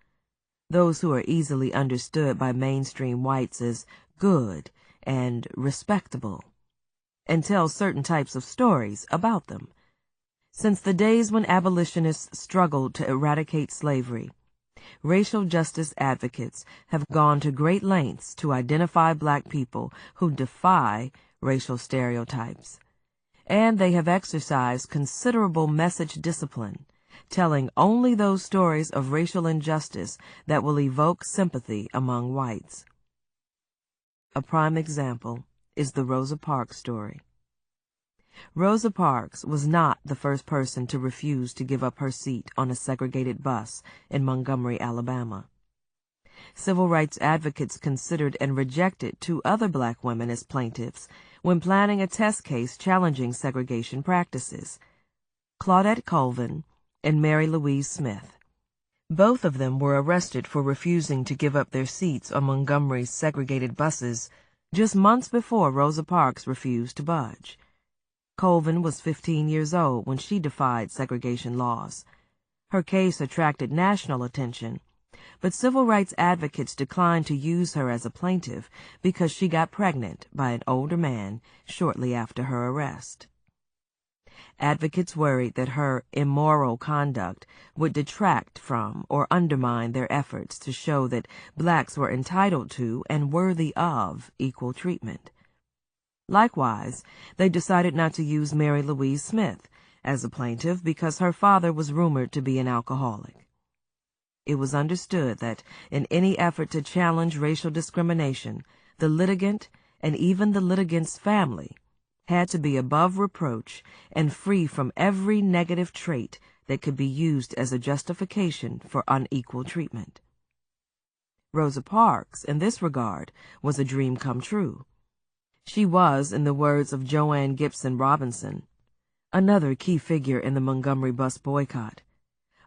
those who are easily understood by mainstream whites as good and respectable, and tell certain types of stories about them. Since the days when abolitionists struggled to eradicate slavery, racial justice advocates have gone to great lengths to identify black people who defy racial stereotypes, and they have exercised considerable message discipline, telling only those stories of racial injustice that will evoke sympathy among whites. A prime example is the Rosa Parks story. Rosa Parks was not the first person to refuse to give up her seat on a segregated bus in Montgomery, Alabama. civil rights advocates considered and rejected 2 other black women as plaintiffs when planning a test case challenging segregation practices, Claudette Colvin and Mary Louise Smith. Both of them were arrested for refusing to give up their seats on Montgomery's segregated buses just months before Rosa Parks refused to budge. Colvin was 15 years old when she defied segregation laws. Her case attracted national attention, but civil rights advocates declined to use her as a plaintiff because she got pregnant by an older man shortly after her arrest. Advocates worried that her immoral conduct would detract from or undermine their efforts to show that blacks were entitled to and worthy of equal treatment. Likewise, they decided not to use Mary Louise Smith as a plaintiff because her father was rumored to be an alcoholic. It was understood that in any effort to challenge racial discrimination, the litigant and even the litigant's family had to be above reproach and free from every negative trait that could be used as a justification for unequal treatment. Rosa Parks, in this regard, was a dream come true. She was, in the words of Joanne Gibson Robinson, another key figure in the Montgomery bus boycott,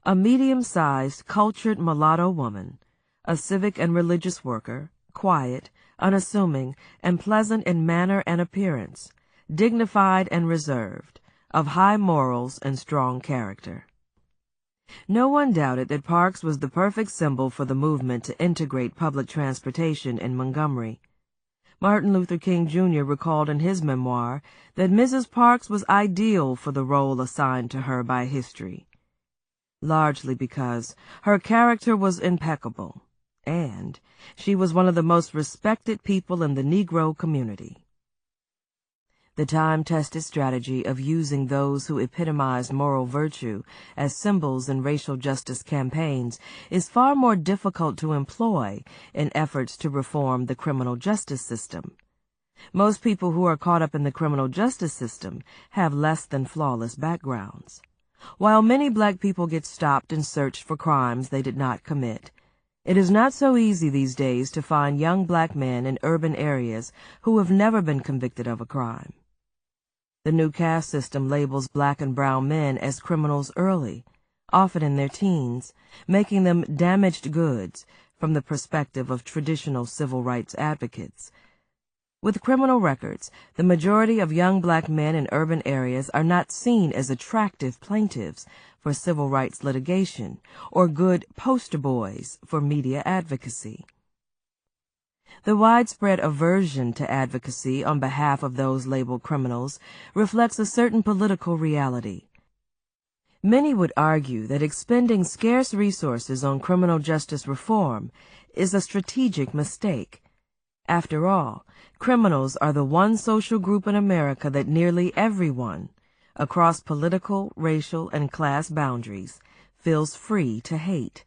a medium-sized, cultured mulatto woman, a civic and religious worker, quiet, unassuming, and pleasant in manner and appearance, dignified and reserved, of high morals and strong character. No one doubted that Parks was the perfect symbol for the movement to integrate public transportation in Montgomery. Martin Luther King Jr. recalled in his memoir that Mrs. Parks was ideal for the role assigned to her by history, largely because her character was impeccable, and she was one of the most respected people in the Negro community. The time-tested strategy of using those who epitomized moral virtue as symbols in racial justice campaigns is far more difficult to employ in efforts to reform the criminal justice system. Most people who are caught up in the criminal justice system have less than flawless backgrounds. While many black people get stopped and searched for crimes they did not commit, it is not so easy these days to find young black men in urban areas who have never been convicted of a crime. The new caste system labels black and brown men as criminals early, often in their teens, making them damaged goods from the perspective of traditional civil rights advocates. With criminal records, the majority of young black men in urban areas are not seen as attractive plaintiffs for civil rights litigation or good poster boys for media advocacy. The widespread aversion to advocacy on behalf of those labeled criminals reflects a certain political reality. Many would argue that expending scarce resources on criminal justice reform is a strategic mistake. After all, criminals are the one social group in America that nearly everyone, across political, racial, and class boundaries, feels free to hate.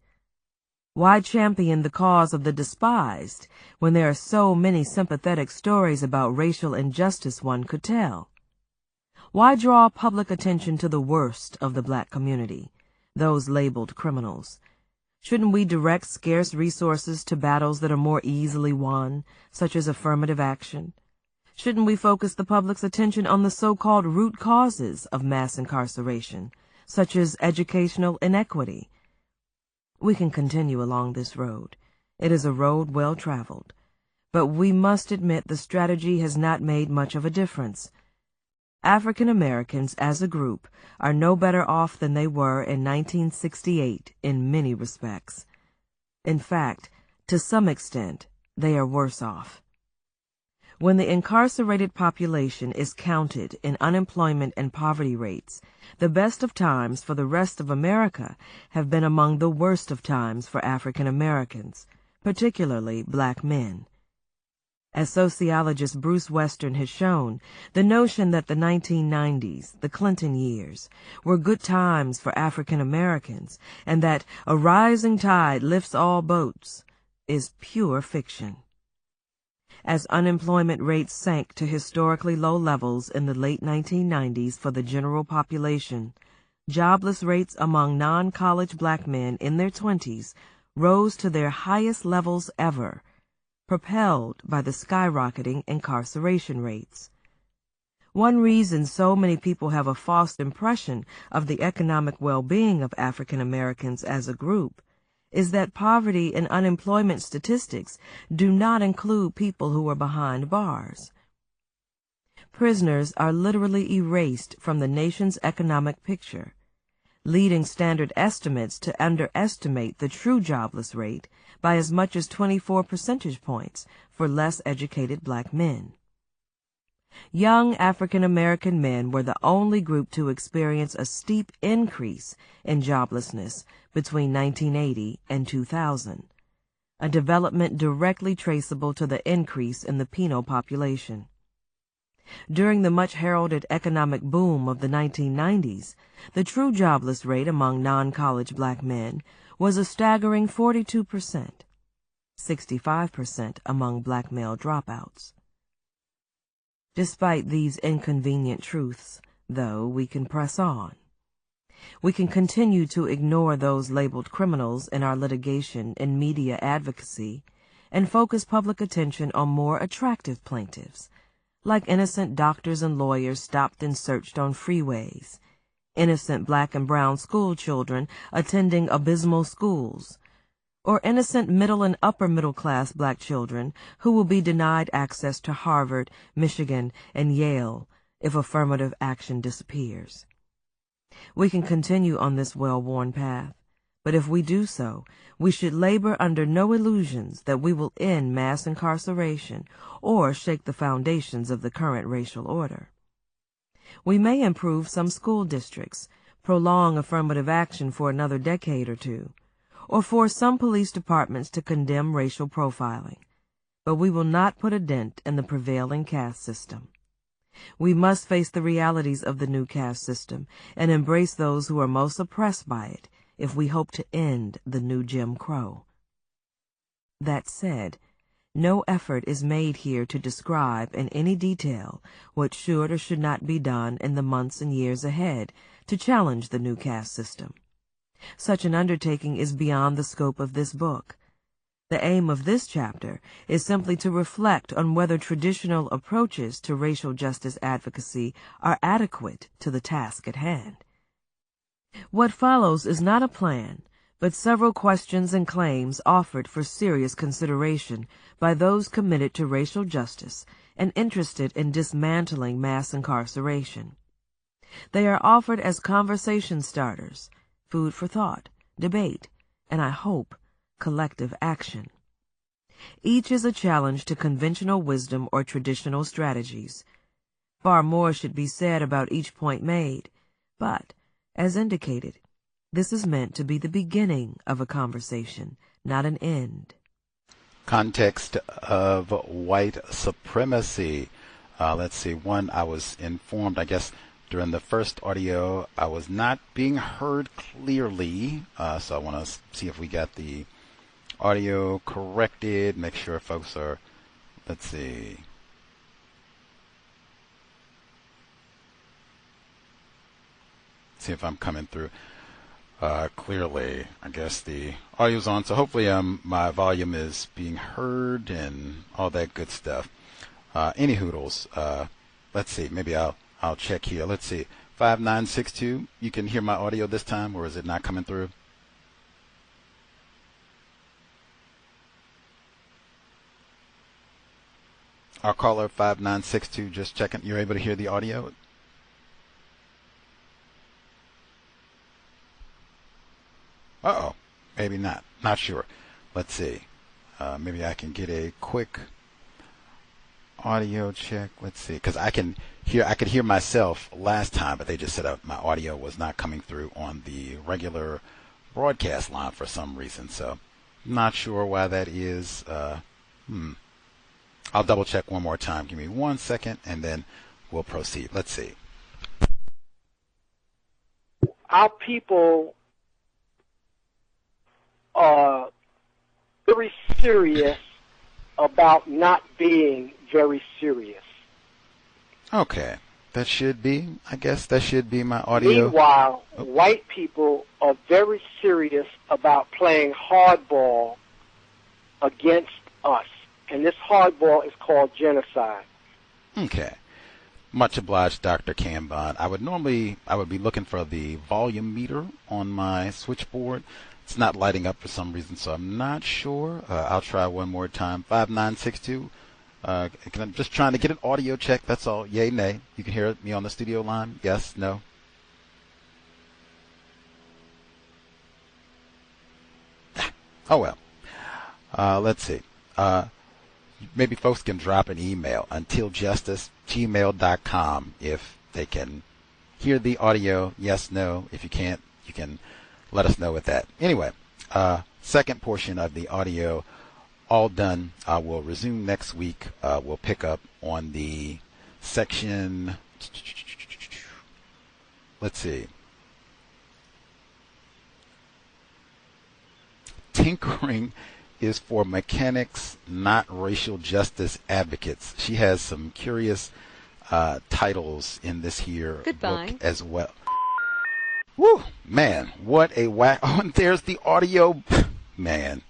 Why champion the cause of the despised when there are so many sympathetic stories about racial injustice one could tell? Why draw public attention to the worst of the black community, those labeled criminals? Shouldn't we direct scarce resources to battles that are more easily won, such as affirmative action? Shouldn't we focus the public's attention on the so-called root causes of mass incarceration, such as educational inequity? We can continue along this road. It is a road well traveled. But we must admit the strategy has not made much of a difference. African Americans as a group are no better off than they were in 1968 in many respects. In fact, to some extent, they are worse off. When the incarcerated population is counted in unemployment and poverty rates, the best of times for the rest of America have been among the worst of times for African Americans, particularly black men. As sociologist Bruce Western has shown, the notion that the 1990s, the Clinton years, were good times for African Americans and that a rising tide lifts all boats is pure fiction. As unemployment rates sank to historically low levels in the late 1990s for the general population, jobless rates among non-college black men in their 20s rose to their highest levels ever, propelled by the skyrocketing incarceration rates. One reason so many people have a false impression of the economic well-being of African Americans as a group is that poverty and unemployment statistics do not include people who are behind bars. Prisoners are literally erased from the nation's economic picture, leading standard estimates to underestimate the true jobless rate by as much as 24 percentage points for less educated black men. Young African American men were the only group to experience a steep increase in joblessness between 1980 and 2000, a development directly traceable to the increase in the penal population. During the much heralded economic boom of the 1990s, the true jobless rate among non-college black men was a staggering 42%, 65% among black male dropouts. Despite these inconvenient truths, though, we can press on. We can continue to ignore those labeled criminals in our litigation and media advocacy and focus public attention on more attractive plaintiffs, like innocent doctors and lawyers stopped and searched on freeways, innocent black and brown school children attending abysmal schools, or innocent middle and upper middle class black children who will be denied access to Harvard, Michigan, and Yale if affirmative action disappears. We can continue on this well-worn path, but if we do so, we should labor under no illusions that we will end mass incarceration or shake the foundations of the current racial order. We may improve some school districts, prolong affirmative action for another decade or two, or force some police departments to condemn racial profiling, but we will not put a dent in the prevailing caste system. We must face the realities of the new caste system and embrace those who are most oppressed by it if we hope to end the new Jim Crow. That said, no effort is made here to describe in any detail what should or should not be done in the months and years ahead to challenge the new caste system. Such an undertaking is beyond the scope of this book. The aim of this chapter is simply to reflect on whether traditional approaches to racial justice advocacy are adequate to the task at hand. What follows is not a plan, but several questions and claims offered for serious consideration by those committed to racial justice and interested in dismantling mass incarceration. They are offered as conversation starters, food for thought, debate, and I hope, collective action. Each is a challenge to conventional wisdom or traditional strategies. Far more should be said about each point made, but, as indicated, this is meant to be the beginning of a conversation, not an end. Context of white supremacy. Let's see, one, I was informed, I guess, during the first audio, I was not being heard clearly, so I want to see if we got the audio corrected, make sure folks are, let's see. See if I'm coming through clearly. I guess the audio's on, so hopefully my volume is being heard and all that good stuff. Any hoodles, let's see, maybe I'll check here. Let's see. 5962, you can hear my audio this time, or is it not coming through? Our caller 5962, just checking. You're able to hear the audio? Uh-oh. Maybe not. Not sure. Let's see. Maybe I can get a quick audio check. Let's see, because I could hear myself last time, but they just said my audio was not coming through on the regular broadcast line for some reason. So, not sure why that is. I'll double check one more time. Give me 1 second, and then we'll proceed. Let's see. Our people are very serious about not being very serious. Okay. that should be. I guess that should be my audio. Meanwhile, white people are very serious about playing hardball against us. And this hardball is called genocide. Okay. Much obliged, Dr. Cambon. I would be looking for the volume meter on my switchboard. It's not lighting up for some reason, so I'm not sure. I'll try one more time. 5962. I'm just trying to get an audio check. That's all. Yay, nay. You can hear me on the studio line? Yes, no? Oh, well. Let's see. Maybe folks can drop an email, untiljustice@gmail.com, if they can hear the audio. Yes, no. If you can't, you can let us know with that. Anyway, second portion of the audio all done. We'll resume next week. We'll pick up on the section. Let's see. Tinkering is for mechanics, not racial justice advocates. She has some curious titles in this here book as well. Woo, man, what a whack. Oh, and there's the audio. Man,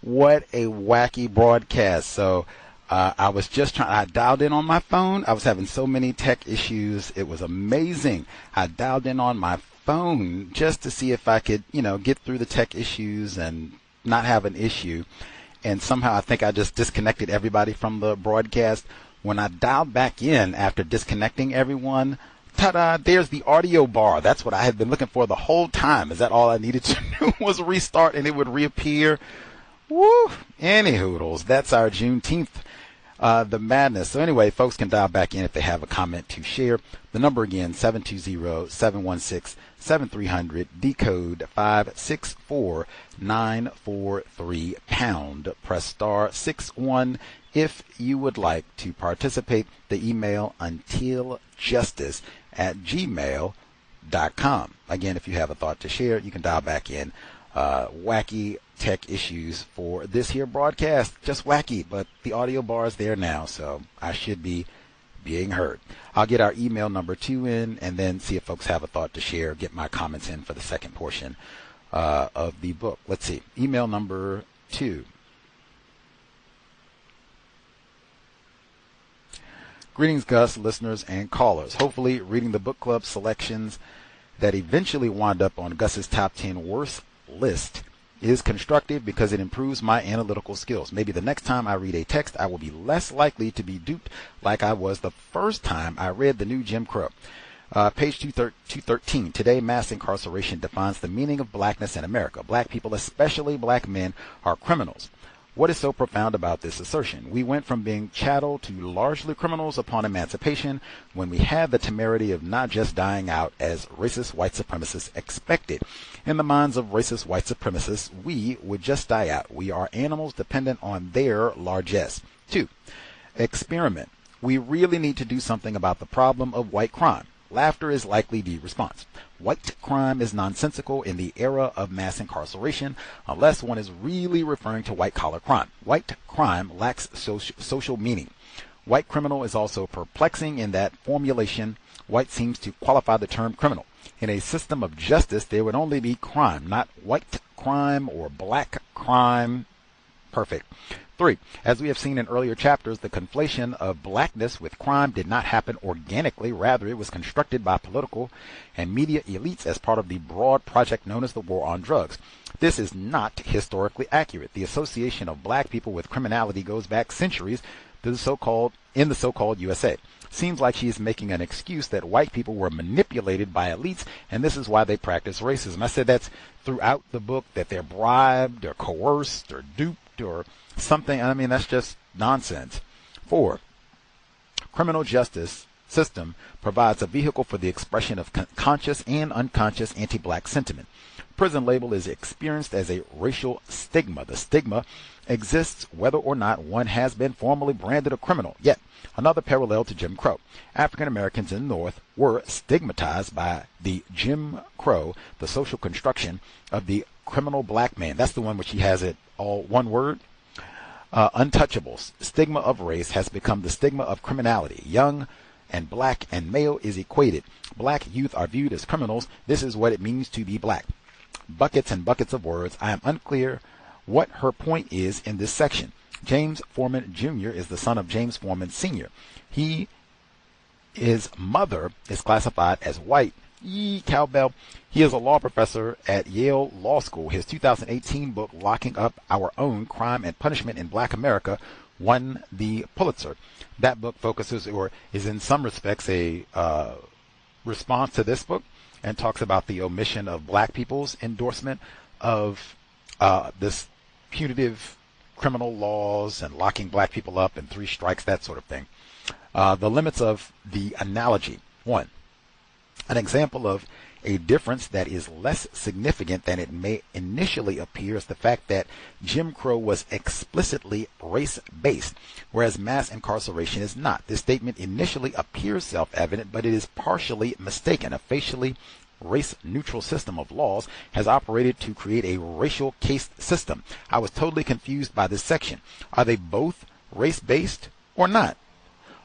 what a wacky broadcast. So I was just I dialed in on my phone. I was having so many tech issues. It was amazing. I dialed in on my phone just to see if I could, get through the tech issues and not have an issue. And somehow I think I just disconnected everybody from the broadcast. When I dialed back in after disconnecting everyone, ta-da, there's the audio bar. That's what I had been looking for the whole time. Is that all I needed to do was restart and it would reappear? Woo! Any hoodles. That's our Juneteenth, the madness. So anyway, folks can dial back in if they have a comment to share. The number again, 720-716-7300, decode 564943 #. Press star 61 if you would like to participate. The email untiljustice@gmail.com. Again, if you have a thought to share, you can dial back in. Wacky tech issues for this here broadcast. Just wacky, but the audio bar is there now, so I should be being heard. I'll get our email number 2 in and then see if folks have a thought to share, get my comments in for the second portion of the book. Let's see. Email number 2. Greetings, Gus, listeners, and callers. Hopefully reading the book club selections that eventually wound up on Gus's top 10 worst list is constructive because it improves my analytical skills. Maybe the next time I read a text, I will be less likely to be duped like I was the first time I read the new Jim Crow. Page 213. Today, mass incarceration defines the meaning of blackness in America. Black people, especially black men, are criminals. What is so profound about this assertion? We went from being chattel to largely criminals upon emancipation when we had the temerity of not just dying out as racist white supremacists expected. In the minds of racist white supremacists, we would just die out. We are animals dependent on their largesse. 2. Experiment. We really need to do something about the problem of white crime. Laughter is likely the response. White crime is nonsensical in the era of mass incarceration unless one is really referring to white-collar crime. White crime lacks social meaning. White criminal is also perplexing in that formulation. White seems to qualify the term criminal. In a system of justice, there would only be crime, not white crime or black crime. Perfect. 3. As we have seen in earlier chapters, the conflation of blackness with crime did not happen organically. Rather, it was constructed by political and media elites as part of the broad project known as the War on Drugs. This is not historically accurate. The association of black people with criminality goes back centuries to the so-called USA. Seems like she is making an excuse that white people were manipulated by elites, and this is why they practice racism. I said that's throughout the book, that they're bribed or coerced or duped or something. I mean, that's just nonsense. 4. Criminal justice system provides a vehicle for the expression of conscious and unconscious anti-black sentiment. Prison label is experienced as a racial stigma. The stigma exists whether or not one has been formally branded a criminal. Yet, another parallel to Jim Crow. African Americans in the North were stigmatized by the Jim Crow, the social construction of the criminal black man. That's the one which he has it all one word. Untouchables. Stigma of race has become the stigma of criminality. Young and black and male is equated. Black youth are viewed as criminals. This is what it means to be black. Buckets and buckets of words. I am unclear what her point is in this section. James Foreman Jr. is the son of James Foreman Sr. His mother is classified as white. Cowbell. He is a law professor at Yale Law School. His 2018 book, Locking Up Our Own Crime and Punishment in Black America, won the Pulitzer. That book focuses, or is in some respects, a response to this book, and talks about the omission of black people's endorsement of this punitive criminal laws and locking black people up and 3 strikes, that sort of thing. The limits of the analogy. 1. An example of a difference that is less significant than it may initially appear is the fact that Jim Crow was explicitly race-based, whereas mass incarceration is not. This statement initially appears self-evident, but it is partially mistaken. A facially race-neutral system of laws has operated to create a racial caste system. I was totally confused by this section. Are they both race-based or not?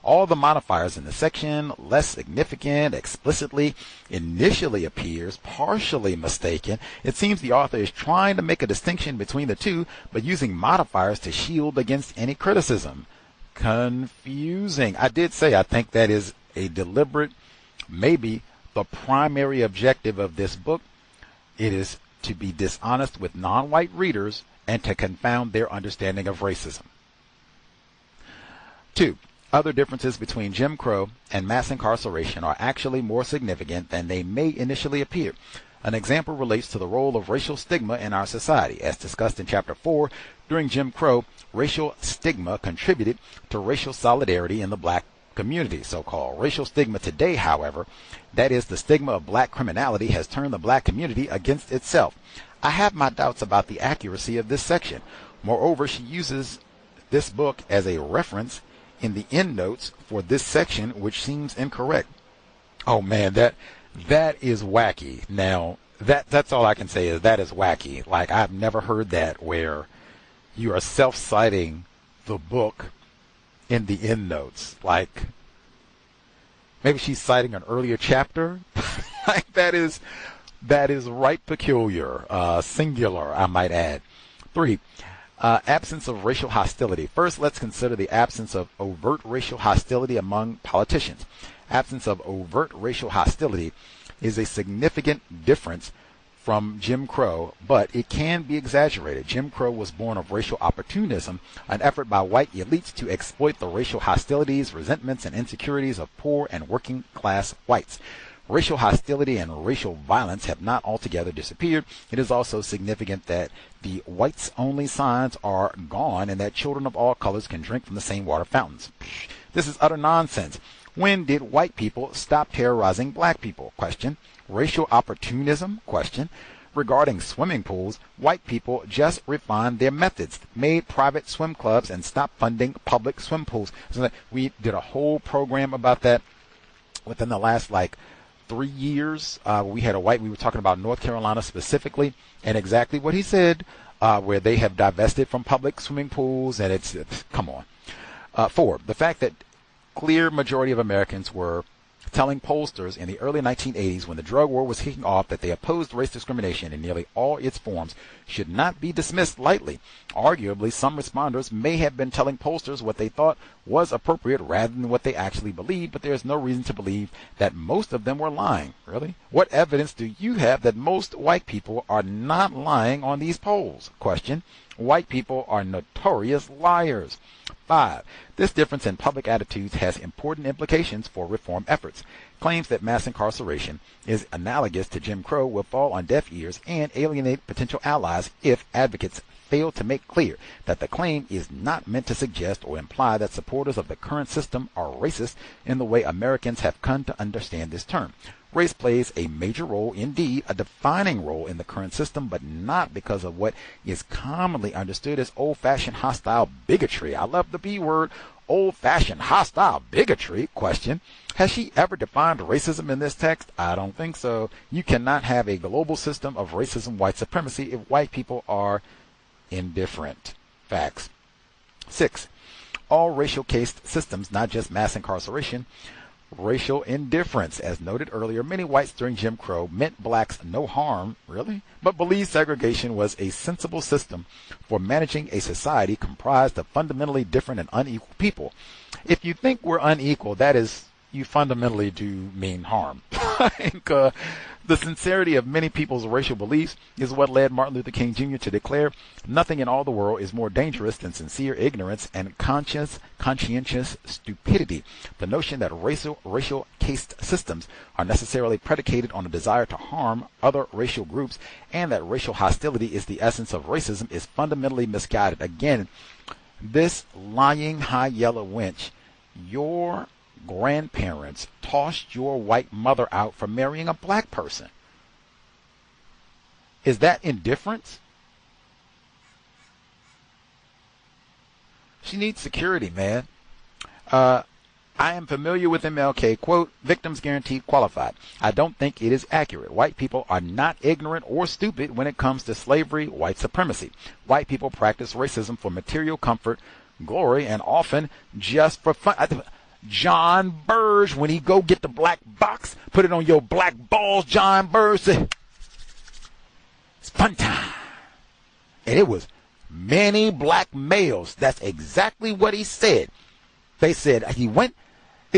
All the modifiers in the section, less significant, explicitly, initially appears, partially mistaken. It seems the author is trying to make a distinction between the two, but using modifiers to shield against any criticism. Confusing. I did say I think that is a deliberate, maybe the primary objective of this book. It is to be dishonest with non-white readers and to confound their understanding of racism. 2. Other differences between Jim Crow and mass incarceration are actually more significant than they may initially appear. An example relates to the role of racial stigma in our society. As discussed in Chapter 4, during Jim Crow, racial stigma contributed to racial solidarity in the black community, so-called. Racial stigma today, however, that is, the stigma of black criminality, has turned the black community against itself. I have my doubts about the accuracy of this section. Moreover, she uses this book as a reference in the endnotes for this section, which seems incorrect. Oh man, that is wacky. Now, that's all I can say is that is wacky. Like, I've never heard that where you are self-citing the book in the endnotes. Like, maybe she's citing an earlier chapter. Like, that is right peculiar, singular, I might add. 3. Absence of racial hostility. First, let's consider the absence of overt racial hostility among politicians. Absence of overt racial hostility is a significant difference from Jim Crow, but it can be exaggerated. Jim Crow was born of racial opportunism, an effort by white elites to exploit the racial hostilities, resentments, and insecurities of poor and working class whites. Racial hostility and racial violence have not altogether disappeared. It is also significant that the whites-only signs are gone and that children of all colors can drink from the same water fountains. This is utter nonsense. When did white people stop terrorizing black people? Question. Racial opportunism? Question. Regarding swimming pools, white people just refined their methods, made private swim clubs, and stopped funding public swim pools. So we did a whole program about that within the last 3 years. We had we were talking about North Carolina specifically, and exactly what he said, where they have divested from public swimming pools, and it's come on. 4, the fact that clear majority of Americans were telling pollsters in the early 1980s, when the drug war was kicking off, that they opposed race discrimination in nearly all its forms should not be dismissed lightly. Arguably, some responders may have been telling pollsters what they thought was appropriate rather than what they actually believed, but there is no reason to believe that most of them were lying. Really? What evidence do you have that most white people are not lying on these polls? Question. White people are notorious liars. 5. This difference in public attitudes has important implications for reform efforts. Claims that mass incarceration is analogous to Jim Crow will fall on deaf ears and alienate potential allies if advocates fail to make clear that the claim is not meant to suggest or imply that supporters of the current system are racist in the way Americans have come to understand this term. Race plays a major role, indeed a defining role, in the current system, but not because of what is commonly understood as old-fashioned hostile bigotry. I love the B word, old-fashioned hostile bigotry. Question. Has she ever defined racism in this text? I don't think so. You cannot have a global system of racism, white supremacy, if white people are indifferent. Facts. 6. All racial caste systems, not just mass incarceration, racial indifference. As noted earlier, many whites during Jim Crow meant blacks no harm, really, but believed segregation was a sensible system for managing a society comprised of fundamentally different and unequal people. If you think we're unequal, that is, you fundamentally do mean harm. I think, the sincerity of many people's racial beliefs is what led Martin Luther King Jr. to declare, "Nothing in all the world is more dangerous than sincere ignorance and conscientious stupidity." The notion that racial caste systems are necessarily predicated on a desire to harm other racial groups and that racial hostility is the essence of racism is fundamentally misguided. Again, this lying high yellow wench, your grandparents tossed your white mother out for marrying a black person. Is that indifference? She needs security, man. I am familiar with MLK. Quote, victims guaranteed qualified. I don't think it is accurate. White people are not ignorant or stupid when it comes to slavery, white supremacy. White people practice racism for material comfort, glory, and often just for fun. John Burge, when he go get the black box, put it on your black balls, John Burge said, it's fun time. And it was many black males. That's exactly what he said. They said, he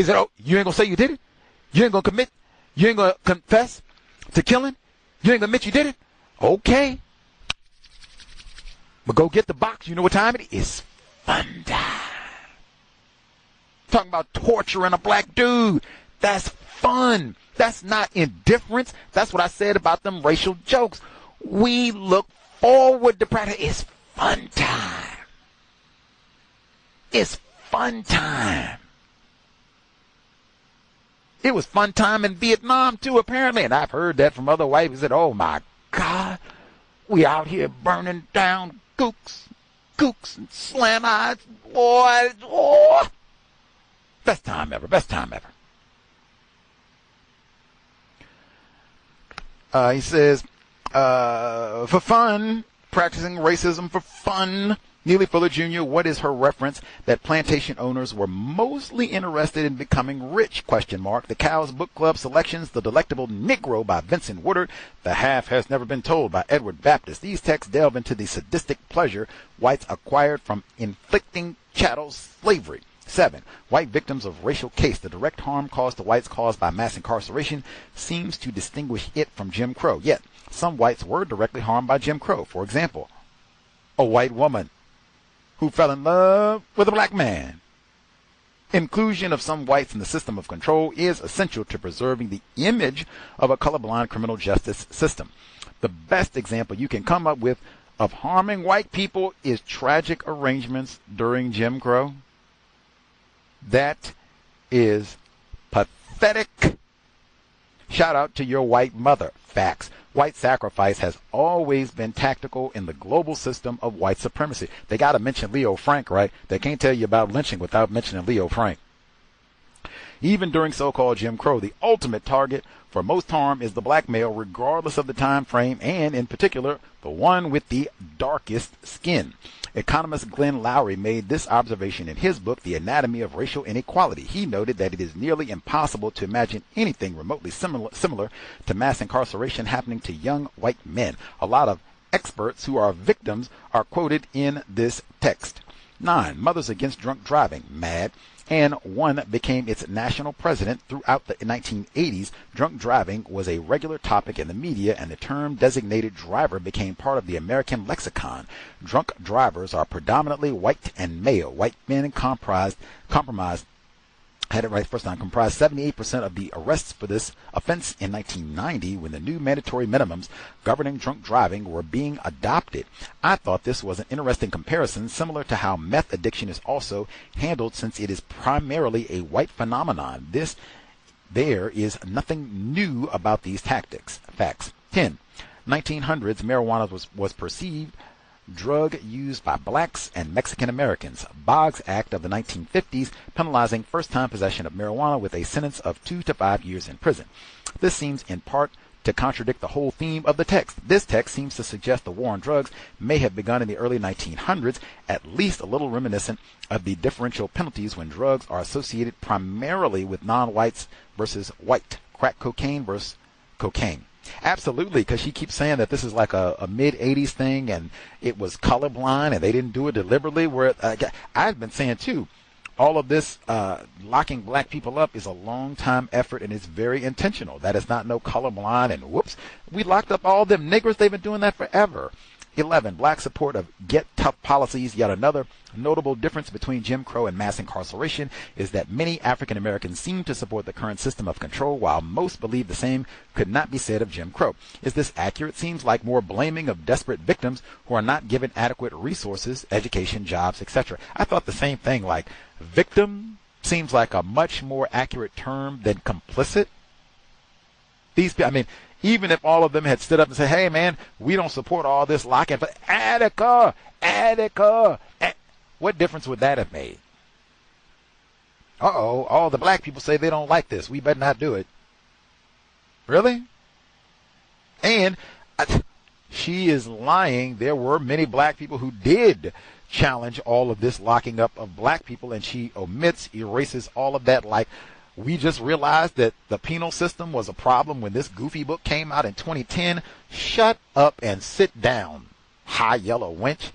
said, oh, you ain't gonna say you did it? You ain't gonna commit? You ain't gonna confess to killing? You ain't gonna admit you did it? Okay. But go get the box. You know what time it is? It's fun time. Talking about torturing a black dude. That's fun. That's not indifference. That's what I said about them racial jokes. We look forward to practice. It's fun time. It's fun time. It was fun time in Vietnam too, apparently. And I've heard that from other whites who said, oh my God, we out here burning down gooks and slant eyes. Boy, oh. Best time ever. Best time ever. He says, for fun, practicing racism for fun. Neely Fuller Jr., what is her reference that plantation owners were mostly interested in becoming rich? Question mark. The Cows Book Club selections, The Delectable Negro by Vincent Woodard, The Half Has Never Been Told by Edward Baptist. These texts delve into the sadistic pleasure whites acquired from inflicting chattel slavery. 7. White victims of racial case. The direct harm caused to whites caused by mass incarceration seems to distinguish it from Jim Crow. Yet, some whites were directly harmed by Jim Crow. For example, a white woman who fell in love with a black man. Inclusion of some whites in the system of control is essential to preserving the image of a colorblind criminal justice system. The best example you can come up with of harming white people is tragic arrangements during Jim Crow. That is pathetic. Shout out to your white mother. Facts. White sacrifice has always been tactical in the global system of white supremacy. They got to mention Leo Frank, right? They can't tell you about lynching without mentioning Leo Frank. Even during so-called Jim Crow, the ultimate target for most harm is the black male, regardless of the time frame, and in particular, the one with the darkest skin. Economist Glenn Lowry made this observation in his book, The Anatomy of Racial Inequality. He noted that it is nearly impossible to imagine anything remotely similar to mass incarceration happening to young white men. A lot of experts who are victims are quoted in this text. 9. Mothers Against Drunk Driving, MAD, and one became its national president throughout the 1980s. Drunk driving was a regular topic in the media, and the term designated driver became part of the American lexicon. Drunk drivers are predominantly white and male. White men comprised 78% of the arrests for this offense in 1990 when the new mandatory minimums governing drunk driving were being adopted. I thought this was an interesting comparison, similar to how meth addiction is also handled since it is primarily a white phenomenon. There is nothing new about these tactics. Facts. 10. 1900s, marijuana was perceived drug used by blacks and Mexican Americans. Boggs Act of the 1950s penalizing first-time possession of marijuana with a sentence of 2 to 5 years in prison. This seems in part to contradict the whole theme of the text. This text seems to suggest the war on drugs may have begun in the early 1900s, at least a little reminiscent of the differential penalties when drugs are associated primarily with non-whites versus white, crack cocaine versus cocaine. Absolutely, because she keeps saying that this is like a mid-'80s thing and it was colorblind and they didn't do it deliberately. Where I've been saying too, all of this locking black people up is a long-time effort and it's very intentional. That is not no colorblind and whoops. We locked up all them niggers. They've been doing that forever. 11. Black support of get tough policies. Yet another notable difference between Jim Crow and mass incarceration is that many African Americans seem to support the current system of control, while most believe the same could not be said of Jim Crow. Is this accurate? Seems like more blaming of desperate victims who are not given adequate resources, education, jobs, etc. I thought the same thing, like victim seems like a much more accurate term than complicit. These people, I mean, even if all of them had stood up and said, hey, man, we don't support all this locking, but Attica, what difference would that have made? All the black people say they don't like this. We better not do it. Really? And she is lying. There were many black people who did challenge all of this locking up of black people, and she erases all of that, like, we just realized that the penal system was a problem when this goofy book came out in 2010. Shut up and sit down, high yellow wench.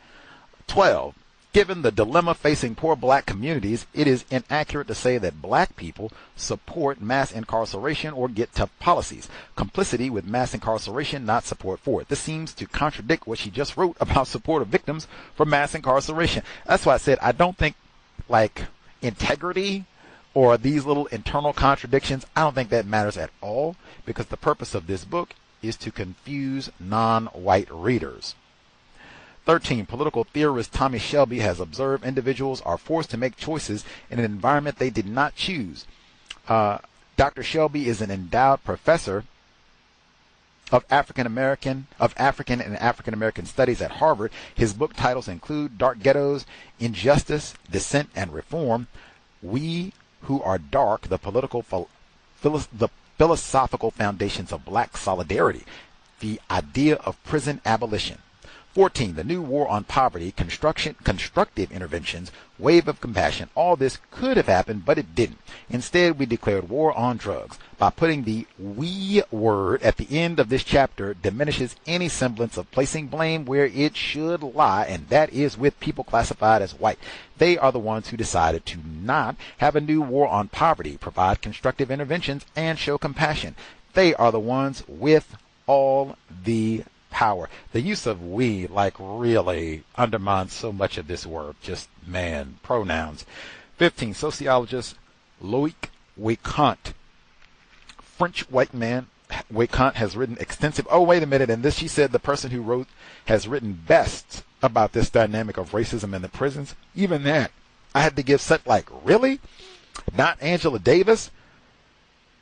12. Given the dilemma facing poor black communities, it is inaccurate to say that black people support mass incarceration or get tough policies. Complicity with mass incarceration, not support for it. This seems to contradict what she just wrote about support of victims for mass incarceration. That's why I said I don't think, like, integrity or these little internal contradictions, I don't think that matters at all, because the purpose of this book is to confuse non-white readers. 13. Political theorist Tommy Shelby has observed individuals are forced to make choices in an environment they did not choose. Dr. Shelby is an endowed professor of African and African American studies at Harvard. His book titles include Dark Ghettos, Injustice, Dissent, and Reform, We Who Are Dark, the Philosophical Foundations of Black Solidarity, The Idea of Prison Abolition. 14. The New War on Poverty, Constructive Interventions, Wave of Compassion. All this could have happened, but it didn't. Instead, we declared war on drugs. By putting the "we" word at the end of this chapter diminishes any semblance of placing blame where it should lie, and that is with people classified as white. They are the ones who decided to not have a new war on poverty, provide constructive interventions, and show compassion. They are the ones with all the power. The use of "we" like really undermines so much of this work. Just, man, pronouns. 15. Sociologist Loic Wécant, French white man. Wécant has written extensive, and this, she said, the person who wrote has written best about this dynamic of racism in the prisons. Even that, I had to give such, like, really? Not Angela Davis?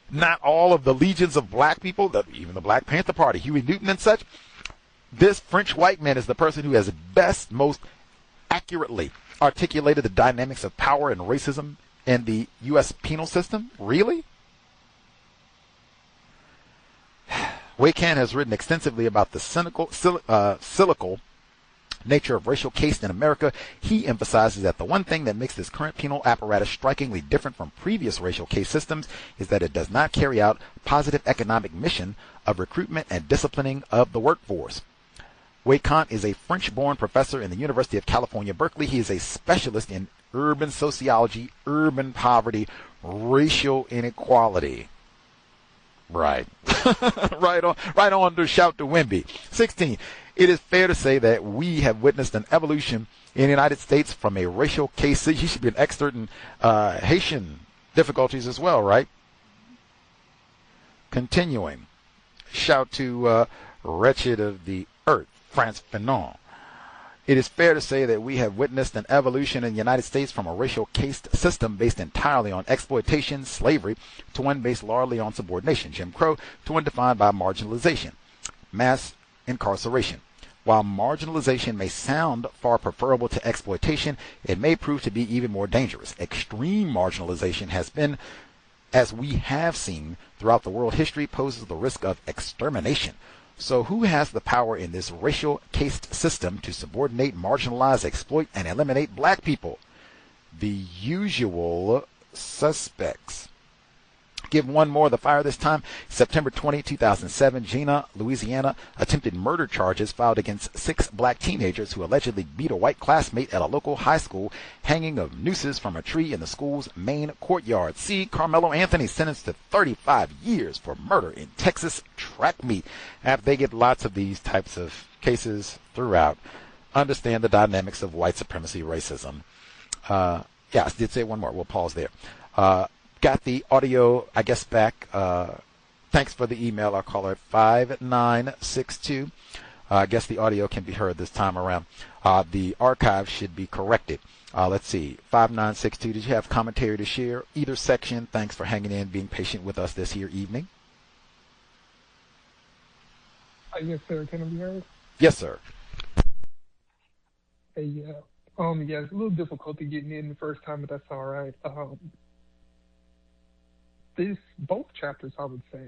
Not all of the legions of black people, even the Black Panther Party, Huey Newton and such? This French white man is the person who has best, most accurately articulated the dynamics of power and racism in the U.S. penal system? Really? Wécant has written extensively about the cyclical nature of racial caste in America. He emphasizes that the one thing that makes this current penal apparatus strikingly different from previous racial case systems is that it does not carry out positive economic mission of recruitment and disciplining of the workforce. Wécant is a French-born professor in the University of California, Berkeley. He is a specialist in urban sociology, urban poverty, racial inequality. Right. right on to shout to Wimby. 16. It is fair to say that we have witnessed an evolution in the United States from a racial case. He should be an expert in Haitian difficulties as well, right? Continuing. Shout to Wretched of the Earth, France Fanon. It is fair to say that we have witnessed an evolution in the United States from a racial caste system based entirely on exploitation, slavery, to one based largely on subordination, Jim Crow, to one defined by marginalization, mass incarceration. While marginalization may sound far preferable to exploitation, it may prove to be even more dangerous. Extreme marginalization has been as we have seen throughout the world history, poses the risk of extermination. So who has the power in this racial caste system to subordinate, marginalize, exploit, and eliminate black people? The usual suspects. Give one more the fire this time. September 20, 2007, Jena, Louisiana, attempted murder charges filed against 6 black teenagers who allegedly beat a white classmate at a local high school, hanging of nooses from a tree in the school's main courtyard. C. Carmelo Anthony sentenced to 35 years for murder in Texas track meet. After they get lots of these types of cases throughout, understand the dynamics of white supremacy, racism. I did say one more. We'll pause there. Got the audio, I guess, back. Thanks for the email. I'll call it 5962. I guess the audio can be heard this time around. The archive should be corrected. Let's see. 5962. Did you have commentary to share? Either section. Thanks for hanging in, being patient with us this here evening. Yes, sir. Can I be heard? Yes, sir. Hey, yeah. It's a little difficulty getting in the first time, but that's all right. Both chapters, I would say,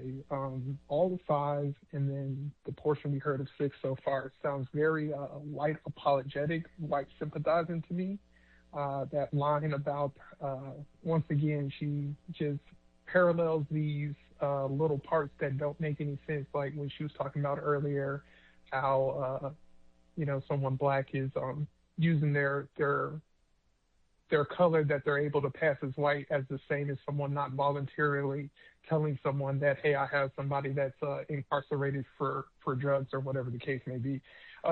all 5, and then the portion we heard of 6 so far, sounds very white apologetic, white sympathizing to me. That line about, once again, she just parallels these little parts that don't make any sense, like when she was talking about earlier how, someone black is using their color that they're able to pass as white as the same as someone not voluntarily telling someone that, hey, I have somebody that's incarcerated for drugs or whatever the case may be.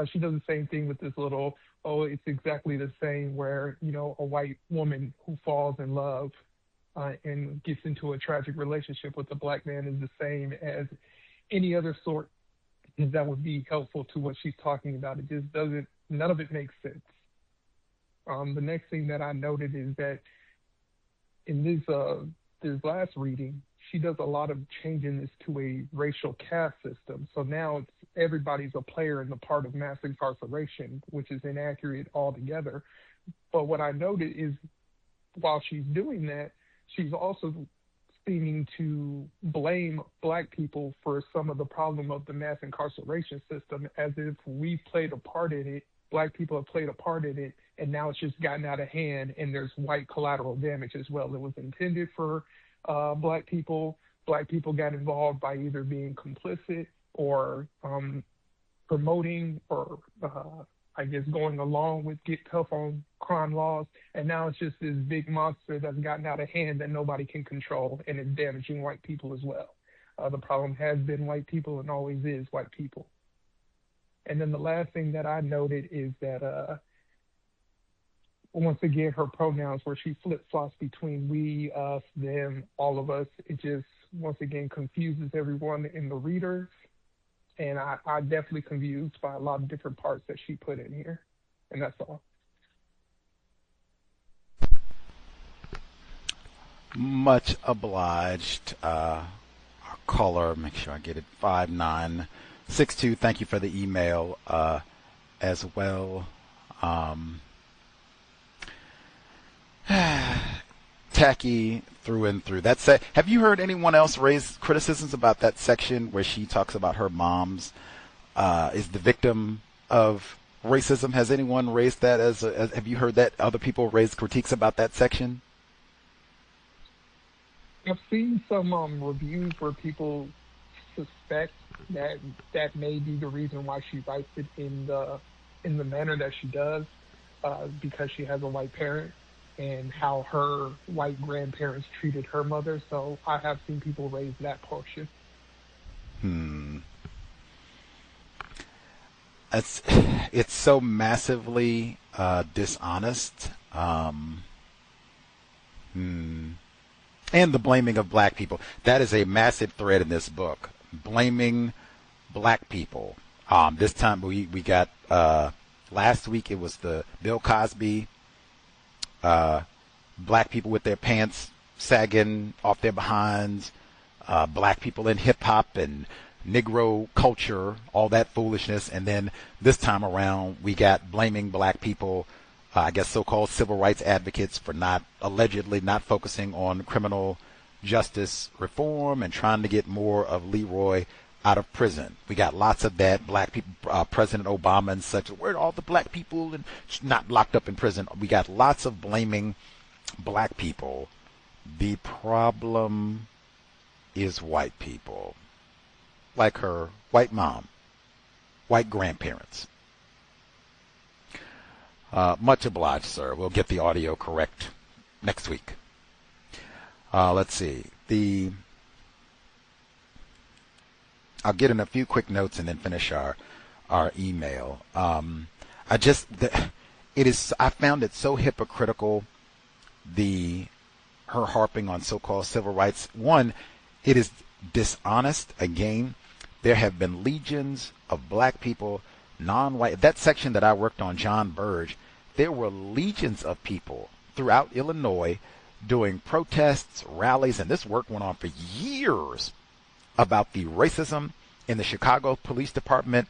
She does the same thing with this little, it's exactly the same where, a white woman who falls in love and gets into a tragic relationship with a black man is the same as any other sort that would be helpful to what she's talking about. It just doesn't, none of it makes sense. The next thing that I noted is that in this last reading, she does a lot of changing this to a racial caste system. So now it's everybody's a player in the part of mass incarceration, which is inaccurate altogether. But what I noted is while she's doing that, she's also seeming to blame black people for some of the problem of the mass incarceration system, as if we played a part in it, black people have played a part in it, and now it's just gotten out of hand, and there's white collateral damage as well. It was intended for black people. Black people got involved by either being complicit or promoting or, going along with get tough on crime laws. And now it's just this big monster that's gotten out of hand that nobody can control, and it's damaging white people as well. The problem has been white people and always is white people. And then the last thing that I noted is that, once again, her pronouns where she flip-flops between we, us, them, all of us, it just, once again, confuses everyone in the readers. And I definitely confused by a lot of different parts that she put in here. And that's all. Much obliged. Our caller, make sure I get it, 5962. Thank you for the email as well. Tacky through and through. That's it. Have you heard anyone else raise criticisms about that section where she talks about her mom's is the victim of racism? Has anyone raised that as have you heard that other people raise critiques about that section? I've seen some reviews where people suspect that may be the reason why she writes it in the manner that she does, because she has a white parent and how her white grandparents treated her mother. So I have seen people raise that portion. It's so massively dishonest. And the blaming of black people. That is a massive thread in this book. Blaming black people. This time we got, last week it was the Bill Cosby, black people with their pants sagging off their behinds, black people in hip hop and Negro culture, all that foolishness. And then this time around we got blaming black people, I guess so-called civil rights advocates, for allegedly not focusing on criminal justice reform and trying to get more of Leroy out of prison. We got lots of that. Black people, President Obama and such. Where are all the black people and not locked up in prison? We got lots of blaming black people. The problem is white people. Like her white mom, white grandparents. Much obliged, sir. We'll get the audio correct next week. Let's see. I'll get in a few quick notes and then finish our email. I found it so hypocritical, her harping on so-called civil rights. One, it is dishonest. Again, there have been legions of black people, non-white. That section that I worked on, John Burge, there were legions of people throughout Illinois doing protests, rallies, and this work went on for years about the racism in the Chicago Police Department,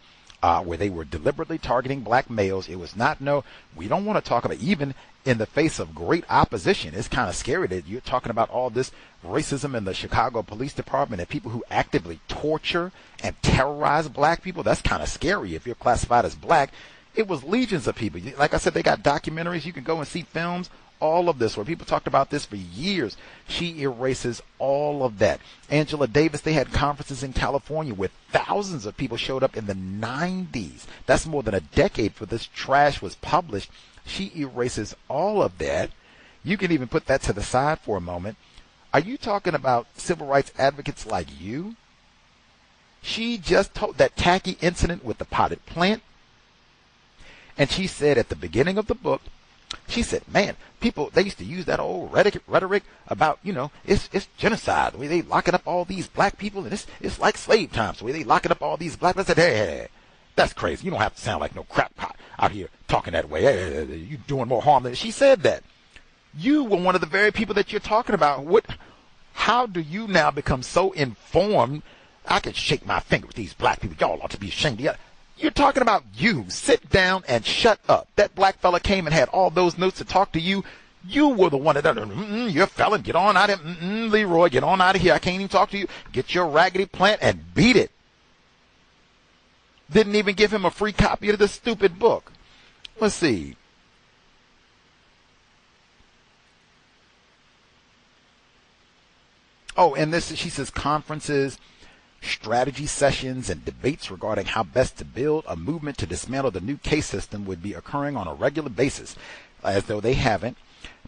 where they were deliberately targeting black males. It was not, no, we don't want to talk about, even in the face of great opposition. It's kind of scary that you're talking about all this racism in the Chicago Police Department and people who actively torture and terrorize black people. That's kind of scary if you're classified as black. It was legions of people. Like I said, they got documentaries. You can go and see films. All of this, where people talked about this for years. She erases all of that. Angela Davis, they had conferences in California where thousands of people showed up in the 90s. That's more than a decade for this trash was published. She erases all of that. You can even put that to the side for a moment. Are you talking about civil rights advocates like you? She just told that tacky incident with the potted plant. And she said at the beginning of the book, she said, man, people, they used to use that old rhetoric about, it's genocide. The way they locking up all these black people, and it's like slave times. The way they locking up all these black people. I said, hey, that's crazy. You don't have to sound like no crap pot out here talking that way. Hey, you doing more harm than she said that. You were one of the very people that you're talking about. How do you now become so informed? I can shake my finger with these black people. Y'all ought to be ashamed. You're talking about you. Sit down and shut up. That black fella came and had all those notes to talk to you. You were the one that, you're a felon. Get on out of here. Leroy, get on out of here. I can't even talk to you. Get your raggedy plant and beat it. Didn't even give him a free copy of the stupid book. Let's see. Oh, and this, she says, conferences, strategy sessions, and debates regarding how best to build a movement to dismantle the new case system would be occurring on a regular basis. As though they haven't,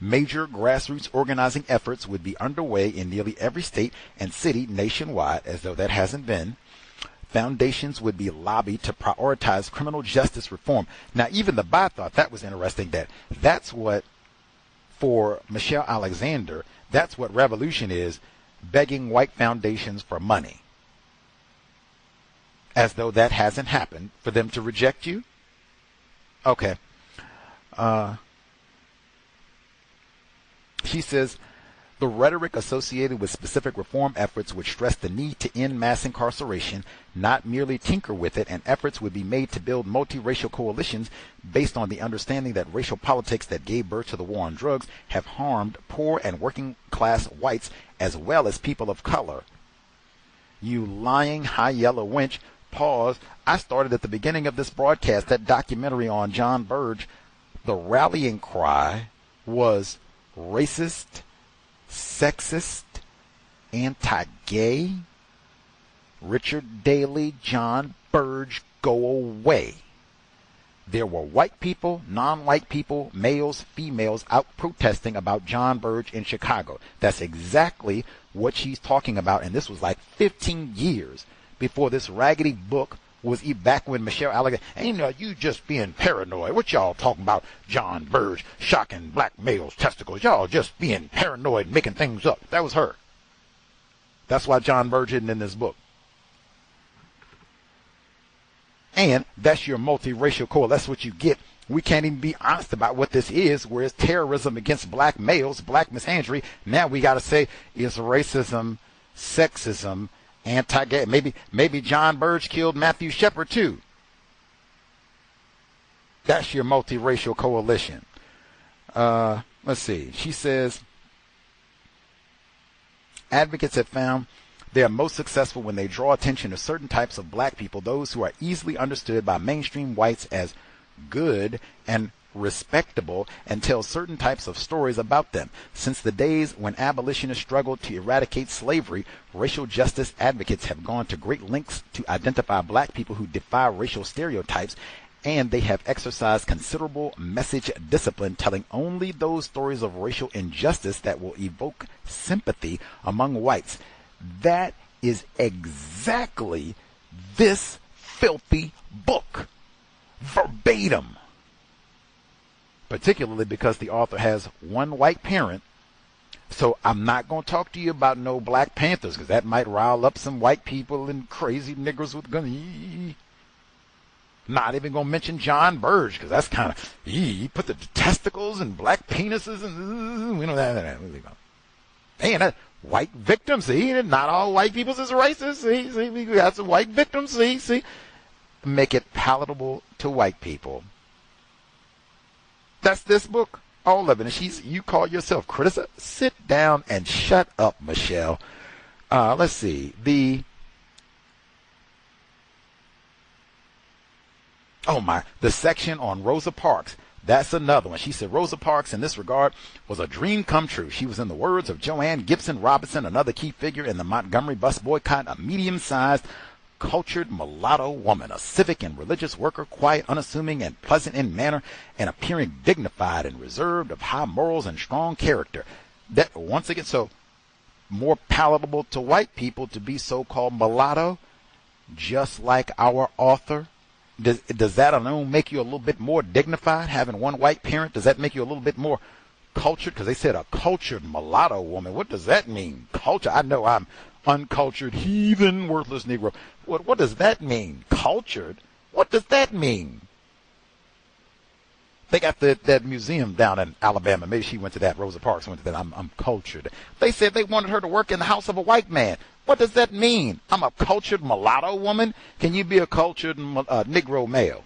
major grassroots organizing efforts would be underway in nearly every state and city nationwide. As though that hasn't been. Foundations would be lobbied to prioritize criminal justice reform. Now, even the Bot thought that was interesting, that's what, for Michelle Alexander, that's what revolution is, begging white foundations for money. As though that hasn't happened for them to reject you? Okay. She says, the rhetoric associated with specific reform efforts would stress the need to end mass incarceration, not merely tinker with it, and efforts would be made to build multiracial coalitions based on the understanding that racial politics that gave birth to the war on drugs have harmed poor and working class whites as well as people of color. You lying high yellow wench. Pause. I started at the beginning of this broadcast, that documentary on John Burge. The rallying cry was racist, sexist, anti-gay. Richard Daley, John Burge, go away. There were white people, non-white people, males, females out protesting about John Burge in Chicago. That's exactly what she's talking about, and this was like 15 years before this raggedy book was back when Michelle Alexander, ain't you just being paranoid. What y'all talking about? John Burge shocking black males' testicles. Y'all just being paranoid, making things up. That was her. That's why John Burge isn't in this book. And that's your multiracial coalition. That's what you get. We can't even be honest about what this is, whereas terrorism against black males, black misandry, now we got to say it's racism, sexism, anti-gay. Maybe John Burge killed Matthew Shepard too. That's your multiracial coalition. Let's see. She says, Advocates have found they are most successful when they draw attention to certain types of black people, those who are easily understood by mainstream whites as good and respectable, and tell certain types of stories about them. Since the days when abolitionists struggled to eradicate slavery, racial justice advocates have gone to great lengths to identify black people who defy racial stereotypes, and they have exercised considerable message discipline, telling only those stories of racial injustice that will evoke sympathy among whites. That is exactly this filthy book, verbatim. Particularly because the author has one white parent. So I'm not going to talk to you about no Black Panthers, because that might rile up some white people and crazy niggers with guns. Not even going to mention John Burge, because that's kind of, he put the testicles and black penises and we know that. And white victims, see, not all white people is racist. See, we got some white victims, see. Make it palatable to white people. That's this book, all of it. And you call yourself criticize. Sit down and shut up, Michelle. Let's see. The section on Rosa Parks. That's another one. She said Rosa Parks, in this regard, was a dream come true. She was, in the words of Joanne Gibson Robinson, another key figure in the Montgomery bus boycott, a medium-sized, cultured mulatto woman, a civic and religious worker, quiet, unassuming, and pleasant in manner, and appearing dignified and reserved, of high morals and strong character. That, once again, so more palatable to white people to be so-called mulatto, just like our author. Does that alone make you a little bit more dignified, having one white parent? Does that make you a little bit more cultured? Because they said a cultured mulatto woman. What does that mean? Culture. I know I'm uncultured, heathen, worthless Negro. What does that mean? Cultured? What does that mean? They got that museum down in Alabama. Maybe she went to that. Rosa Parks went to that. I'm cultured. They said they wanted her to work in the house of a white man. What does that mean? I'm a cultured mulatto woman? Can you be a cultured Negro male?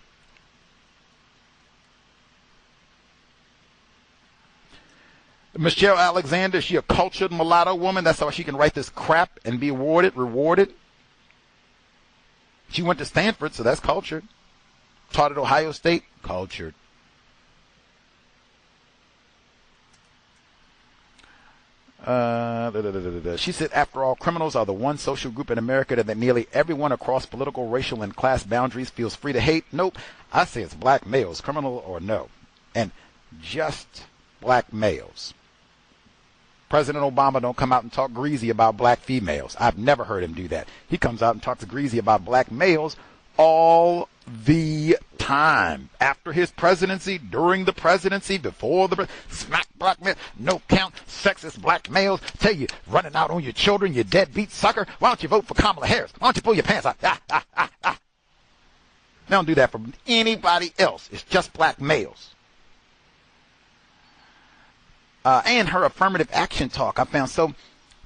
Michelle Alexander, is she a cultured mulatto woman? That's how she can write this crap and be rewarded. She went to Stanford, so that's cultured. Taught at Ohio State, cultured. She said, after all, criminals are the one social group in America that nearly everyone across political, racial, and class boundaries feels free to hate. Nope. I say it's black males, criminal or no. And just black males. President Obama don't come out and talk greasy about black females. I've never heard him do that. He comes out and talks greasy about black males all the time. After his presidency, during the presidency, before the smack black men, no count, sexist black males, tell you running out on your children, you deadbeat sucker. Why don't you vote for Kamala Harris? Why don't you pull your pants out? They don't do that for anybody else. It's just black males. And her affirmative action talk, I found. So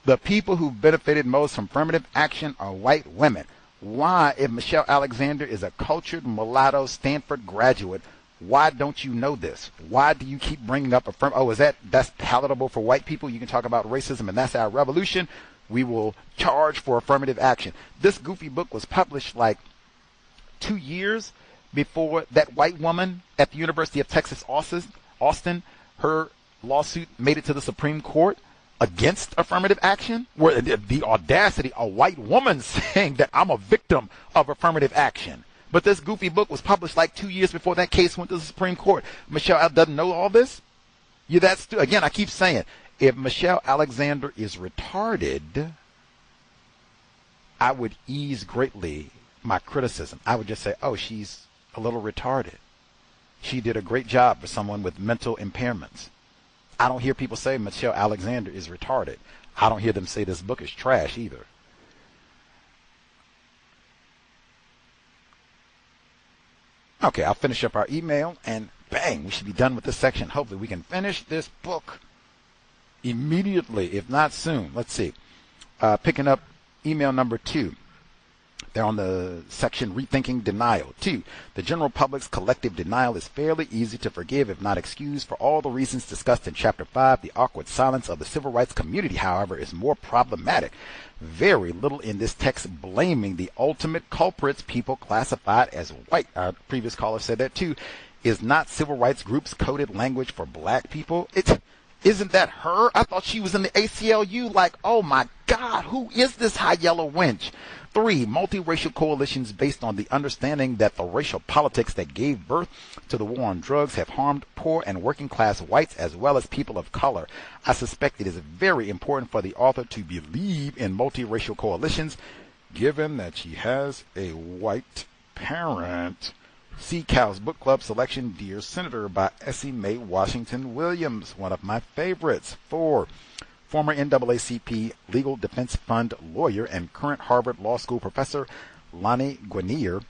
the people who benefited most from affirmative action are white women. Why, if Michelle Alexander is a cultured mulatto Stanford graduate, why don't you know this? Why do you keep bringing up that's palatable for white people? You can talk about racism and that's our revolution. We will charge for affirmative action. This goofy book was published like 2 years before that white woman at the University of Texas, Austin, her lawsuit made it to the Supreme Court against affirmative action, where the audacity, a white woman saying that I'm a victim of affirmative action. But this goofy book was published like 2 years before that case went to the Supreme Court. Michelle doesn't know all this? Again, I keep saying, if Michelle Alexander is retarded, I would ease greatly my criticism. I would just say, oh, she's a little retarded. She did a great job for someone with mental impairments. I don't hear people say Michelle Alexander is retarded. I don't hear them say this book is trash either. Okay, I'll finish up our email and bang, we should be done with this section. Hopefully we can finish this book immediately, if not soon. Let's see. Picking up email number 2. They're on the section Rethinking Denial. 2. The general public's collective denial is fairly easy to forgive if not excused. For all the reasons discussed in Chapter 5, the awkward silence of the civil rights community, however, is more problematic. Very little in this text blaming the ultimate culprits, people classified as white. Our previous caller said that too. Is not civil rights groups coded language for black people? Isn't that her? I thought she was in the ACLU. Like, oh my God, who is this high yellow wench? 3. Multiracial coalitions based on the understanding that the racial politics that gave birth to the war on drugs have harmed poor and working class whites as well as people of color. I suspect it is very important for the author to believe in multiracial coalitions, given that she has a white parent. C.O.W.S. Book Club selection, Dear Senator by Essie Mae Washington Williams, one of my favorites. 4. Former NAACP Legal Defense Fund lawyer and current Harvard Law School professor Lani Guinier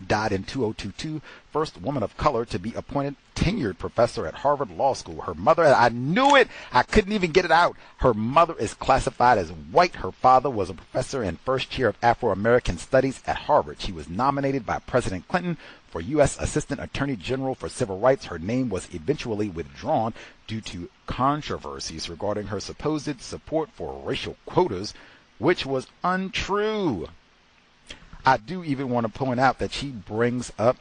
died in 2022, first woman of color to be appointed tenured professor at Harvard Law School. Her mother, I knew it, I couldn't even get it out. Her mother is classified as white. Her father was a professor in first year of Afro-American Studies at Harvard. She was nominated by President Clinton for U.S. Assistant Attorney General for Civil Rights. Her name was eventually withdrawn due to controversies regarding her supposed support for racial quotas, which was untrue. I do even want to point out that she brings up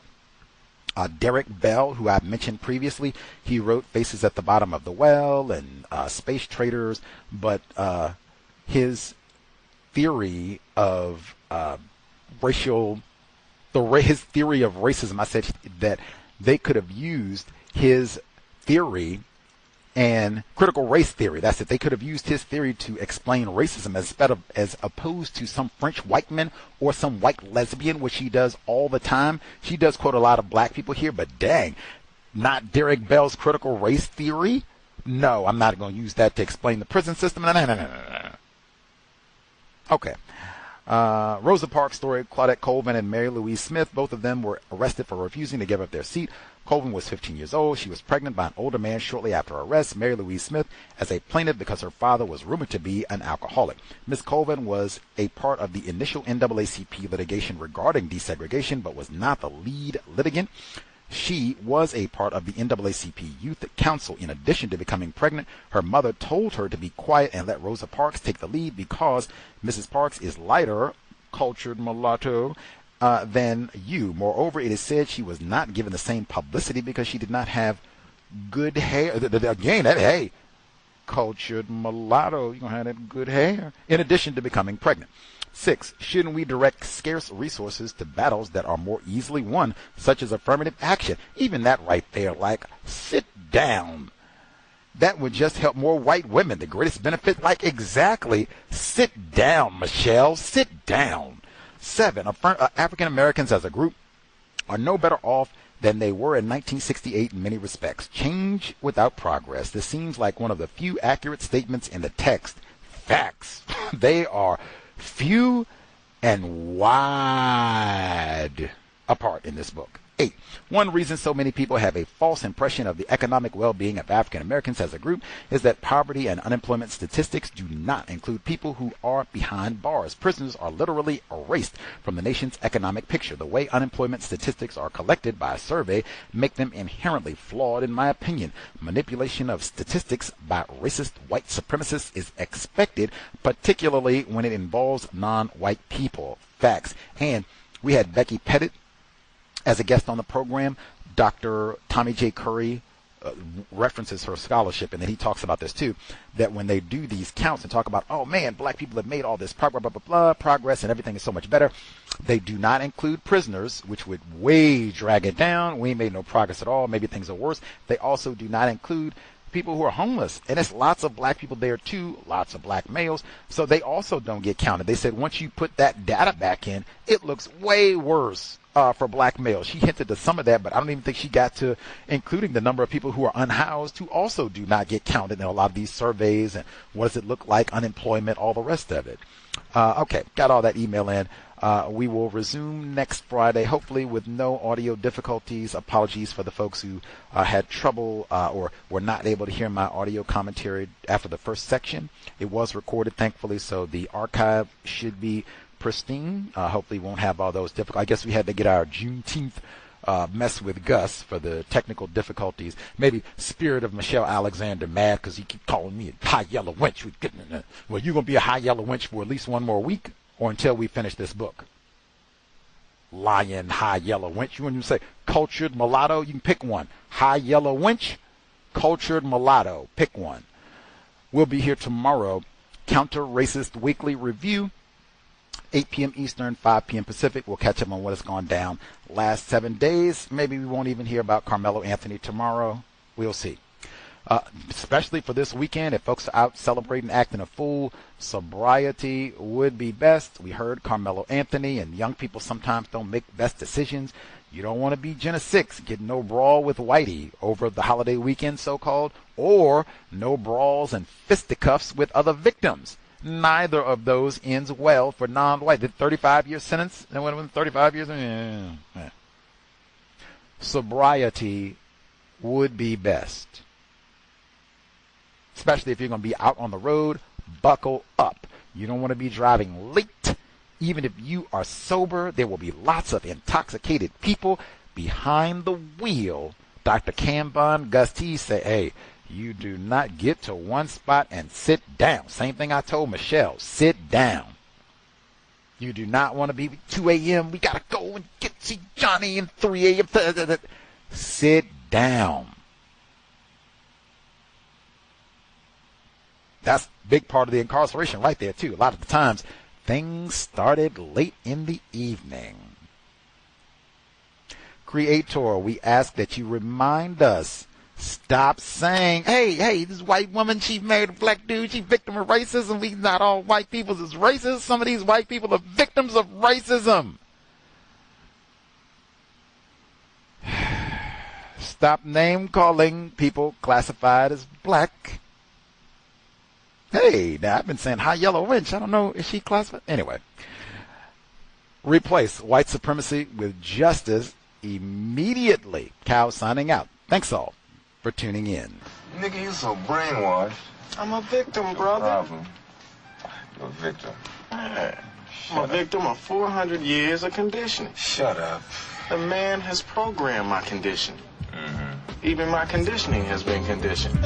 Derek Bell, who I've mentioned previously. He wrote Faces at the Bottom of the Well and Space Traders, but his theory of his theory of racism, I said that they could have used his theory and critical race theory. That's it. They could have used his theory to explain racism as opposed to some French white man or some white lesbian, which she does all the time. She does quote a lot of black people here, but dang, not Derek Bell's critical race theory. No, I'm not going to use that to explain the prison system. No. Okay. Rosa Parks' story, Claudette Colvin and Mary Louise Smith, both of them were arrested for refusing to give up their seat. Colvin was 15 years old. She was pregnant by an older man shortly after her arrest. Mary Louise Smith as a plaintiff because her father was rumored to be an alcoholic. Ms. Colvin was a part of the initial NAACP litigation regarding desegregation, but was not the lead litigant. She was a part of the NAACP Youth Council. In addition to becoming pregnant, her mother told her to be quiet and let Rosa Parks take the lead because Mrs. Parks is lighter, cultured mulatto, than you. Moreover, it is said she was not given the same publicity because she did not have good hair. Again, that, hey, cultured mulatto, you're going to have that good hair. In addition to becoming pregnant. 6. Shouldn't we direct scarce resources to battles that are more easily won, such as affirmative action? Even that right there, like, sit down. That would just help more white women. The greatest benefit, like, exactly. Sit down, Michelle. Sit down. 7. African Americans as a group are no better off than they were in 1968 in many respects. Change without progress. This seems like one of the few accurate statements in the text. Facts. They are few and wide apart in this book. 8. One reason so many people have a false impression of the economic well-being of African Americans as a group is that poverty and unemployment statistics do not include people who are behind bars. Prisoners are literally erased from the nation's economic picture. The way unemployment statistics are collected by a survey make them inherently flawed, in my opinion. Manipulation of statistics by racist white supremacists is expected, particularly when it involves non-white people. Facts. And we had Becky Pettit as a guest on the program. Dr. Tommy J. Curry references her scholarship, and then he talks about this too, that when they do these counts and talk about, oh man, black people have made all this progress and everything is so much better, they do not include prisoners, which would way drag it down. We made no progress at all. Maybe things are worse. They also do not include people who are homeless, and it's lots of black people there too, lots of black males, so they also don't get counted. They said once you put that data back in, it looks way worse for black males. She hinted to some of that, but I don't even think she got to including the number of people who are unhoused who also do not get counted in a lot of these surveys, and what does it look like, unemployment, all the rest of it. Okay, got all that email in. We will resume next Friday, hopefully with no audio difficulties. Apologies for the folks who had trouble or were not able to hear my audio commentary after the first section. It was recorded, thankfully, so the archive should be pristine. Hopefully won't have all those difficult. I guess we had to get our Juneteenth mess with Gus for the technical difficulties. Maybe Spirit of Michelle Alexander mad because he keep calling me a high yellow wench. Well, you're going to be a high yellow wench for at least one more week or until we finish this book. Lyin, high yellow wench. You want to say cultured mulatto? You can pick one. High yellow wench, cultured mulatto. Pick one. We'll be here tomorrow. Counter Racist Weekly Review. 8 p.m. Eastern, 5 p.m. Pacific. We'll catch up on what has gone down last 7 days. Maybe we won't even hear about Carmelo Anthony tomorrow. We'll see. Especially for this weekend, if folks are out celebrating, acting a fool, sobriety would be best. We heard Carmelo Anthony, and young people sometimes don't make best decisions. You don't want to be Jenna 6, get no brawl with Whitey over the holiday weekend, so-called, or no brawls and fisticuffs with other victims. Neither of those ends well for non-white. The 35-year sentence, and when it was 35 years, sobriety would be best. Especially if you're going to be out on the road, buckle up. You don't want to be driving late. Even if you are sober, there will be lots of intoxicated people behind the wheel. Dr. Kanban, Gus T say, hey, you do not get to one spot and sit down. Same thing I told Michelle, sit down. You do not want to be 2 a.m. We got to go and see Johnny and 3 a.m. Sit down. That's a big part of the incarceration right there, too. A lot of the times, things started late in the evening. Creator, we ask that you remind us, stop saying, hey, this white woman, she married a black dude, she victim of racism. We not all white people is racist. Some of these white people are victims of racism. Stop name calling people classified as black. Hey, now I've been saying high yellow wench. I don't know, is she classified? Anyway. Replace white supremacy with justice immediately. Cow signing out. Thanks all for tuning in. Nigga, you so brainwashed. I'm a victim, brother. No problem. You're a victim. I'm a victim of 400 years of conditioning. Shut up. The man has programmed my conditioning. Mm-hmm. Even my conditioning has been conditioned.